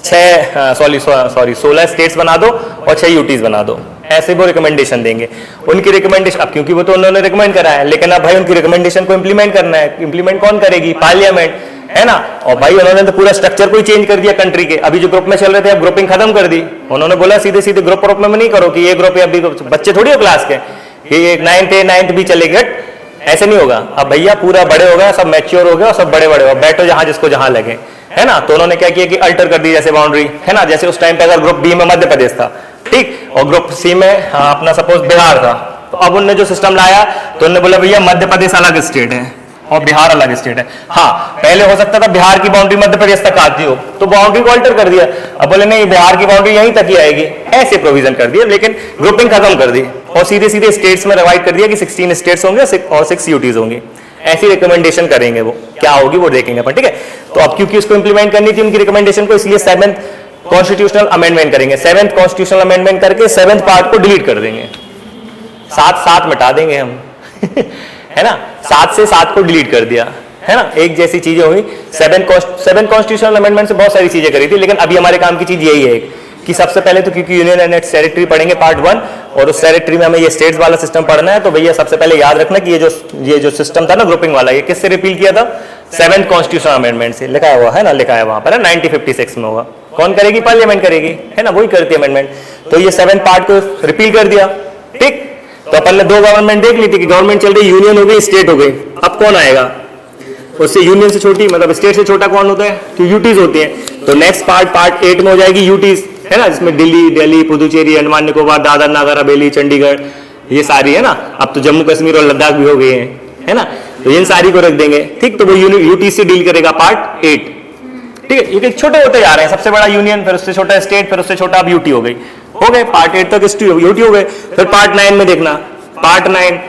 16 स्टेट्स बना दो और 6 यूटीज बना दो, ऐसे वो रिकमेंडेशन देंगे। उनकी रिकमेंडेशन, अब क्योंकि वो तो उन्होंने रिकमेंड करा है, लेकिन अब भाई उनकी रिकमेंडेशन को इंप्लीमेंट करना है, इंप्लीमेंट कौन करेगी, पार्लियामेंट, है ना। और भाई उन्होंने तो पूरा स्ट्रक्चर को ही चेंज कर दिया कंट्री के। अभी जो ग्रुप में चल रहे थे अब ग्रुपिंग खत्म कर दी, उन्होंने बोला सीधे सीधे ग्रुप में नहीं करो कि ये ग्रुप है, अभी बच्चे थोड़ी हो क्लास के, ये 9th भी चलेगा, ऐसे नहीं होगा। अब भैया पूरा बड़े हो गए, सब मैच्योर हो गए और सब बड़े बड़े हो, बैठो जहां जिसको जहां लगे, है ना। तो उन्होंने क्या किया कि अल्टर कर दी जैसे बाउंड्री, है ना। जैसे उस टाइम पे अगर ग्रुप बी में मध्य प्रदेश था, ठीक, और ग्रुप सी में अपना सपोज बिहार था, तो अब उनने जो सिस्टम लाया तो उन्होंने बोला भैया मध्य प्रदेश अलग स्टेट है और बिहार अलग स्टेट है। हाँ, पहले हो सकता था बिहार की बाउंड्री मध्य प्रदेश तक आती हो, तो बाउंड्री को अल्टर कर दिया। अब बोले नहीं, बिहार की बाउंड्री यहीं तक ही आएगी, ऐसे प्रोविजन कर दिया, लेकिन ग्रुपिंग खत्म कर दी और सीधे सीधे स्टेट्स में डिवाइड कर दिया कि 16 स्टेट्स होंगे और 6 यूटीज होंगी। ऐसी रिकमेंडेशन करेंगे, वो क्या होगी वो देखेंगे अपन, ठीक है। तो अब क्योंकि उसको इंप्लीमेंट करनी थी उनकी रिकमेंडेशन को, इसलिए 7th कॉन्स्टिट्यूशनल अमेंडमेंट करेंगे। 7th कॉन्स्टिट्यूशनल अमेंडमेंट करके 7th पार्ट को डिलीट कर देंगे, 7 मिटा देंगे हम है ना। 7 से 7 को डिलीट कर दिया, है ना। एक जैसी चीजें हुई। 7th कॉन्स्टिट्यूशनल अमेंडमेंट से बहुत सारी चीजें करी थी, लेकिन अभी हमारे काम की चीज यही है कि सबसे पहले तो क्योंकि यूनियन एंड इट्स टेरिटरी पढ़ेंगे पार्ट 1, और उस टेरिटरी में हमें ये स्टेट्स वाला सिस्टम पढ़ना है। तो भैया सबसे पहले याद रखना कि ये जो सिस्टम था ना ग्रुपिंग वाला, ये किससे रिपील किया था, 7th कॉन्स्टिट्यूशनल अमेंडमेंट से। लिखा हुआ है ना, लिखा है वहां पर 1956 में होगा। कौन करेगी, पार्लियामेंट करेगी, है ना, वही करती है अमेंडमेंट। तो ये 7th पार्ट को रिपील कर दिया, ठीक। तो अपन ने 2 गवर्नमेंट देख ली थी कि गवर्नमेंट चल रही, यूनियन हो गई, स्टेट हो गई। अब कौन आएगा, उससे यूनियन से छोटी, मतलब स्टेट से छोटा कौन होता है, तो यूटीज होती है। तो नेक्स्ट पार्ट 8 में हो जाएगी यूटीज, है ना, जिसमें दिल्ली, पुदुचेरी, अंडमान निकोबार, दादर नागर हवेली, चंडीगढ़, ये सारी, है ना। अब तो जम्मू कश्मीर और लद्दाख भी हो गए हैं, है ना। तो इन सारी को रख देंगे, ठीक। तो वो यूटी से डील करेगा पार्ट 8, ठीक है। ये छोटे होते जा रहे हैं, सबसे बड़ा यूनियन, फिर उससे छोटा स्टेट, फिर उससे छोटा अब यूटी हो गई, हो गए पार्ट 8 तक यूटी हो गए। फिर पार्ट 9 में देखना, पार्ट 9,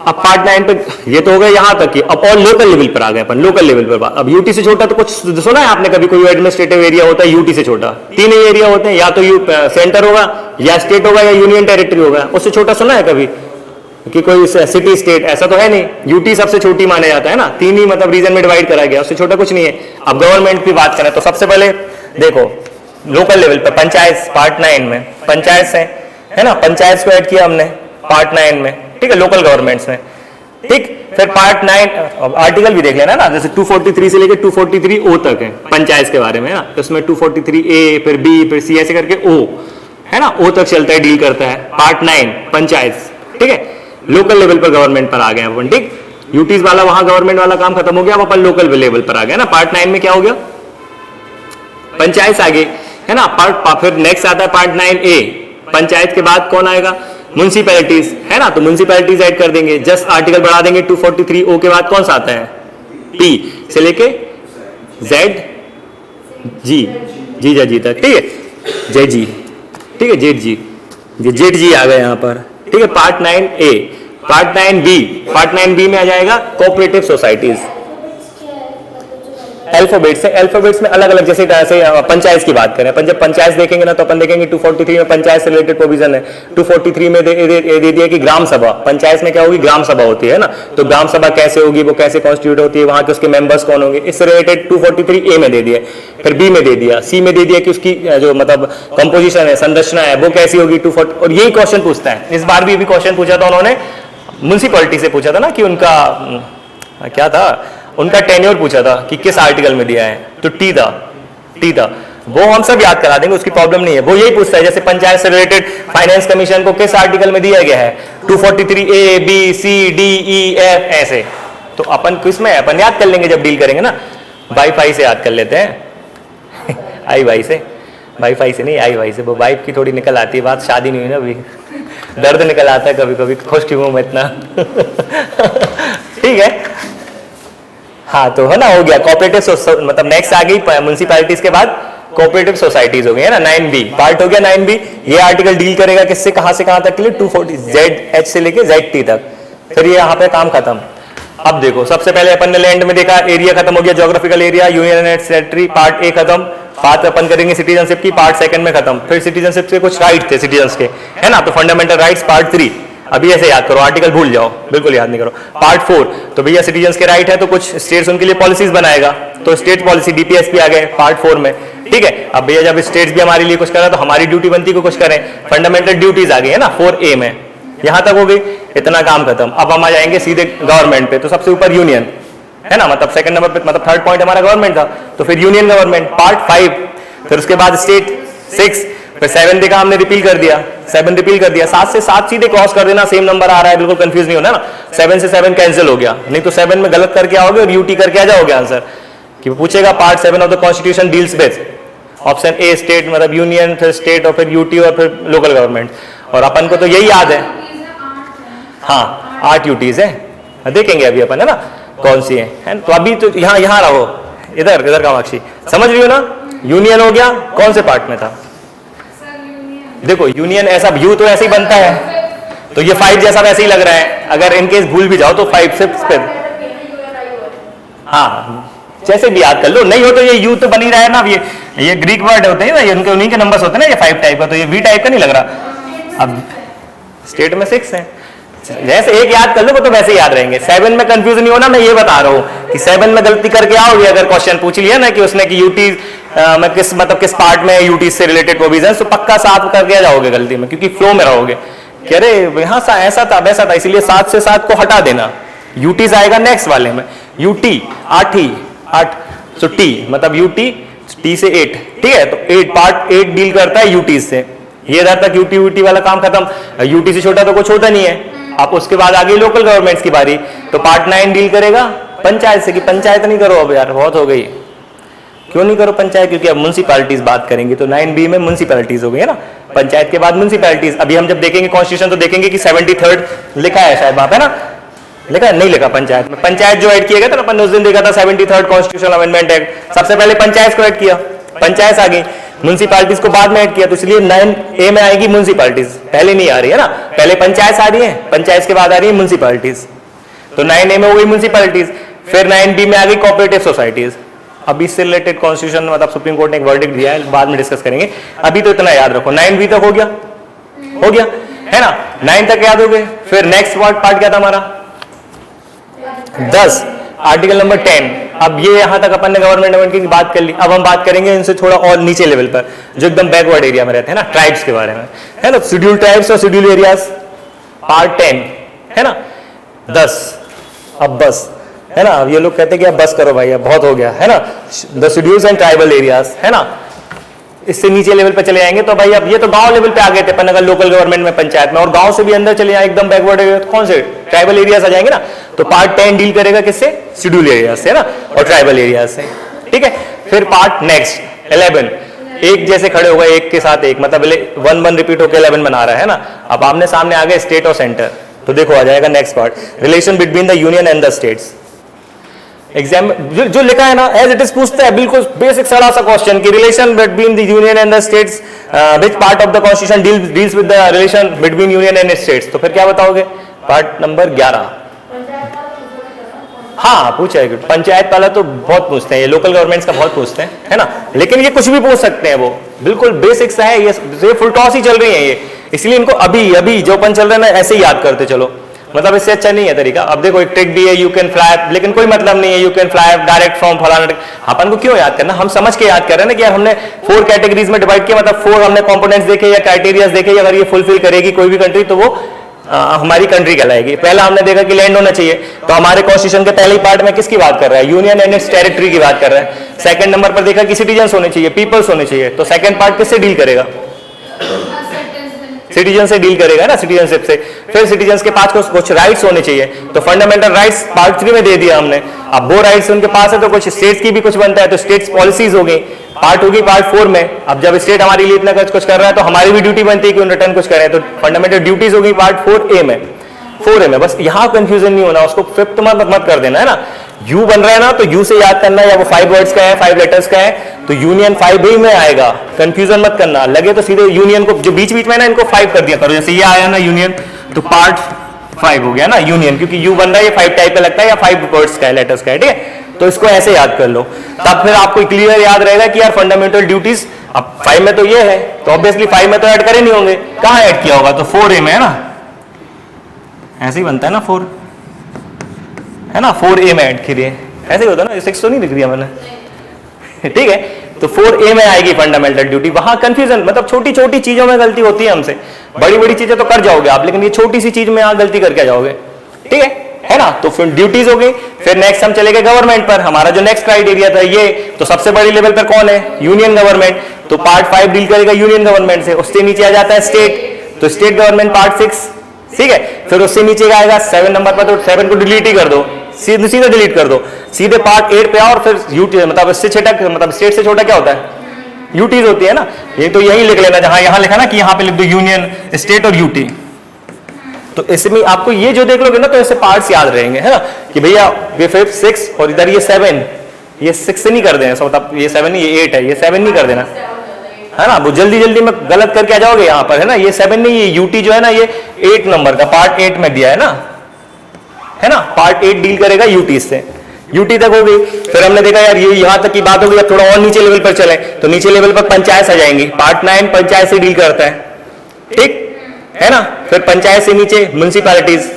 अब पार्ट 9 पे ये तो हो गए यहां तक की। अब और लोकल लेवल पर आ गए अपन, लोकल लेवल पर। अब यूटी से छोटा तो कुछ सुना है आपने कभी, कोई एडमिनिस्ट्रेटिव एरिया होता है यूटी से छोटा, 3 ही एरिया होते हैं, या तो सेंटर होगा, या स्टेट होगा, या यूनियन टेरिटरी होगा। उससे छोटा सुना है कभी कि कोई सिटी स्टेट, ऐसा तो है नहीं। यूटी सबसे छोटी माने जाता है ना, 3 ही मतलब रीजन में डिवाइड करा गया, उससे छोटा कुछ नहीं है। अब गवर्नमेंट की बात करें तो सबसे पहले देखो लोकल लेवल पर पंचायत, पार्ट 9 में पंचायत है ना, पंचायत को ऐड किया हमने पार्ट 9 में, ठीक है, लोकल गवर्नमेंट्स में, ठीक। फिर पार्ट 9 आर्टिकल भी देख लेना ना, जैसे 243 से लेकर 243 ओ तक है पंचायत के बारे में ना। तो उसमें 243A, फिर B, फिर C, ऐसे करके O, है ना, O तक चलता है, डील करता है। पार्ट 9 पंचायत, ठीक है, लोकल लेवल पर गवर्नमेंट पर आ गए अपन, ठीक। यूटीज वाला वहां गवर्नमेंट वाला काम खत्म हो गया, अब अपन लोकल लेवल पर आ गया ना। पार्ट 9 में क्या हो गया, पंचायत आ गई, है ना। फिर नेक्स्ट आता है पार्ट 9A, पंचायत के बाद कौन आएगा, म्युनिसिपैलिटीज, है ना। तो म्युनिसिपैलिटीज ऐड कर देंगे, जस्ट आर्टिकल बढ़ा देंगे। 243O के बाद कौन सा आता है, P से लेके Z G तक, ठीक है, ZG, ठीक है, ZG आ गए यहाँ पर, ठीक है। पार्ट 9A, पार्ट 9B में आ जाएगा कोऑपरेटिव सोसाइटीज, अल्फाबेट्स है, अल्फाबेट्स में अलग अलग, जैसे पंचायत की बात करें, अपन जब पंचायत देखेंगे ना तो अपन देखेंगे 243 में पंचायत से रिलेटेड प्रोविजन है। 243 में दे दिया कि ग्राम सभा, पंचायत में क्या होगी, ग्राम सभा होती है ना, तो ग्राम सभा कैसे होगी, वो कैसे कॉन्स्टिट्यूट होती है, वहां के उसके मेंबर्स कौन होंगे, इससे रिलेटेड 243 ए में दे दिया। फिर बी में दे दिया, सी में दे दिया कि उसकी जो मतलब कंपोजिशन है, संरचना है, वो कैसी होगी 240, और यही क्वेश्चन पूछता है। इस बार भी क्वेश्चन पूछा था उन्होंने, म्युनिसिपैलिटी से पूछा था ना कि उनका क्या था, उनका टेन्योर पूछा था कि किस आर्टिकल में दिया है, तो टी था, वो हम सब याद करा देंगे, उसकी प्रॉब्लम नहीं है। वो यही पूछता है जैसे पंचायत से रिलेटेड फाइनेंस कमीशन को किस आर्टिकल में दिया गया है, 243 A B C D E F ऐसे, तो अपन किस में अपन याद कर लेंगे जब डील करेंगे ना, वाईफाई से याद कर लेते हैं आई भाई से, वाईफाई से नहीं, आई भाई से, वो वाइफ की थोड़ी निकल आती है बात, शादी नहीं हुई ना अभी, दर्द निकल आता है कभी कभी, खुश क्यों हूं मैं इतना ठीक है। हाँ तो है ना, हो गया कोऑपरेटिव, मतलब नेक्स्ट आ गई म्युनिसिपैलिटीज के बाद कोऑपरेटिव सोसाइटीज हो गई है ना, 9B पार्ट हो गया। 9B ये आर्टिकल डील करेगा किससे, कहां से कहां तक के लिए, 240 ZH से लेके ZT तक, फिर ये यहाँ पे काम खत्म। अब देखो सबसे पहले अपन ने लैंड में देखा, एरिया खत्म हो गया, geographical area, union and territory part A खत्म, बात अपन करेंगे सिटीजनशिप की, पार्ट सेकंड में खत्म। फिर सिटीजनशिप के कुछ राइट थे सिटीजन्स के, है ना, तो फंडामेंटल राइट्स पार्ट 3, अभी ऐसे याद करो, आर्टिकल भूल जाओ, बिल्कुल याद नहीं करो। पार्ट 4 तो भैया सिटीजन्स के राइट है, तो कुछ स्टेट्स उनके लिए पॉलिसीज बनाएगा, तो स्टेट पॉलिसी DPSP आ गए पार्ट 4 में, ठीक है। अब भैया जब स्टेट्स भी हमारे लिए कुछ कर रहा है तो हमारी ड्यूटी बनती है कुछ करें, फंडामेंटल ड्यूटीज आ गई है ना 4A में, यहां तक हो गई, इतना काम खत्म। अब हम आ जाएंगे सीधे गवर्नमेंट पे, तो सबसे ऊपर यूनियन है ना, मतलब सेकंड नंबर पे, मतलब थर्ड पॉइंट हमारा गवर्नमेंट था, तो फिर यूनियन गवर्नमेंट पार्ट 5, फिर उसके बाद स्टेट 6, फिर 7 देखा हमने, रिपील कर दिया, 7 रिपील कर दिया, 7 से 7 सीधे क्रॉस कर देना, सेम नंबर आ रहा है, बिल्कुल कंफ्यूज नहीं होना ना, 7 से 7 कैंसिल हो गया, नहीं तो 7 में गलत करके आओगे और UT करके आ जाओगे आंसर, कि पूछेगा part 7 of the constitution deals with, option A state मतलब यूनियन, फिर स्टेट और फिर UT और फिर लोकल गवर्नमेंट, और अपन को तो यही याद है, हाँ 8 UTs है, देखेंगे अभी अपन है ना कौन सी है, तो अभी तो यहाँ रहो, इधर कामाक्षी, समझ रही हो ना, यूनियन हो गया, कौन से पार्ट में था, देखो यूनियन ऐसा व्यू तो ऐसे ही बनता है, तो ये 5 जैसा वैसे ही लग रहा है, अगर इनकेस भूल भी जाओ तो 5 से हाँ जैसे भी याद कर लो, नहीं हो तो ये यू तो बनी रहा है ना, ये ग्रीक वर्ड होते हैं ना, ये उन्हीं के नंबर्स होते हैं ना, ये 5 टाइप का, तो ये V टाइप का नहीं लग रहा। अब स्टेट में 6 है, जैसे एक याद कर लो वो तो वैसे याद रहेंगे, 7 में कंफ्यूज नहीं होना, मैं ये बता रहा हूँ कि 7 में गलती करके आओगे, अगर क्वेश्चन पूछ लिया ना कि उसने कि UT में किस पार्ट में UT से रिलेटेड प्रोविजन, तो पक्का 7 करके आ जाओगे गलती में, क्योंकि फ्लो में रहोगे कि अरे यहाँ ऐसा था वैसा था, इसलिए 7 से 7 को हटा देना, UT आएगा नेक्स्ट वाले में, UT 8 सो T मतलब UT T से 8, ठीक है, तो 8 पार्ट 8 डील करता है UT से, ये इधर तक UT वाला काम खत्म, UT से छोटा तो कुछ होता नहीं है। अब उसके बाद आ गई लोकल गवर्नमेंट्स की बारी, तो पार्ट 9 डील करेगा पंचायत से, कि पंचायत नहीं करो अब यार बहुत हो गई, क्यों नहीं करो पंचायत, क्योंकि अब म्युनिसिपैलिटीज बात करेंगे, तो 9B में म्युनिसिपैलिटीज हो गई है ना, पंचायत के बाद म्युनिसिपैलिटीज। अभी हम जब देखेंगे कॉन्स्टिट्यूशन तो देखेंगे कि 73rd लिखा है शायद वहां पे ना, लिखा है नहीं लिखा पंचायत में, पंचायत जो ऐड किया गया था अपन ने उस दिन देखा था 73rd कॉन्स्टिट्यूशनल अमेंडमेंट एक्ट, सबसे पहले पंचायत को ऐड किया, पंचायत आ गई, म्युनिसिपैलिटीज को बाद में ऐड किया, तो इसलिए 9A में आएगी म्युनिसिपैलिटीज, पहले नहीं आ रही है ना, पहले पंचायत आ रही है, पंचायत के बाद आ रही है म्युनिसिपैलिटीज, तो 9A में हो गई म्युनिसिपैलिटीज, फिर 9B में आ गई कोऑपरेटिव सोसाइटीज। अभी इससे रिलेटेड कॉन्स्टिट्यूशन मतलब सुप्रीम कोर्ट ने एक वर्डिक्ट दिया है, बाद में डिस्कस करेंगे, अभी तो इतना याद रखो, 9B तक हो गया है ना, 9 तक याद हो गए। फिर नेक्स्ट पार्ट क्या था हमारा 10, आर्टिकल नंबर 10। अब ये यहां तक अपन ने गवर्नमेंट की बात कर ली, अब हम बात करेंगे इनसे थोड़ा और नीचे लेवल पर, जो एकदम बैकवर्ड एरिया में रहते हैं ना, ट्राइब्स के बारे में, है ना, शेड्यूल ट्राइब्स और शेड्यूल एरियाज पार्ट 10 है ना, 10। अब बस है ना, अब ये लोग कहते हैं कि अब बस करो भाई, अब बहुत हो गया है ना, the schedules and tribal areas है ना, इससे नीचे लेवल पे चले जाएंगे, तो भाई अब ये तो गांव लेवल पे आ गए थे अपन, अगर लोकल गवर्नमेंट में पंचायत में, और गांव से भी अंदर चले जाए एकदम बैकवर्ड एरिया, तो कौन से ट्राइबल एरियाज आ जाएंगे ना, तो पार्ट 10 डील करेगा किससे, शेड्यूल एरियाज से है ना, और ट्राइबल एरियाज से, ठीक है। फिर पार्ट नेक्स्ट 11, एक जैसे खड़े हो गए, एक के साथ एक, मतलब 1 रिपीट होकर 11 बना रहा है ना। अब आमने सामने आ गए स्टेट और सेंटर, तो देखो आ जाएगा next part, relation between the union and the states. Exam जो लिखा है ना एज इट इज पूछता है, बिल्कुल बेसिक सड़ा सा क्वेश्चन कि relation between the union and the states, which part of the constitution deals with the relation between union and states, तो फिर क्या बताओगे, पार्ट नंबर 11। हाँ पूछा है, पंचायत वाला तो बहुत पूछते हैं, ये लोकल गवर्नमेंट्स का बहुत पूछते हैं, है ना, लेकिन ये कुछ भी पूछ सकते हैं, वो बिल्कुल बेसिक्स है, ये फुल टॉस ही चल रही है ये, इसलिए इनको अभी अभी जो अपन चल रहे हैं ना ऐसे ही याद करते चलो, मतलब इससे अच्छा नहीं है तरीका। अब देखो एक ट्रिक भी है, यू कैन फ्लाई, लेकिन कोई मतलब नहीं है, you can fly direct from फलाना, अपन को क्यों याद करना, हम समझ के याद कर रहे हैं ना कि यार हमने 4 कैटेगरीज में डिवाइड किया, मतलब 4 हमने कंपोनेंट्स देखे या क्राइटेरिया देखे, अगर ये फुलफिल करेगी कोई भी कंट्री तो वो हमारी कंट्री कहलाएगी। पहला हमने देखा कि लैंड होना चाहिए, तो हमारे कॉन्स्टिट्यूशन के पहले पार्ट में किसकी बात कर रहा है, यूनियन एंड इट्स टेरिटरी की बात कर रहा है। सेकंड नंबर पर देखा कि सिटीजन्स होने चाहिए, पीपल्स होने चाहिए, तो सेकंड पार्ट किससे डील करेगा, सिटीजन से डील करेगा ना, सिटीजनशिप से। फिर सिटीजन्स के पास कुछ राइट्स होने चाहिए, तो फंडामेंटल राइट्स पार्ट 3 में दे दिया हमने। अब वो राइट्स उनके पास है तो कुछ स्टेट्स की भी कुछ बनता है, तो स्टेट्स पॉलिसीज हो गई, पार्ट होगी पार्ट 4 में। अब जब स्टेट हमारे लिए इतना कुछ कर रहा है तो हमारी भी ड्यूटी बनती है कि उन रिटर्न कुछ करें, तो फंडामेंटल ड्यूटीज होगी पार्ट 4A में, 4A में। बस यहां कंफ्यूजन नहीं होना, उसको फिफ्थ मत कर देना, है ना। यू बन रहा है ना, तो यू से याद करना, या वो 5 वर्ड्स का है, 5 लेटर्स का है, तो यूनियन 5A में आएगा, कंफ्यूजन मत करना। लगे तो सीधे यूनियन को जो बीच बीच में ना इनको 5 कर दिया करो, जैसे ये आया ना यूनियन, तो पार्ट 5 हो गया ना यूनियन, क्योंकि यू बन रहा है ये 5 टाइप का लगता है या 5 वर्ड्स का है, लेटर्स का है, ठीक है। तो इसको ऐसे याद कर लो, तब फिर आपको क्लियर याद रहेगा कि यार फंडामेंटल ड्यूटीज, अब 5 में तो ये है, तो ऑब्वियसली 5 में तो ऐड करे नहीं होंगे, कहां ऐड किया होगा, तो 4A में है ना, ऐसे ही बनता है ना 4, है ना, 4A में ऐड करिए, ऐसे ही होता है ना, 6 तो नहीं लिख दिया मैंने ठीक है। तो 4A में आएगी फंडामेंटल ड्यूटी, वहां कंफ्यूजन, मतलब छोटी छोटी चीजों में गलती होती है हमसे, बड़ी बड़ी चीजें तो कर जाओगे आप, लेकिन ये छोटी सी चीज में आप गलती करके जाओगे, ठीक है ना। तो फिर ड्यूटीज हो गई, फिर नेक्स्ट हम चले गए गवर्नमेंट पर। हमारा जो नेक्स्ट क्राइटेरिया था ये, तो सबसे बड़ी लेवल पर कौन है, यूनियन गवर्नमेंट, तो पार्ट 5 डील करेगा यूनियन गवर्नमेंट से। उससे नीचे आ जाता है स्टेट, तो स्टेट गवर्नमेंट पार्ट 6, ठीक है। फिर उससे नीचे का आएगा 7 नंबर पर, तो 7 को डिलीट ही कर दो, सीधे डिलीट कर दो, सीधे पार्ट 8 पे आओ, और फिर यूटी, मतलब इससे छोटा, मतलब स्टेट से छोटा क्या होता है, यूटीज होती है ना, ये तो यही लिख लेना, जहां यहां लिखा ना कि यहां पे लिख दो यूनियन, स्टेट और यूटी। तो इसमें आपको ये जो देख लोगे ना, तो ऐसे पार्ट्स याद रहेंगे, है ना, कि भैया ये 5 6 और इधर ये 7, ये 6 से नहीं कर देना, मतलब ये 7 नहीं, ये 8 है, ये 7 नहीं कर देना, है ना। वो जल्दी जल्दी में गलत करके आ जाओगे यहाँ पर, है ना। ये 7 नहीं, ये यूटी जो है ना, ये 8 नंबर का पार्ट 8 में दिया है ना, पार्ट 8 डील करेगा यूटी से, यूटी तक हो गई। फिर हमने देखा यार ये यहां तक की बात हो गई, अब थोड़ा और नीचे लेवल पर चले, तो नीचे लेवल पर पंचायत आ जाएंगी, पार्ट 9 पंचायत से डील करता है, ठीक है ना। फिर पंचायत से नीचे म्युनिसिपैलिटीज,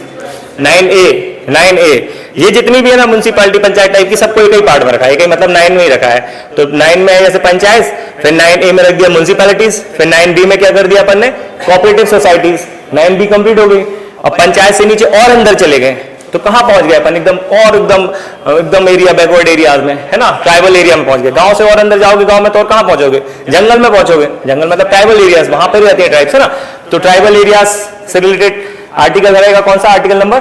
9A, ये जितनी भी है ना म्युनिसिपैलिटी पंचायत टाइप की, सबको एक ही पार्ट में रखा है, एक ही, मतलब 9 में ही रखा है। तो 9 में है जैसे पंचायत, फिर 9A में रख दिया म्युनिसिपैलिटीज, फिर 9B में क्या कर दिया अपन ने, कोऑपरेटिव सोसाइटीज, 9B कंप्लीट हो गई। अब पंचायत से नीचे और अंदर चले गए, तो कहां पहुंच गए अपन, एकदम एरिया, बैकवर्ड एरियाज में, है ना, ट्राइबल एरिया में पहुंच गए। गांव से और अंदर जाओगे, गांव में तो और कहां पहुंचोगे, जंगल में पहुंचोगे, जंगल मतलब ट्राइबल एरियाज, वहां पर रहती है ट्राइब्स, है ना। तो ट्राइबल एरियाज से रिलेटेड आर्टिकल रहेगा कौन सा, आर्टिकल नंबर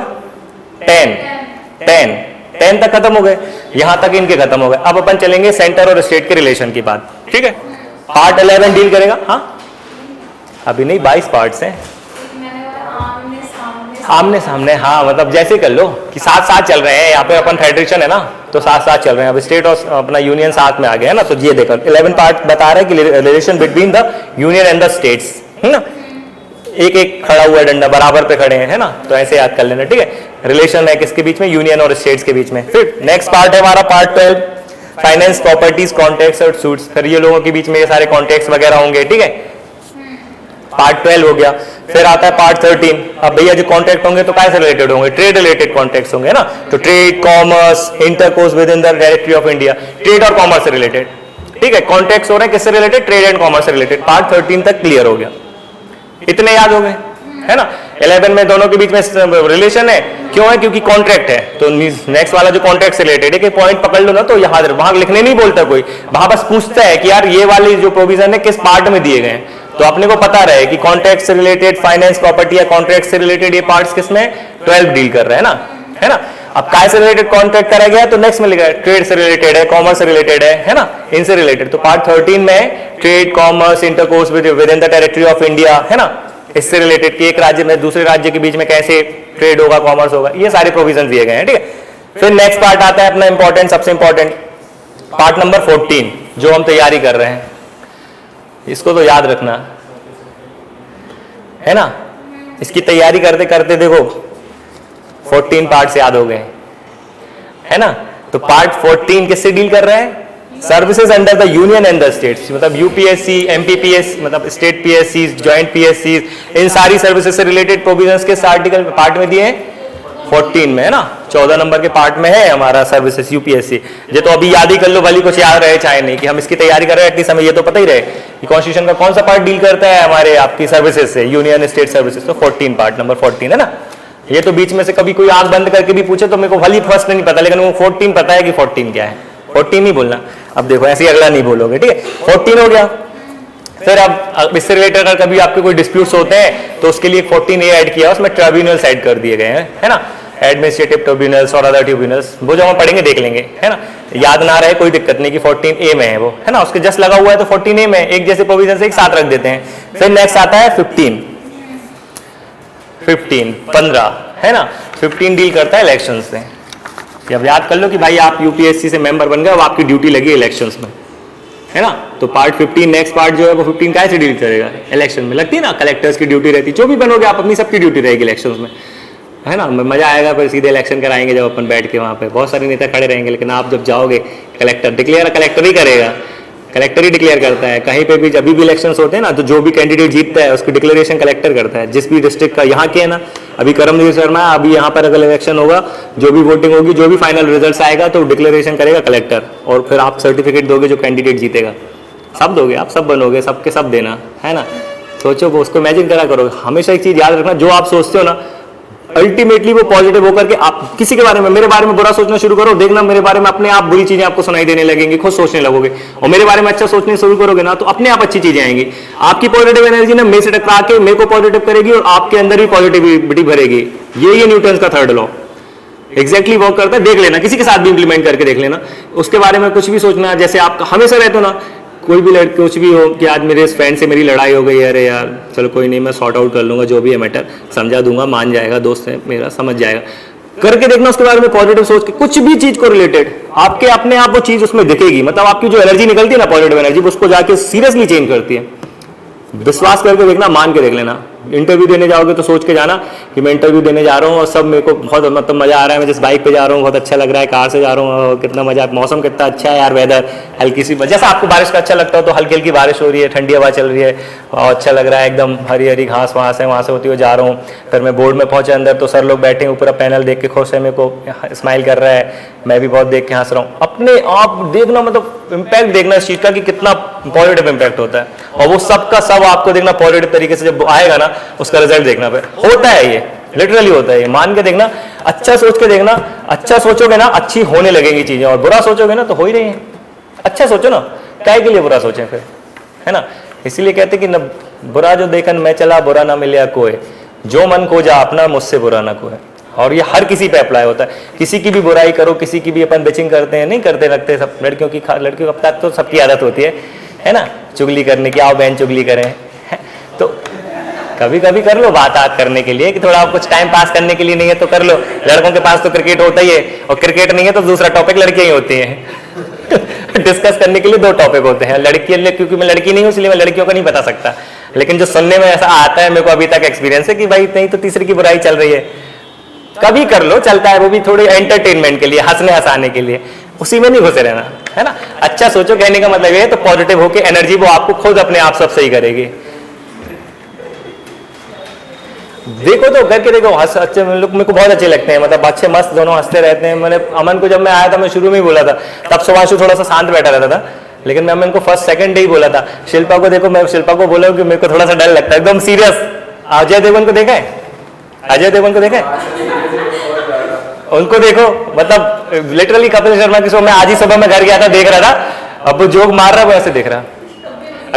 10 तक खत्म हो गए, यहां तक इनके खत्म हो गए। अब अपन चलेंगे सेंटर और स्टेट के रिलेशन की बात, ठीक है। पार्ट 11 डील करेगा, हाँ अभी नहीं, 22 पार्ट्स हैं, आमने सामने, हाँ मतलब जैसे कर लो कि साथ साथ चल रहे हैं, यहाँ पे अपन फेडरेशन है ना, तो साथ साथ चल रहे हैं। अब स्टेट और अपना यूनियन साथ में आ गए, है ना। तो ये देखो 11 पार्ट बता रहा है कि relation between the union and the states, है ना, एक एक खड़ा हुआ डंडा, बराबर पे खड़े हैं, है ना, तो ऐसे याद कर लेना, ठीक है। रिलेशन है किसके बीच में, यूनियन और स्टेट्स के बीच में। फिर नेक्स्ट पार्ट है हमारा पार्ट 12, फाइनेंस, प्रॉपर्टीज, कॉन्ट्रैक्ट्स और सूट्स। फिर ये लोगों के बीच में ये सारे कॉन्ट्रैक्ट्स वगैरह होंगे, ठीक है, पार्ट 12 हो गया। फिर आता है पार्ट 13। अब भैया जो कॉन्ट्रैक्ट होंगे तो कैसे रिलेटेड होंगे, ट्रेड रिलेटेड कॉन्ट्रैक्ट्स होंगे ना, तो trade, commerce, intercourse with in the directory of India, trade और कॉमर्स से रिलेटेड, ठीक है। कॉन्ट्रैक्ट्स हो रहे हैं किससे रिलेटेड, ट्रेड एंड कॉमर्स से रिलेटेड। पार्ट 13 तक क्लियर हो गया, इतने याद हो गए, है ना। 11 में दोनों के बीच में रिलेशन है, क्यों है, क्योंकि कॉन्ट्रैक्ट है। तो नेक्स्ट वाला जो कॉन्ट्रैक्ट से रिलेटेड है, कि पॉइंट पकड़ लो ना तो यहाँ वहां लिखने नहीं बोलता कोई, वहां बस पूछता है कि यार ये वाले जो प्रोविजन है किस पार्ट में दिए गए हैं, तो अपने को पता रहे कि कॉन्ट्रैक्ट से रिलेटेड, फाइनेंस, प्रॉपर्टी या कॉन्ट्रैक्ट से रिलेटेड ये पार्ट्स किसमें 12 डील कर रहे हैं ना, है ना। अब काय से रिलेटेड कॉन्ट्रैक्ट करा गया, तो नेक्स्ट में लिखा है ट्रेड से रिलेटेड है, कॉमर्स से रिलेटेड है ना, इनसे रिलेटेड। तो पार्ट 13 में trade, commerce, intercourse with in the territory of India, है ना, इससे रिलेटेड कि एक राज्य में दूसरे राज्य के बीच में कैसे ट्रेड होगा, कॉमर्स होगा, ये सारे प्रोविजन दिए गए हैं, ठीक है। फिर नेक्स्ट पार्ट आता है अपना इंपॉर्टेंट, सबसे इंपॉर्टेंट पार्ट नंबर 14, जो हम तैयारी कर रहे हैं, इसको तो याद रखना, है ना। इसकी तैयारी करते करते देखो 14 पार्ट्स याद हो गए, है ना। तो पार्ट 14 किससे डील कर रहा है? Services under the union and the states, मतलब यूपीएससी, एमपीपीएस, मतलब स्टेट पीएससी, जॉइंट पीएससी, इन सारी सर्विसेज से रिलेटेड प्रोविजंस के आर्टिकल पार्ट में दिए हैं 14 में, है ना। 14 नंबर के पार्ट में है हमारा सर्विसेज यूपीएससी। ये तो अभी याद ही कर लो, भली कुछ याद रहे चाहे नहीं, कि हम इसकी तैयारी कर रहे हैं, एटलीस्ट हमें ये तो पता ही रहे कि कॉन्स्टिट्यूशन का कौन सा पार्ट डील करता है हमारे आपकी सर्विसेज से, यूनियन स्टेट सर्विसेज। तो 14 पार्ट नंबर 14 है ना। ये तो बीच में से कभी कोई आंख बंद करके भी पूछे तो मेरे को भली फर्स्ट नहीं पता, लेकिन वो 14 पता है कि 14 क्या है। 14 नहीं बोलना। अब देखो ऐसे ही अगला नहीं बोलोगे, ठीक है। 14 हो गया। फिर अब इससे रिलेटेड अगर कभी आपके कोई डिस्प्यूट्स होते हैं तो उसके लिए 14A ऐड किया, उसमें ट्रिब्यूनल्स ऐड कर दिए गए हैं, है ना। एडमिनिस्ट्रेटिव ट्रिब्यूनल्स और अदर ट्रिब्यूनल्स, वो जो हम पढ़ेंगे देख लेंगे, है ना। याद ना रहे कोई दिक्कत नहीं कि 14A में है वो, है ना। उसके जस्ट लगा हुआ है तो 14A में एक जैसे प्रोविजन एक साथ रख देते हैं। फिर नेक्स्ट आता है 15, 15 है ना। 15 डील करता है इलेक्शन से। अब याद कर लो कि भाई आप यूपीएससी से मेंबर बन गए, अब आपकी ड्यूटी लगी इलेक्शंस में, है ना। तो पार्ट 15 नेक्स्ट पार्ट जो है वो 15 कैसे डील करेगा? इलेक्शन में लगती है ना, कलेक्टर्स की ड्यूटी रहती है, जो भी बनोगे आप अपनी सबकी ड्यूटी रहेगी इलेक्शंस में, है ना। मजा आएगा, फिर सीधे इलेक्शन कराएंगे जब अपन बैठ के वहाँ पे, बहुत सारे नेता खड़े रहेंगे, लेकिन आप जब जाओगे कलेक्टर डिक्लेयर, कलेक्टर ही करेगा, कलेक्टर ही डिक्लेयर करता है। कहीं पे भी जब भी इलेक्शंस होते हैं ना, तो जो भी कैंडिडेट जीतता है उसकी डिक्लेरेशन कलेक्टर करता है, जिस भी डिस्ट्रिक्ट का। यहाँ के है ना, अभी करमवीर शर्मा, अभी यहाँ पर अगर इलेक्शन होगा, जो भी वोटिंग होगी, जो भी फाइनल रिजल्ट आएगा तो डिक्लेरेशन करेगा कलेक्टर, और फिर आप सर्टिफिकेट दोगे जो कैंडिडेट जीतेगा, सब दोगे, आप सब बनोगे, सबके सब देना, है ना। सोचो वो, उसको इमेजिन करा करो। हमेशा एक चीज याद रखना, जो आप सोचते हो ना अल्टीमेटली वो पॉजिटिव होकर के, आप किसी के बारे में, मेरे बारे में बुरा सोचना शुरू करो, देखना मेरे बारे में अपने आप बुरी चीजें आपको सुनाई देने लगेंगी, खुद सोचने लगोगे। और मेरे बारे में अच्छा सोचने शुरू करोगे ना, तो अपने आप अच्छी चीजें आएंगी। आपकी पॉजिटिव एनर्जी ना मेरे से टकरा के मेरे को पॉजिटिव करेगी, और आपके अंदर भी पॉजिटिविटी भरेगी। ये न्यूटन का थर्ड लॉ एग्जैक्टली वर्क करता है। देख लेना, किसी के साथ भी इंप्लीमेंट करके देख लेना। उसके बारे में कुछ भी सोचना, जैसे आप हमेशा रहते हो ना, कोई भी लड़के कुछ भी हो कि आज मेरे फ्रेंड से मेरी लड़ाई हो गई, अरे यार चलो कोई नहीं, मैं सॉर्ट आउट कर लूंगा, जो भी है मैटर समझा दूंगा, मान जाएगा, दोस्त है मेरा, समझ जाएगा, करके देखना। उसके बारे में पॉजिटिव सोच के कुछ भी चीज को रिलेटेड आपके अपने आप वो चीज उसमें दिखेगी। मतलब आपकी जो एनर्जी निकलती है ना, पॉजिटिव एनर्जी, उसको जाके सीरियसली चेंज करती है। विश्वास करके देखना, मान के देख लेना। इंटरव्यू देने जाओगे तो सोच के जाना कि मैं इंटरव्यू देने जा रहा हूँ और सब मेरे को बहुत मतलब मजा आ रहा है, मैं जिस बाइक पे जा रहा हूँ बहुत अच्छा लग रहा है, कार से जा रहा हूँ कितना मजा, मौसम कितना अच्छा है यार, वेदर हल्की सी, जैसा आपको बारिश का अच्छा लगता हो तो हल्की हल्की बारिश हो रही है, ठंडी हवा चल रही है और अच्छा लग रहा है, एकदम हरी हरी घास वहाँ से होती हुई जा रहा हूँ। फिर मैं बोर्ड में पहुंचे अंदर तो सर लोग बैठे हैं, पूरा पैनल देख के खुश है, मेरे को स्माइल कर रहा है, मैं भी बहुत देख के हंस रहा हूँ। अपने आप देखना, मतलब इम्पैक्ट देखना इस चीज का कि कितना पॉजिटिव इम्पैक्ट होता है, और वो सब का सब आपको देखना पॉजिटिव तरीके से जब आएगा ना, उसका रिजल्ट देखना। फिर होता है, ये लिटरली होता है, ये मान के देखना, अच्छा सोच के देखना। अच्छा सोचोगे ना अच्छी होने लगेंगी चीजें, और बुरा सोचोगे ना तो हो ही रही है। अच्छा सोचो ना, काहे के लिए बुरा सोचें फिर, है ना। इसीलिए कहते कि न बुरा जो देखन मैं चला, बुरा ना मिले कोई, जो मन को जा अपना, मुझसे बुरा ना कोई। और ये हर किसी पे अप्लाई होता है। किसी की भी बुराई करो, किसी की भी अपन बिचिंग करते हैं, नहीं करते रखते, सब लड़कियों की, लड़कियों अब तक तो सबकी आदत होती है ना, चुगली करने की, आओ बहन चुगली करें, तो कभी कभी कर लो बात करने के लिए, कि थोड़ा कुछ टाइम पास करने के लिए नहीं है तो कर लो। लड़कों के पास तो क्रिकेट होता ही है, और क्रिकेट नहीं है तो दूसरा टॉपिक लड़कियां ही होती हैं। डिस्कस करने के लिए दो टॉपिक होते हैं, लड़की, क्योंकि मैं लड़की नहीं हूं इसलिए मैं लड़कियों का नहीं बता सकता, लेकिन जो सुनने में ऐसा आता है, मेरे को अभी तक एक्सपीरियंस है कि भाई नहीं तो तीसरे की बुराई चल रही है, कभी कर लो, चलता है, वो भी थोड़ी एंटरटेनमेंट के लिए, हंसने हंसाने के लिए, उसी में नहीं घुसे रहना, है ना। अच्छा सोचो, कहने का मतलब ये है, तो पॉजिटिव होकर एनर्जी वो आपको खुद अपने आप सब सही करेगी। देखो तो करके देखो, हंस अच्छे लोग मेरे को बहुत अच्छे लगते हैं, मतलब अच्छे मस्त दोनों हंसते रहते हैं। मैंने अमन को जब मैं आया था, मैं शुरू में ही बोला था, तब सुभाषु थोड़ा सा शांत बैठा रहता था, लेकिन मैं अमन को फर्स्ट सेकंड डे ही बोला था। शिल्पा को देखो, मैं शिल्पा को बोला कि मेरे को थोड़ा सा डर लगता है, एकदम सीरियस। अजय देवगन को देखा है, अजय देवगन को देखा है, उनको देखो, मतलब लिटरली कपिल शर्मा की शो में आज ही सुबह मैं घर गया था, देख रहा था, अब वो जोक मार रहा है वो ऐसे देख रहा।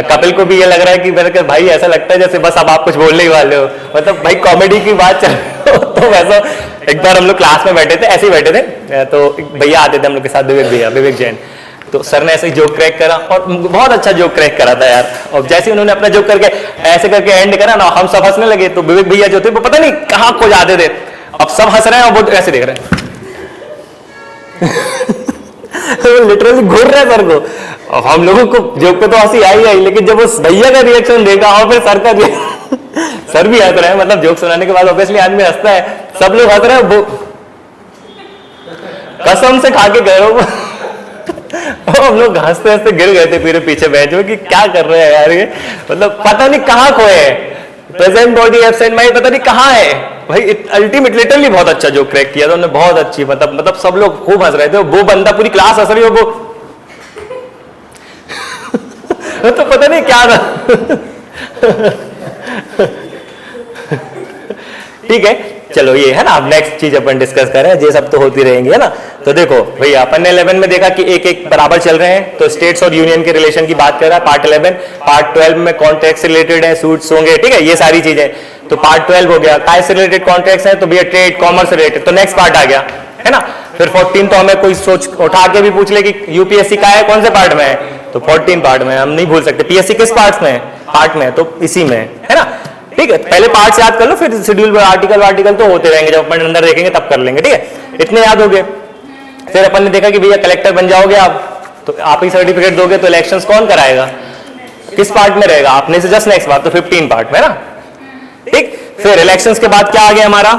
कपिल को भी ये लग रहा है कि मेरे भाई ऐसा लगता है जैसे बस अब आप कुछ बोलने ही वाले हो, मतलब भाई कॉमेडी की बात चल तो वैसा। एक बार हम लोग क्लास में बैठे थे, ऐसे ही बैठे थे, तो भैया आते थे हम लोग के साथ, विवेक भैया, विवेक जैन, तो सर ने ऐसे ही जोक क्रैक करा, और बहुत अच्छा जोक क्रैक करा था यार। और जैसे उन्होंने अपना जोक करके ऐसे करके एंड करा ना, हम सब हंसने लगे, तो विवेक भैया जो थे वो पता नहीं कहाँ खो जाते थे, अब सब हंस रहे हैं और वो ऐसे देख रहे हैं। लिटरली घूर रहे सर को, और हम लोगों को जोक पे तो हंसी आई, लेकिन जब उस भैया का रिएक्शन देखा और फिर सर का सर भी हंस रहे हैं, मतलब जोक सुनाने के बाद ऑब्वियसली आदमी हंसता है, सब लोग हंस रहे हैं, वो कसम से खा के गए हो। और हम लोग हंसते हंसते गिर गए थे मेरे पीछे बैठ में कि क्या कर रहे हैं यार ये, मतलब पता नहीं कहाँ खोए हैं, प्रेजेंट बॉडी एब्सेंट माइंड पता नहीं कहाँ है भाई। अल्टीमेट लिटरली बहुत अच्छा जो क्रैक किया था उन्होंने, बहुत अच्छी, मतलब सब लोग खूब हंस रहे थे। वो बंदा पूरी क्लास हंस रही हो, वो तो पता नहीं क्या था। ठीक है, चलो ये है ना, अब नेक्स्ट चीज अपन डिस्कस करें, ये सब तो होती रहेंगी है ना। तो देखो भैया अपन ने 11 में देखा कि एक एक बराबर चल रहे हैं, तो स्टेट्स और यूनियन के रिलेशन की बात कर रहा है पार्ट 11। पार्ट 12 में कॉन्ट्रैक्ट से रिलेटेड है, सूट्स होंगे, ठीक है, ये सारी चीजें। तो पार्ट 12 हो गया, काय से रिलेटेड कॉन्ट्रैक्ट्स हैं, तो भैया ट्रेड कॉमर्स रिलेटेड, तो नेक्स्ट पार्ट आ गया है ना। फिर 14 तो हमें कोई सोच उठा के भी पूछ ले कि यूपीएससी का है कौन से पार्ट में है, तो 14 पार्ट में, हम नहीं भूल सकते। पीएससी किस पार्ट में है, पार्ट में, तो इसी में है ना। ठीक है, पहले पार्ट्स याद कर लो, फिर शेड्यूल आर्टिकल तो होते रहेंगे, जब अपन अंदर देखेंगे तब कर लेंगे, ठीक है, इतने याद हो गए। फिर अपन ने देखा कि भैया कलेक्टर बन जाओगे आप, तो आप ही सर्टिफिकेट दोगे, तो इलेक्शंस कौन कराएगा, किस पार्ट में रहेगा, आपने से जस्ट नेक्स्ट बात, तो 15 पार्ट में ना। ठीक, फिर इलेक्शंस के बाद क्या आ गया हमारा,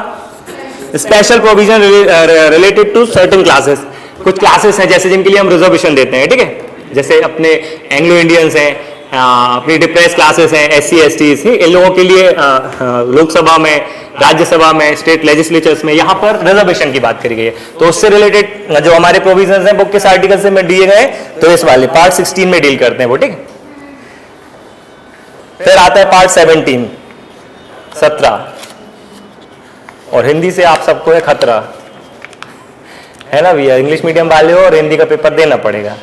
special provision related to certain classes. कुछ क्लासेस हैं जैसे जिनके लिए हम रिजर्वेशन देते हैं, ठीक है, जैसे अपने एंग्लो इंडियंस हैं, अपनी डिप्रेस क्लासेस हैं, SC STs, इन लोगों के लिए लोकसभा में, राज्यसभा में, स्टेट लेजिस्लेचर्स में यहाँ पर रिजर्वेशन की बात करी गई है। तो उससे रिलेटेड जो हमारे प्रोविजंस हैं वो किस आर्टिकल से में दिए गए, तो इस वाले पार्ट 16 में डील करते हैं वो, ठीक। फिर आता है पार्ट 17 और हिंदी से आप सबको है खतरा, है ना भैया, इंग्लिश मीडियम वाले हो और हिंदी का पेपर देना पड़ेगा।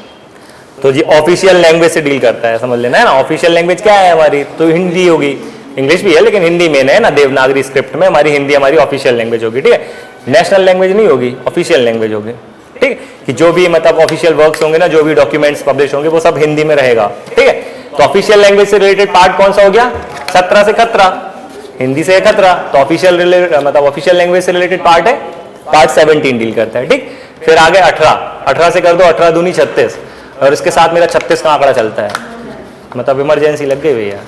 तो जी ऑफिशियल लैंग्वेज से डील करता है, समझ लेना है ना। ऑफिशियल लैंग्वेज क्या है हमारी, तो हिंदी होगी, इंग्लिश भी है लेकिन हिंदी मेन है ना, देवनागरी स्क्रिप्ट में हमारी हिंदी हमारी ऑफिशियल लैंग्वेज होगी, ठीक है। नेशनल लैंग्वेज नहीं होगी, ऑफिशियल लैंग्वेज होगी, ठीक, कि जो भी मतलब ऑफिशियल वर्क्स होंगे ना, जो भी डॉक्यूमेंट्स पब्लिश होंगे वो सब हिंदी में रहेगा, ठीक है। तो ऑफिशियल लैंग्वेज से रिलेटेड पार्ट कौन सा हो गया, 17 से खतरा, हिंदी से 17, तो ऑफिशियल मतलब ऑफिशियल लैंग्वेज से रिलेटेड पार्ट है, पार्ट 17 डील करता है, ठीक। फिर आगे 18 से कर दो, 18 दूनी 36, और इसके साथ मेरा 36 का आंकड़ा चलता है, मतलब इमरजेंसी लग गई भैया,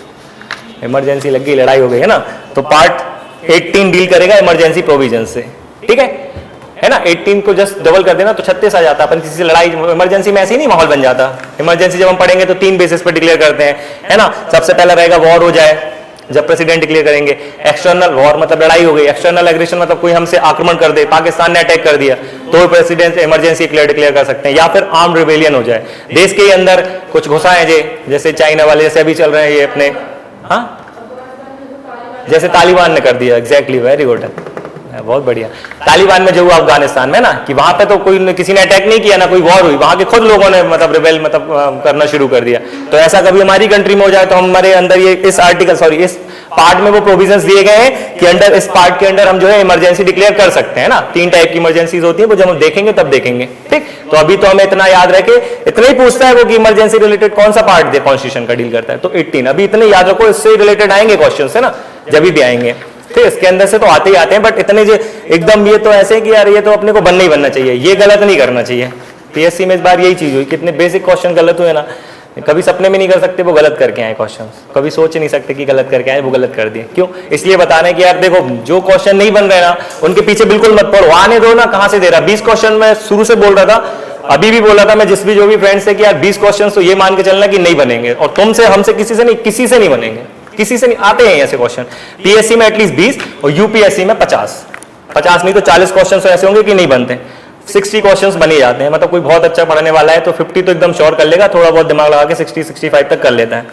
इमरजेंसी लग गई, लड़ाई हो गई है ना। तो पार्ट 18 डील करेगा इमरजेंसी प्रोविजन से, ठीक है ना। 18 को जस्ट डबल कर देना तो 36 आ जाता। अपन किसी से लड़ाई, इमरजेंसी में ऐसे ही नहीं माहौल बन जाता। इमरजेंसी जब हम पढ़ेंगे तो 3 बेसिस पर डिक्लेयर करते हैं, है ना। सबसे पहला रहेगा वॉर हो जाए, जब प्रेसिडेंट डिक्लेयर करेंगे। एक्सटर्नल वॉर मतलब लड़ाई हो गई, एक्सटर्नल एग्रेशन मतलब कोई हमसे आक्रमण कर दे, पाकिस्तान ने अटैक कर दिया, तो प्रेसिडेंट इमरजेंसी डिक्लेयर कर सकते हैं। या फिर आर्म्ड रिबेलियन हो जाए, देश के अंदर कुछ घुसा है, जैसे चाइना वाले जैसे अभी चल रहे हैं ये अपने, हाँ जैसे तालिबान ने कर दिया, एग्जैक्टली, वेरी गुड, बहुत बढ़िया। तालिबान में जो हुआ अफगानिस्तान में ना, कि वहां पे तो कोई किसी ने अटैक नहीं किया ना, कोई वॉर हुई, वहां के खुद लोगों ने मतलब रिबेल मतलब करना शुरू कर दिया। तो ऐसा कभी हमारी कंट्री में हो जाए तो हमारे अंदर ये इस आर्टिकल इस पार्ट में वो प्रोविजंस दिए गए हैं कि अंडर इस पार्ट के अंदर हम जो है इमरजेंसी डिक्लेयर कर सकते हैं ना। 3 टाइप की इमरजेंसीज होती है, वो जब हम देखेंगे तब देखेंगे, ठीक। तो अभी तो हमें इतना याद रखे, इतना ही पूछता है वो कि इमरजेंसी रिलेटेड कौन सा पार्ट दे कॉन्स्टिट्यूशन का डील करता है, तो 18 अभी इतने याद रखो, इससे रिलेटेड आएंगे क्वेश्चन है ना, जब भी आएंगे, ठीक। इसके अंदर से तो आते ही आते हैं, बट इतने जो एकदम ये तो ऐसे कि यार ये तो अपने को बनना ही बनना चाहिए, ये गलत नहीं करना चाहिए। पीएससी में इस बार यही चीज हुई, कितने बेसिक क्वेश्चन गलत हुए ना, कभी सपने में नहीं कर सकते वो गलत करके आए क्वेश्चंस, कभी सोच नहीं सकते कि गलत करके आए, वो गलत कर दिए। क्यों, इसलिए बता रहे हैं कि यार देखो जो क्वेश्चन नहीं बन रहे ना उनके पीछे बिल्कुल मत पड़ो, आने दो ना, कहां से दे रहा। 20 क्वेश्चन मैं शुरू से बोल रहा था, अभी भी बोल रहा था मैं, जिस भी जो भी फ्रेंड्स से कि यार 20 क्वेश्चन तो ये मान के चलना कि नहीं बनेंगे, और तुमसे हमसे किसी से नहीं बनेंगे, किसी से नहीं आते हैं ऐसे क्वेश्चन। पीएससी में एटलीस्ट 20 और यूपीएससी में 50 नहीं तो 40 क्वेश्चन ऐसे होंगे कि नहीं बनते। 60 क्वेश्चंस बन ही जाते हैं, मतलब कोई बहुत अच्छा पढ़ने वाला है तो 50 तो एकदम श्योर कर लेगा, थोड़ा बहुत दिमाग लगा के 60-65 तक कर लेता है,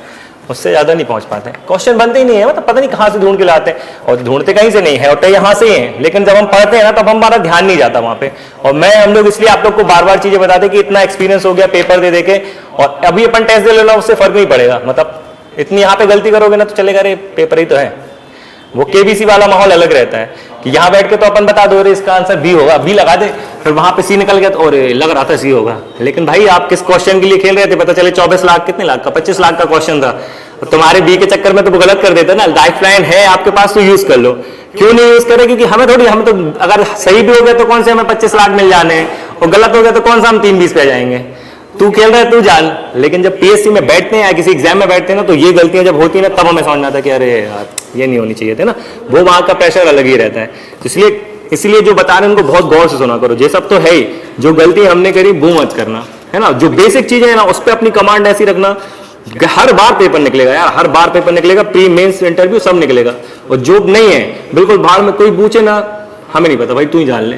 उससे ज्यादा नहीं पहुंच पाते। क्वेश्चन बनते ही नहीं है, मतलब पता नहीं कहां से ढूंढ के लाते हैं, और ढूंढते कहीं से नहीं है, होते यहाँ से ही हैं, लेकिन जब हम पढ़ते हैं ना तब हमारा ध्यान नहीं जाता वहां पे। और हम लोग इसलिए आप लोग को बार बार चीजें बताते कि इतना एक्सपीरियंस हो गया पेपर दे के, और अभी अपन टेस्ट दे लेना उससे फर्क नहीं पड़ेगा, मतलब इतनी यहाँ पे गलती करोगे ना तो चलेगा, अरे पेपर ही तो है। वो केबीसी वाला माहौल अलग रहता है कि यहाँ बैठ के तो अपन बता दो, इसका आंसर बी होगा, बी लगा दे, फिर वहां पे सी निकल गया तो और लग रहा था सी होगा, लेकिन भाई आप किस क्वेश्चन के लिए खेल रहे थे, पता चले 24 लाख, कितने लाख का, 25 लाख का क्वेश्चन था, तुम्हारे बी के चक्कर में तो वो गलत कर देते ना। लाइफ लाइन है आपके पास तो यूज कर लो, क्यों नहीं यूज करें, क्योंकि हमें थोड़ी, हम तो अगर सही भी हो गया तो कौन से हमें 25 लाख मिल जाने हैं, और गलत हो गया तो कौन सा हम 3-20 पे जाएंगे। तू खेल रहा है तू जान, लेकिन जब पीएससी में बैठते हैं या किसी एग्जाम में बैठते हैं ना, तो ये गलतियां जब होती है ना तब हमें समझ में आता है कि अरे यार ये नहीं होनी चाहिए थे ना, वो वहां का प्रेशर अलग ही रहता है। इसलिए जो बता रहे हैं उनको बहुत गौर से सुना करो, ये सब तो है ही, जो गलती हमने करी वो मत करना, है ना। जो बेसिक चीजें है ना उस पर अपनी कमांड ऐसी रखना, हर बार पेपर निकलेगा यार, हर बार पेपर निकलेगा, प्री मेंस इंटरव्यू सब निकलेगा। और जो नहीं है बिल्कुल बाहर में कोई पूछे ना, हमें नहीं पता भाई, तू ही जान ले,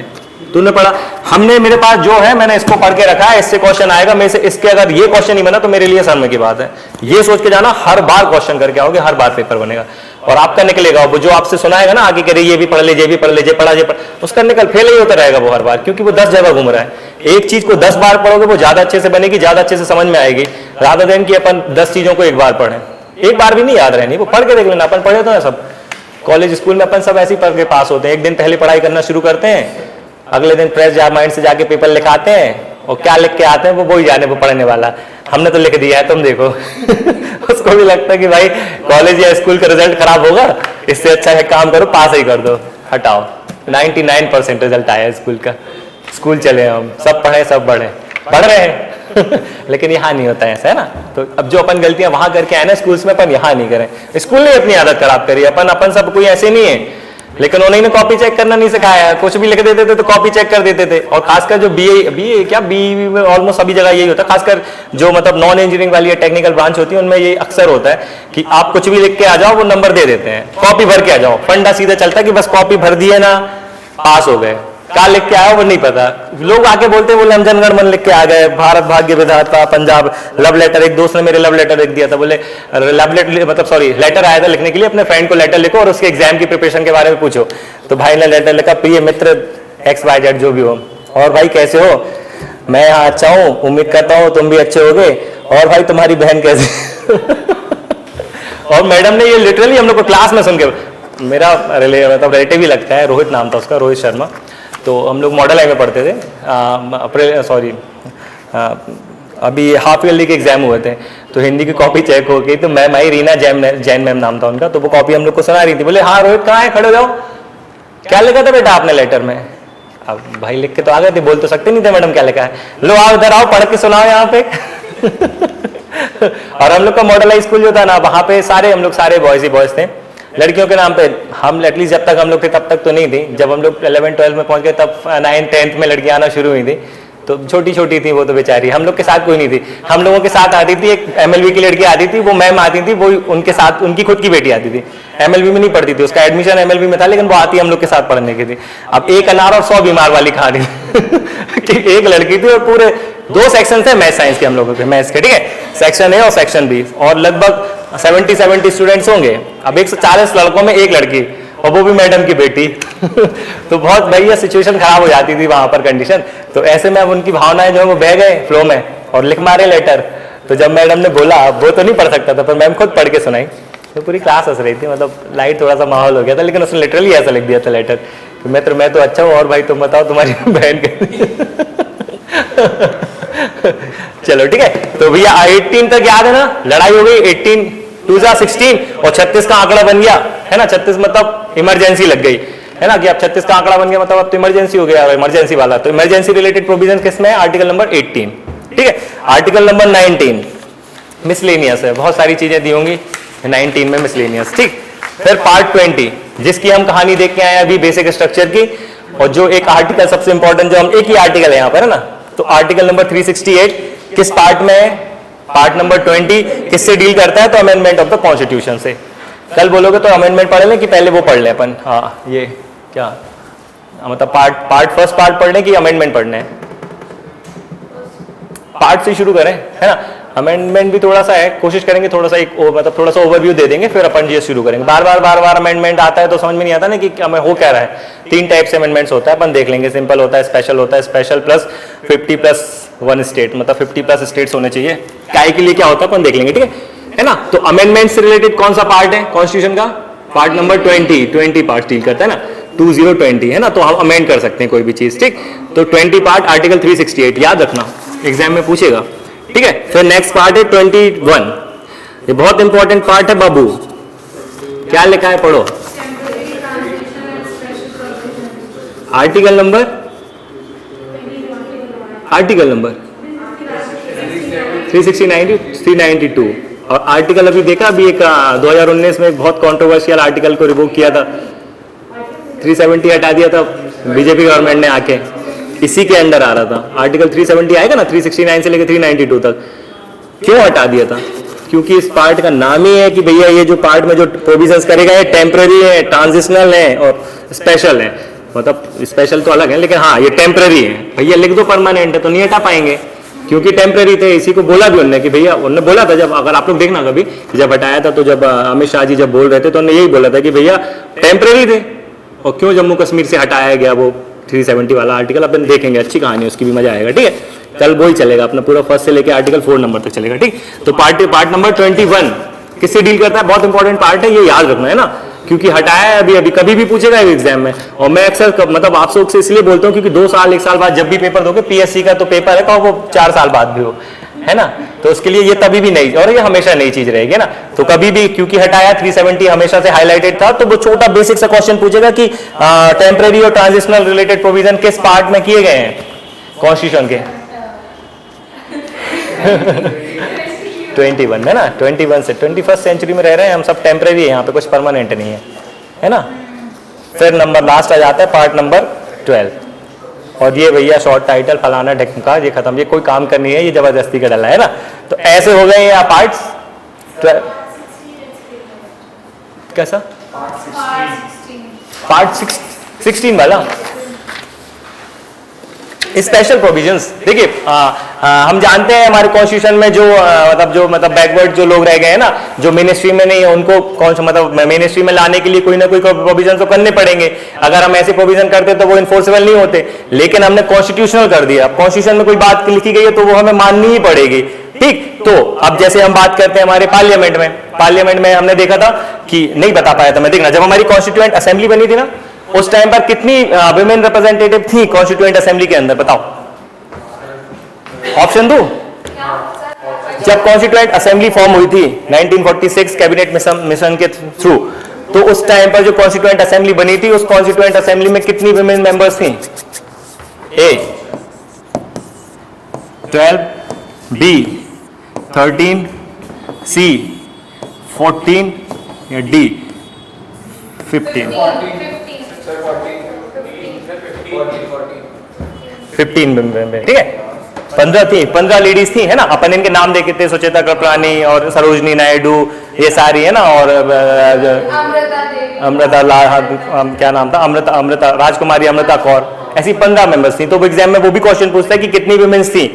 तूने पढ़ा। हमने, मेरे पास जो है मैंने इसको पढ़ के रखा है, इससे क्वेश्चन आएगा, मेरे से इसके अगर ये क्वेश्चन नहीं बना तो मेरे लिए शर्म की बात है। ये सोच के जाना, हर बार क्वेश्चन करके आओगे, हर बार पेपर बनेगा और आपका निकलेगा। वो जो आपसे सुनाएगा ना आगे, करे ये भी पढ़ ले, ये भी पढ़ ले, ये पढ़ा, ये पढ़, उसका निकल फेल ही होता रहेगा वो हर बार, क्योंकि वो 10 जगह घूम रहा है। एक चीज को 10 बार पढ़ोगे वो ज्यादा अच्छे से बनेगी, ज्यादा अच्छे से समझ में आएगी, रादर देन कि अपन 10 चीजों को एक बार पढ़ें। एक बार भी नहीं याद रहनी, वो पढ़ के देख लेना। अपन पढ़े तो है सब, कॉलेज स्कूल में अपन सब ऐसे ही पढ़ के पास होते हैं। एक दिन पहले पढ़ाई करना शुरू करते हैं, अगले दिन फ्रेश माइंड से जाके पेपर लिखाते हैं, और क्या लिख के आते हैं वो ही जाने, वो पढ़ने वाला। हमने तो लिख दिया है, तुम देखो। उसको भी लगता है कि भाई कॉलेज या स्कूल का रिजल्ट खराब होगा, इससे अच्छा है काम करो, पास ही कर दो, हटाओ। 99% रिजल्ट आया स्कूल का। स्कूल चले हम, सब पढ़े, सब पढ़ रहे हैं। लेकिन यहाँ नहीं होता है ऐसा, है ना। तो अब जो अपन गलतियां वहां करके आए ना स्कूल्स में, अपन यहाँ नहीं करें। स्कूल ने अपनी आदत खराब करी, अपन सब कोई ऐसे नहीं है, लेकिन उन्होंने कॉपी चेक करना नहीं सिखाया। कुछ भी लिख देते थे तो कॉपी चेक कर देते थे। और खासकर जो बीए क्या बीई में ऑलमोस्ट सभी जगह यही होता है, खासकर जो मतलब नॉन इंजीनियरिंग वाली या टेक्निकल ब्रांच होती है उनमें ये अक्सर होता है कि आप कुछ भी लिख के आ जाओ, वो नंबर दे देते हैं। कॉपी भर के आ जाओ, फंडा सीधा चलता है कि बस कॉपी भर दिए ना, पास हो गए। क्या लिख के आया वो नहीं पता। लोग आके बोलते बोले हम जनगण मन लिख के आ गए, भारत भाग्य विधाता, पंजाब, लव लेटर। एक दोस्त ने मेरे लव लेटर लिख दिया था, बोले लव लेटर मतलब सॉरी लेटर आया था लिखने के लिए, अपने फ्रेंड को लेटर लिखो और उसके एग्जाम की प्रिपरेशन के बारे में पूछो। तो भाई ने लेटर लिखा, प्रिय मित्र XYZ जो भी हो, और भाई कैसे हो, मैं यहाँ अच्छा हूँ, उम्मीद करता हूँ तुम भी अच्छे होगे, और भाई तुम्हारी बहन कैसे। और मैडम ने ये लिटरली हम लोग को क्लास में सुन के, मेरा मतलब रिलेटिव ही लगता है, रोहित नाम था उसका, रोहित शर्मा। तो हम लोग मॉडल आई में पढ़ते थे, अभी हाफ ईयरली के एग्जाम हुए थे, तो हिंदी की कॉपी चेक हो गई। तो मैम आई, रीना जैन मैम नाम था उनका, तो वो कॉपी हम लोग को सुना रही थी। बोले हाँ रोहित कहाँ है, खड़े हो जाओ, क्या लिखा था बेटा आपने लेटर में। अब भाई लिख के तो आ गए थे, बोल तो सकते नहीं थे मैडम क्या लिखा है। लो आओ इधर आओ, पढ़ के सुनाओ यहाँ पे। और हम लोग का मॉडल हाई स्कूल जो था ना, वहाँ पे हम लोग सारे बॉयज ही बॉयज थे। लड़कियों के नाम पे हम एटलीस्ट जब तक हम लोग थे तब तक तो नहीं थी। जब हम लोग 11-12 में पहुंच गए तब 9th-10th में लड़कियां आना शुरू हुई थी, तो छोटी छोटी थी वो तो बेचारी। हम लोग के साथ कोई नहीं थी। हम लोगों के साथ आती थी एक MLB की लड़की आती थी, वो मैम आती थी, वो उनके साथ उनकी खुद की बेटी आती थी। MLB में नहीं पढ़ती थी, उसका एडमिशन MLB में था, लेकिन वो आती हम लोग के साथ पढ़ने की थी। अब एक अनार और 100 बीमार वाली कहानी। कि एक लड़की थी और पूरे 2 सेक्शन थे मैथ साइंस के हम लोगों के, मैथ्स के, ठीक है, सेक्शन A और सेक्शन B, और लगभग 70 स्टूडेंट्स होंगे। अब 140 लड़कों में एक लड़की, और वो भी मैडम की बेटी। तो बहुत भैया सिचुएशन खराब हो जाती थी वहां पर कंडीशन। तो ऐसे में अब उनकी भावनाएं जो है वो बह गए फ्लो में और लिख मारे लेटर। तो जब मैडम ने बोला, वो तो नहीं पढ़ सकता था, पर मैम खुद पढ़ के सुनाई, तो पूरी क्लास हंस रही थी। मतलब लाइट थोड़ा सा माहौल हो गया था, लेकिन उसने लिटरली ऐसा लिख दिया था लेटर कि मैं तो अच्छा हूँ, और भाई तुम बताओ तुम्हारी बहन कैसी। चलो ठीक है, तो भैया 18 तक याद है ना, लड़ाई हो गई। 18 2 16 और 36 का आंकड़ा बन गया, है ना। 36 मतलब इमरजेंसी लग गई, है ना, कि अब 36 का आंकड़ा बन गया, मतलब अब तो इमरजेंसी हो गया, इमरजेंसी वाला। तो इमरजेंसी रिलेटेड प्रोविजन किसमें है, आर्टिकल नंबर 18, ठीक है। आर्टिकल नंबर 19 मिसलेनियस है, बहुत सारी चीजें दी होंगी 19 में मिसलेनियस, ठीक। फिर पार्ट 20 जिसकी हम कहानी देख के आए अभी, बेसिक स्ट्रक्चर की। और जो एक आर्टिकल सबसे इंपॉर्टेंट, जो हम एक ही आर्टिकल है यहाँ पर, है ना, तो आर्टिकल नंबर 368 किस पार्ट में है, पार्ट नंबर 20 किससे डील करता है, तो अमेंडमेंट ऑफ द कॉन्स्टिट्यूशन से। कल बोलोगे तो अमेंडमेंट पढ़ लें कि पहले वो पढ़ लें अपन, हाँ ये क्या मतलब फर्स्ट पार्ट पढ़ने की अमेंडमेंट पढ़ने हैं, पार्ट से शुरू करें, है ना। अमेंडमेंट भी थोड़ा सा है, कोशिश करेंगे थोड़ा सा मतलब थोड़ा सा ओवरव्यू दे देंगे, फिर अपन ये शुरू करेंगे। बार बार अमेंडमेंट आता है तो समझ में नहीं आता ना कि हमें हो क्या रहा है। 3 टाइप से अमेंडमेंट्स होता है, अपन देख लेंगे। सिंपल होता है, स्पेशल होता है, स्पेशल प्लस 50+1 स्टेट, मतलब 50+ स्टेट्स होने चाहिए। काय के लिए क्या होता है अपन देख लेंगे, ठीक है ना। तो अमेंडमेंट से रिलेटेड कौन सा पार्ट है कॉन्स्टिट्यूशन का, पार्ट नंबर 20 पार्ट डील करता है ना, 2020, है ना। तो हम अमेंड कर सकते हैं कोई भी चीज, ठीक। तो 20 पार्ट आर्टिकल 368 याद रखना, एग्जाम में पूछेगा, ठीक है। फिर नेक्स्ट पार्ट है 21, ये बहुत इंपॉर्टेंट पार्ट है बाबू। क्या लिखा है, पढ़ो। Article number 360, 392। और आर्टिकल अभी देखा, अभी एक 2019 में एक बहुत कंट्रोवर्शियल आर्टिकल को रिवोक किया था, 370 हटा दिया था बीजेपी गवर्नमेंट ने आके, इसी के अंडर आ रहा था। आर्टिकल 370 आएगा ना 369 से लेकर 392 तक, क्यों हटा दिया था? क्योंकि इस पार्ट का नाम ही है कि भैया ये जो पार्ट में जो प्रोविजंस करेगा ये टेम्पररी है, ट्रांजिशनल है और स्पेशल है। मतलब स्पेशल तो अलग है लेकिन हाँ ये टेम्पररी है। भैया लिख दो परमानेंट है तो नहीं हटा पाएंगे क्योंकि टेम्पररी थे। इसी को बोला भी उन्होंने कि भैया, उन्होंने बोला था जब, अगर आप लोग देखना कभी जब हटाया था तो जब अमित शाह जी जब बोल रहे थे तो उन्होंने यही बोला था कि भैया टेम्पररी थे। और क्यों जम्मू कश्मीर से हटाया गया वो 370 वाला आर्टिकल अपन देखेंगे, अच्छी कहानी उसकी भी, मजा आएगा। ठीक है, कल वही चलेगा अपना पूरा फर्स्ट से लेकर आर्टिकल 4 नंबर तक चलेगा। ठीक, तो पार्ट नंबर 21 किससे डील करता है? बहुत इंपॉर्टेंट पार्ट है, ये याद रखना है ना, क्योंकि हटाया है अभी कभी भी पूछेगा एग्जाम में। और मैं अक्सर मतलब आप लोग से इसलिए बोलता हूँ क्योंकि 2 साल 1 साल बाद जब भी पेपर दोगे, पीएससी का तो पेपर है, वो 4 साल बाद भी हो, है ना, तो उसके लिए ये तभी भी नई और ये हमेशा नई चीज रहेगी ना। तो कभी भी क्योंकि हटाया 370 हमेशा से हाईलाइटेड था, तो वो छोटा बेसिक सा क्वेश्चन पूछेगा कि टेम्पररी और ट्रांजिशनल रिलेटेड प्रोविजन किस पार्ट में किए गए हैं कॉन्स्टिट्यूशन के? 21 है ना, 21 से 21st सेंचुरी में रह रहे हैं हम सब, टेम्पररी है यहाँ पे, कुछ परमानेंट नहीं है ना। फिर नंबर लास्ट आ जाता है पार्ट नंबर 12, और ये भैया शॉर्ट टाइटल फलाना ढिमका, ये खत्म, ये कोई काम करनी है, ये जबरदस्ती का डला है ना। तो ऐसे हो गए ये पार्ट्स 12। कैसा पार्ट 16 वाला स्पेशल प्रोविजंस? देखिए हम जानते हैं हमारे कॉन्स्टिट्यूशन में जो मतलब बैकवर्ड जो लोग रह गए हैं ना, जो मेन स्ट्रीम में नहीं है, उनको कौन सा मतलब मेन स्ट्रीम में लाने के लिए कोई ना कोई प्रोविजन तो करने पड़ेंगे। अगर हम ऐसे प्रोविजन करते तो वो इन्फोर्सेबल नहीं होते, लेकिन हमने कॉन्स्टिट्यूशनल कर दिया। कॉन्स्टिट्यूशन में कोई बात लिखी गई है तो वो हमें माननी ही पड़ेगी। ठीक, तो अब जैसे हम बात करते हैं हमारे पार्लियामेंट में हमने देखा था कि नहीं बता पाया था मैं, देखना जब हमारी कॉन्स्टिट्यूएंट असेंबली बनी थी ना, उस टाइम पर कितनी वुमेन रिप्रेजेंटेटिव थी कॉन्स्टिट्यूएंट असेंबली के अंदर? बताओ, ऑप्शन दो। जब कॉन्स्टिट्यूएंट असेंबली फॉर्म हुई थी 1946 कैबिनेट मिशन के थ्रू, तो उस टाइम पर जो कॉन्स्टिट्यूएंट असेंबली बनी थी, उस कॉन्स्टिट्यूएंट असेंबली में कितनी वुमेन मेंबर्स थी? ए 12, बी 13, सी 14 या डी 15? 15 मेंबर, ठीक है, 15 थी, 15 लेडीज थी, है ना। अपन इनके नाम देखे थे, सुचेता कृपलानी और सरोजनी नायडू, ये सारी है ना, और अमृता क्या नाम था, अमृता राजकुमारी, अमृता कौर, ऐसी 15 मेंबर्स थी। तो एग्जाम में वो भी क्वेश्चन पूछता है कि कितनी वुमेन्स थी,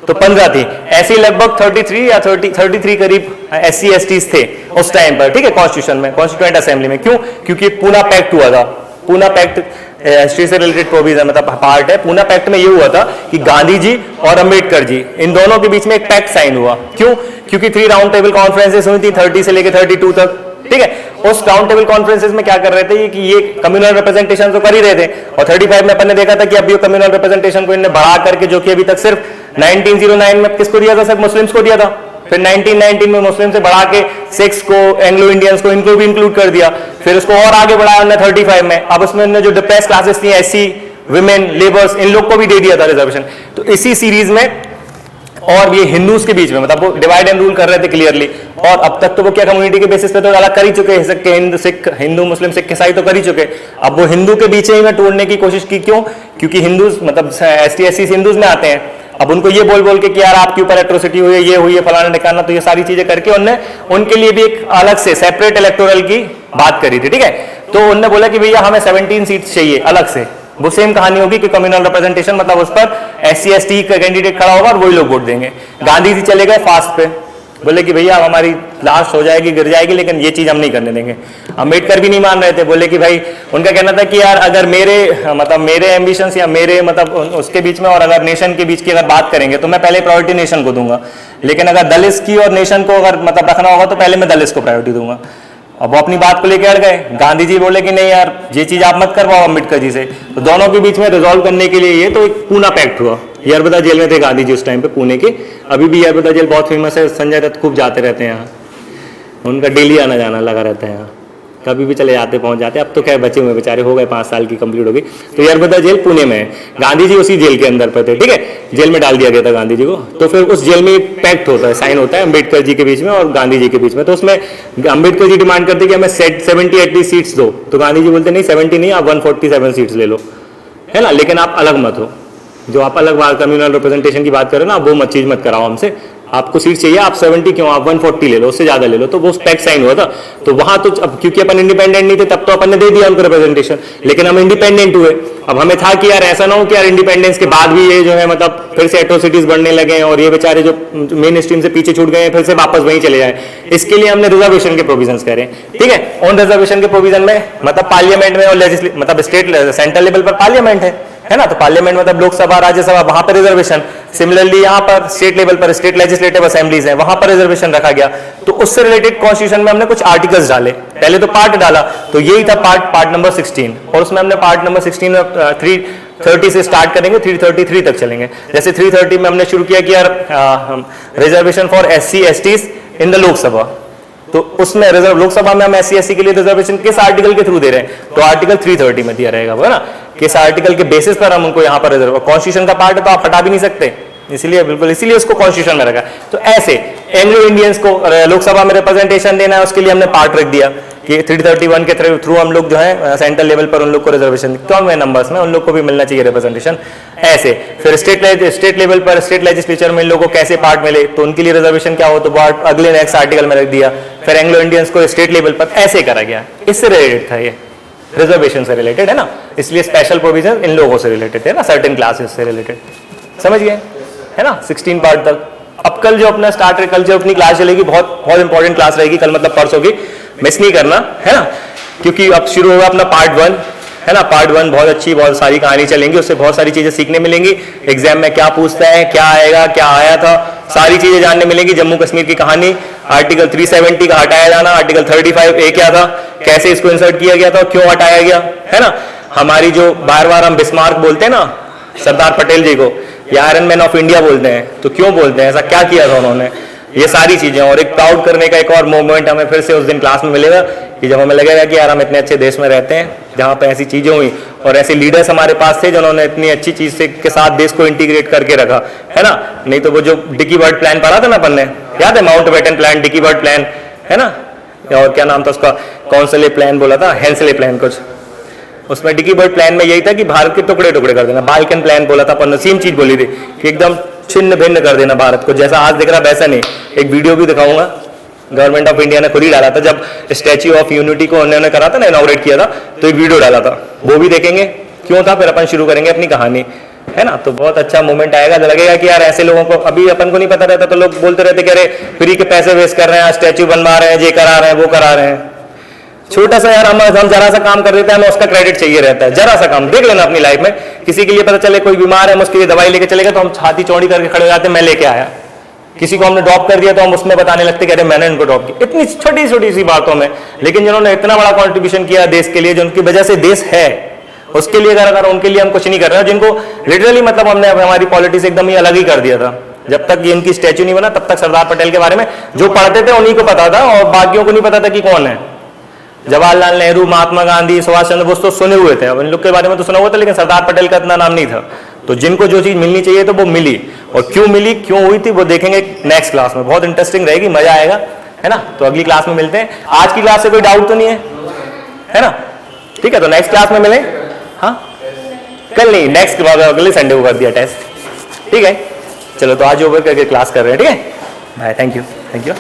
तो 15 थी। ऐसे लगभग 33 या 33 करीब SC STs थे उस टाइम पर, ठीक है, कॉन्स्टिट्यूशन में, कॉन्स्टिट्यूएंट असेंबली में। क्यों? क्योंकि पूना पैक्ट हुआ था, पूना पैक्ट हिस्ट्री से रिलेटेड प्रोविजन मतलब पार्ट है। पूना पैक्ट में ये हुआ था कि गांधी जी और अंबेडकर जी, इन दोनों के बीच में एक पैक्ट साइन हुआ। क्यों? क्योंकि 3 राउंड टेबल कॉन्फ्रेंसेस हुई थी 30 से लेकर 32 तक, ठीक है। उस राउंड टेबल कॉन्फ्रेंसेस में क्या कर रहे थे कि ये कम्युनल रिप्रेजेंटेशन तो कर ही रहे थे, और 35 में अपन ने देखा था कि अब ये कम्युनल रिप्रेजेंटेशन को इन्हें बढ़ा करके, जो कि अभी तक सिर्फ 1909 में किसको दिया था? सिर्फ मुस्लिम्स को दिया था। फिर 1919 में मुस्लिम से बढ़ा के सिक्स को, एंग्लो इंडियंस को, इनको भी इंक्लूड कर दिया। फिर उसको और आगे बढ़ाया उन्होंने 35 में। अब उसमें उन्होंने जो डिप्रेस क्लासेस थी, SC, विमेन, लेबर्स, इन लोग को भी दे दिया था रिजर्वेशन। तो इसी सीरीज में और ये हिंदूज के बीच में मतलब वो डिवाइड एंड रूल कर रहे थे क्लियरली। और अब तक तो वो क्या कम्युनिटी के बेसिस पे तो अलग कर ही चुके हैं, हिंदू मुस्लिम सिख ईसाई तो कर ही चुके। अब वो हिंदू के बीच ही में तोड़ने की कोशिश की। क्यों? क्योंकि हिंदूज मतलब ST SC हिंदूज में आते हैं। अब उनको ये बोल बोल के कि यार आपके ऊपर एट्रोसिटी हुई है, ये हुई है, फलाना निकालना, तो ये सारी चीजें करके उनने उनके लिए भी एक अलग से सेपरेट इलेक्टोरल की बात करी थी, ठीक है। तो उन्होंने बोला कि भैया हमें 17 सीट्स चाहिए अलग से। वो सेम कहानी होगी कि कम्युनल रिप्रेजेंटेशन मतलब उस पर SC ST का कैंडिडेट खड़ा होगा और वही लोग वोट देंगे। गांधी जी चले गए फास्ट पे, बोले कि भैया हमारी लास्ट हो जाएगी, गिर जाएगी, लेकिन ये चीज हम नहीं करने देंगे। अम्बेडकर भी नहीं मान रहे थे, बोले कि भाई, उनका कहना था कि यार अगर मेरे एम्बिशंस या मेरे मतलब उसके बीच में और अगर नेशन के बीच की अगर बात करेंगे तो मैं पहले प्रायोरिटी नेशन को दूंगा, लेकिन अगर दलित की और नेशन को अगर मतलब रखना होगा तो पहले मैं दलित को प्रायोरिटी दूंगा। अब वो अपनी बात को लेकर अड़ गए। गांधी जी बोले कि नहीं यार ये चीज आप मत करवाओ अम्बेडकर जी से। तो दोनों के बीच में रिजॉल्व करने के लिए ये तो एक पूना पैक्ट हुआ। यरबदा जेल में थे गांधी जी उस टाइम पे, पुणे के। अभी भी यरबदा जेल बहुत फेमस है, संजय दत्त खूब जाते रहते हैं यहाँ, उनका डेली आना जाना लगा रहता है यहाँ, कभी भी चले जाते पहुंच जाते। अब तो क्या बचे हुए बेचारे, हो गए 5 साल की कंप्लीट हो गई। तो यरबदा जेल पुणे में है, गांधी जी उसी जेल के अंदर पे थे, ठीक है, जेल में डाल दिया गया था गांधी जी को। तो फिर उस जेल में एक पैक्ट होता है, साइन होता है अम्बेडकर जी के बीच में और गांधी जी के बीच में। तो उसमें अम्बेडकर जी डिमांड करते कि हमें 70-80 सीट्स दो, तो गांधी जी बोलते नहीं 70 नहीं, आप 147 सीट्स ले लो, है ना, लेकिन आप अलग मत हो। जो आप अलग कम्युनल रिप्रेजेंटेशन की बात कर रहे हो ना, वो चीज मत कराओ हमसे। आपको सीट चाहिए, आप 70 क्यों, आप 140 ले लो, उससे ज्यादा ले लो। तो वो पैक्ट साइन हुआ था, तो वहां तो अब क्योंकि अपन इंडिपेंडेंट नहीं थे तब तो अपन ने दे दिया उनको रिप्रेजेंटेशन, लेकिन हम इंडिपेंडेंट हुए। अब हमें था कि यार ऐसा ना हो कि यार इंडिपेंडेंस के बाद भी ये जो है मतलब फिर से एट्रोसिटीज बढ़ने लगे हैं और ये बेचारे जो मेन स्ट्रीम से पीछे छूट गए हैं फिर से वापस वहीं चले जाए। इसके लिए हमने रिजर्वेशन के प्रोविजंस करे, ठीक है। ऑन रिजर्वेशन के प्रोविजन में मतलब पार्लियामेंट में और मतलब स्टेट सेंट्रल लेवल पर पार्लियामेंट है ना, तो पार्लियामेंट मतलब लोकसभा राज्यसभा, वहां पर रिजर्वेशन। सिमिलरली यहाँ पर स्टेट लेवल पर स्टेट लेजिस्लेटिव असेंबलीज है, वहां पर रिजर्वेशन रखा गया। तो उससे रिलेटेड कॉन्स्टिट्यूशन में हमने कुछ आर्टिकल्स डाले। पहले तो पार्ट डाला, तो यही था पार्ट नंबर 16, और उसमें हमने पार्ट नंबर 16 में 330 से स्टार्ट करेंगे, 333 तक चलेंगे। जैसे 330 में हमने शुरू किया कि यार reservation for SC STs in the Lok Sabha, तो उसमें रिजर्व लोकसभा में हम SC SC के लिए रिजर्वेशन किस आर्टिकल के थ्रू दे रहे हैं, तो आर्टिकल 330 में दिया रहेगा वो, है ना। किस आर्टिकल के बेसिस पर हम उनको यहाँ पर रिजर्व, कॉन्स्टिट्यूशन का पार्ट है तो आप हटा भी नहीं सकते, इसलिए बिल्कुल इसीलिए उसको कॉन्स्टिट्यूशन में रखा। तो ऐसे एंग्लो इंडियंस को लोकसभा में रिप्रेजेंटेशन देना है, उसके लिए हमने पार्ट रख दिया कि 331 के थ्रू हम लोग जो है सेंट्रल लेवल पर उन लोग को रिजर्वेशन कम है नंबर्स में, उन लोग को भी मिलना चाहिए रिप्रेजेंटेशन। ऐसे फिर स्टेट लेवल पर स्टेट लेजिस्लेचर में इन लोगों को कैसे पार्ट मिले, तो उनके लिए रिजर्वेशन क्या हो, तो अगले नेक्स्ट आर्टिकल में रख दिया। फिर एंग्लो इंडियंस को स्टेट लेवल पर ऐसे करा गया, इससे रिलेटेड था ये, रिजर्वेशन से रिलेटेड, है ना। इसलिए स्पेशल प्रोविजन इन लोगों से रिलेटेड है ना, सर्टेन क्लासेस से रिलेटेड, समझ गए, है ना। 16 पार्ट तक। अब कल जो अपना स्टार्ट, कल जो अपनी क्लास चलेगी बहुत इंपॉर्टेंट क्लास रहेगी कल, मतलब परसों की, मिस नहीं करना, है ना, क्योंकि अब शुरू होगा अपना पार्ट 1, है ना। पार्ट 1 बहुत अच्छी, बहुत सारी कहानी चलेंगी, उससे बहुत सारी चीजें सीखने मिलेंगी। एग्जाम में क्या पूछता है, क्या आएगा, क्या आया था, सारी चीजें जानने मिलेंगी। जम्मू कश्मीर की कहानी, आर्टिकल 370 का हटाया जाना, आर्टिकल 35A क्या था, कैसे इसको इंसर्ट किया गया था, क्यों हटाया गया, है ना। हमारी जो बार बार हम बिस्मार्क बोलते हैं ना सरदार पटेल जी को, या आयरन मैन ऑफ इंडिया बोलते हैं, तो क्यों बोलते हैं, ऐसा क्या किया था उन्होंने, ये सारी चीजें। और एक प्राउड करने का एक और मोमेंट हमें फिर से उस दिन क्लास में मिलेगा कि जब हमें लगेगा कि यार हम इतने अच्छे देश में रहते हैं जहाँ पे ऐसी चीजें हुई और ऐसे लीडर्स हमारे पास थे जिन्होंने इतनी अच्छी चीज से के साथ देश को इंटीग्रेट करके रखा, है ना। नहीं तो वो जो डिकी बर्ड प्लान पढ़ा था ना अपन ने, याद है, Mountbatten plan, Dickie Bird plan, है ना, और क्या नाम था उसका, कौन सा प्लान बोला था, हेंसले प्लान कुछ, उसमें डिकी बर्ड प्लान में यही था कि भारत के टुकड़े टुकड़े कर देना। बाल्कन प्लान बोला था अपन, सेम चीज बोली थी कि एकदम छिन्न भिन्न कर देना भारत को, जैसा आज दिख रहा वैसा नहीं। एक वीडियो भी दिखाऊंगा, गवर्नमेंट ऑफ इंडिया ने खुद ही डाला था, जब स्टैच्यू ऑफ यूनिटी को उन्होंने करा था ना, इनॉग्रेट किया था, तो एक वीडियो डाला था, वो भी देखेंगे क्यों था। फिर अपन शुरू करेंगे अपनी कहानी, है ना। तो बहुत अच्छा मोमेंट आएगा, लगेगा कि यार ऐसे लोगों को अभी अपन को नहीं पता रहता, तो लोग बोलते रहते कि अरे फ्री के पैसे वेस्ट कर रहे हैं, स्टैच्यू बनवा रहे हैं, ये करा रहे हैं, वो करा रहे हैं। छोटा सा यार हम जरा सा काम कर देते हैं, हमें उसका क्रेडिट चाहिए रहता है। जरा सा काम देख लेना अपनी लाइफ में, किसी के लिए पता चले कोई बीमार है, हम उसके लिए दवाई लेके चलेगा तो हम छाती चौड़ी करके खड़े हो जाते हैं, मैं लेके आया। किसी को हमने ड्रॉप कर दिया तो हम उसमें बताने लगते कि अरे मैंने उनको ड्रॉप किया, इतनी छोटी छोटी सी बातों में। लेकिन जिन्होंने इतना बड़ा कॉन्ट्रीब्यूशन किया देश के लिए, जिनकी वजह से देश है, उसके लिए अगर उनके लिए हम कुछ नहीं कर रहे हैं, जिनको लिटरली मतलब हमने हमारी पॉलिटिक्स एकदम ही अलग ही कर दिया था। जब तक ये इनकी स्टैच्यू नहीं बना तब तक सरदार पटेल के बारे में जो पढ़ते थे उन्हीं को पता था, और बाकियों को नहीं पता था कि कौन है। जवाहरलाल नेहरू, महात्मा गांधी, सुभाष चंद्र बोस तो सुने हुए थे, अब इन लोग के बारे में तो सुना हुआ था, लेकिन सरदार पटेल का इतना नाम नहीं था। तो जिनको जो चीज मिलनी चाहिए तो वो मिली, और क्यों मिली, क्यों हुई थी, वो देखेंगे नेक्स्ट क्लास में। बहुत इंटरेस्टिंग रहेगी, मजा आएगा, है ना। तो अगली क्लास में मिलते हैं। आज की क्लास से कोई डाउट तो नहीं है ना, ठीक है। तो नेक्स्ट क्लास में मिले, हाँ कल नहीं, नेक्स्ट अगले संडे को कर दिया टेस्ट, ठीक है। चलो तो आज ओवर करके क्लास कर रहे हैं, ठीक है। Bye, thank you.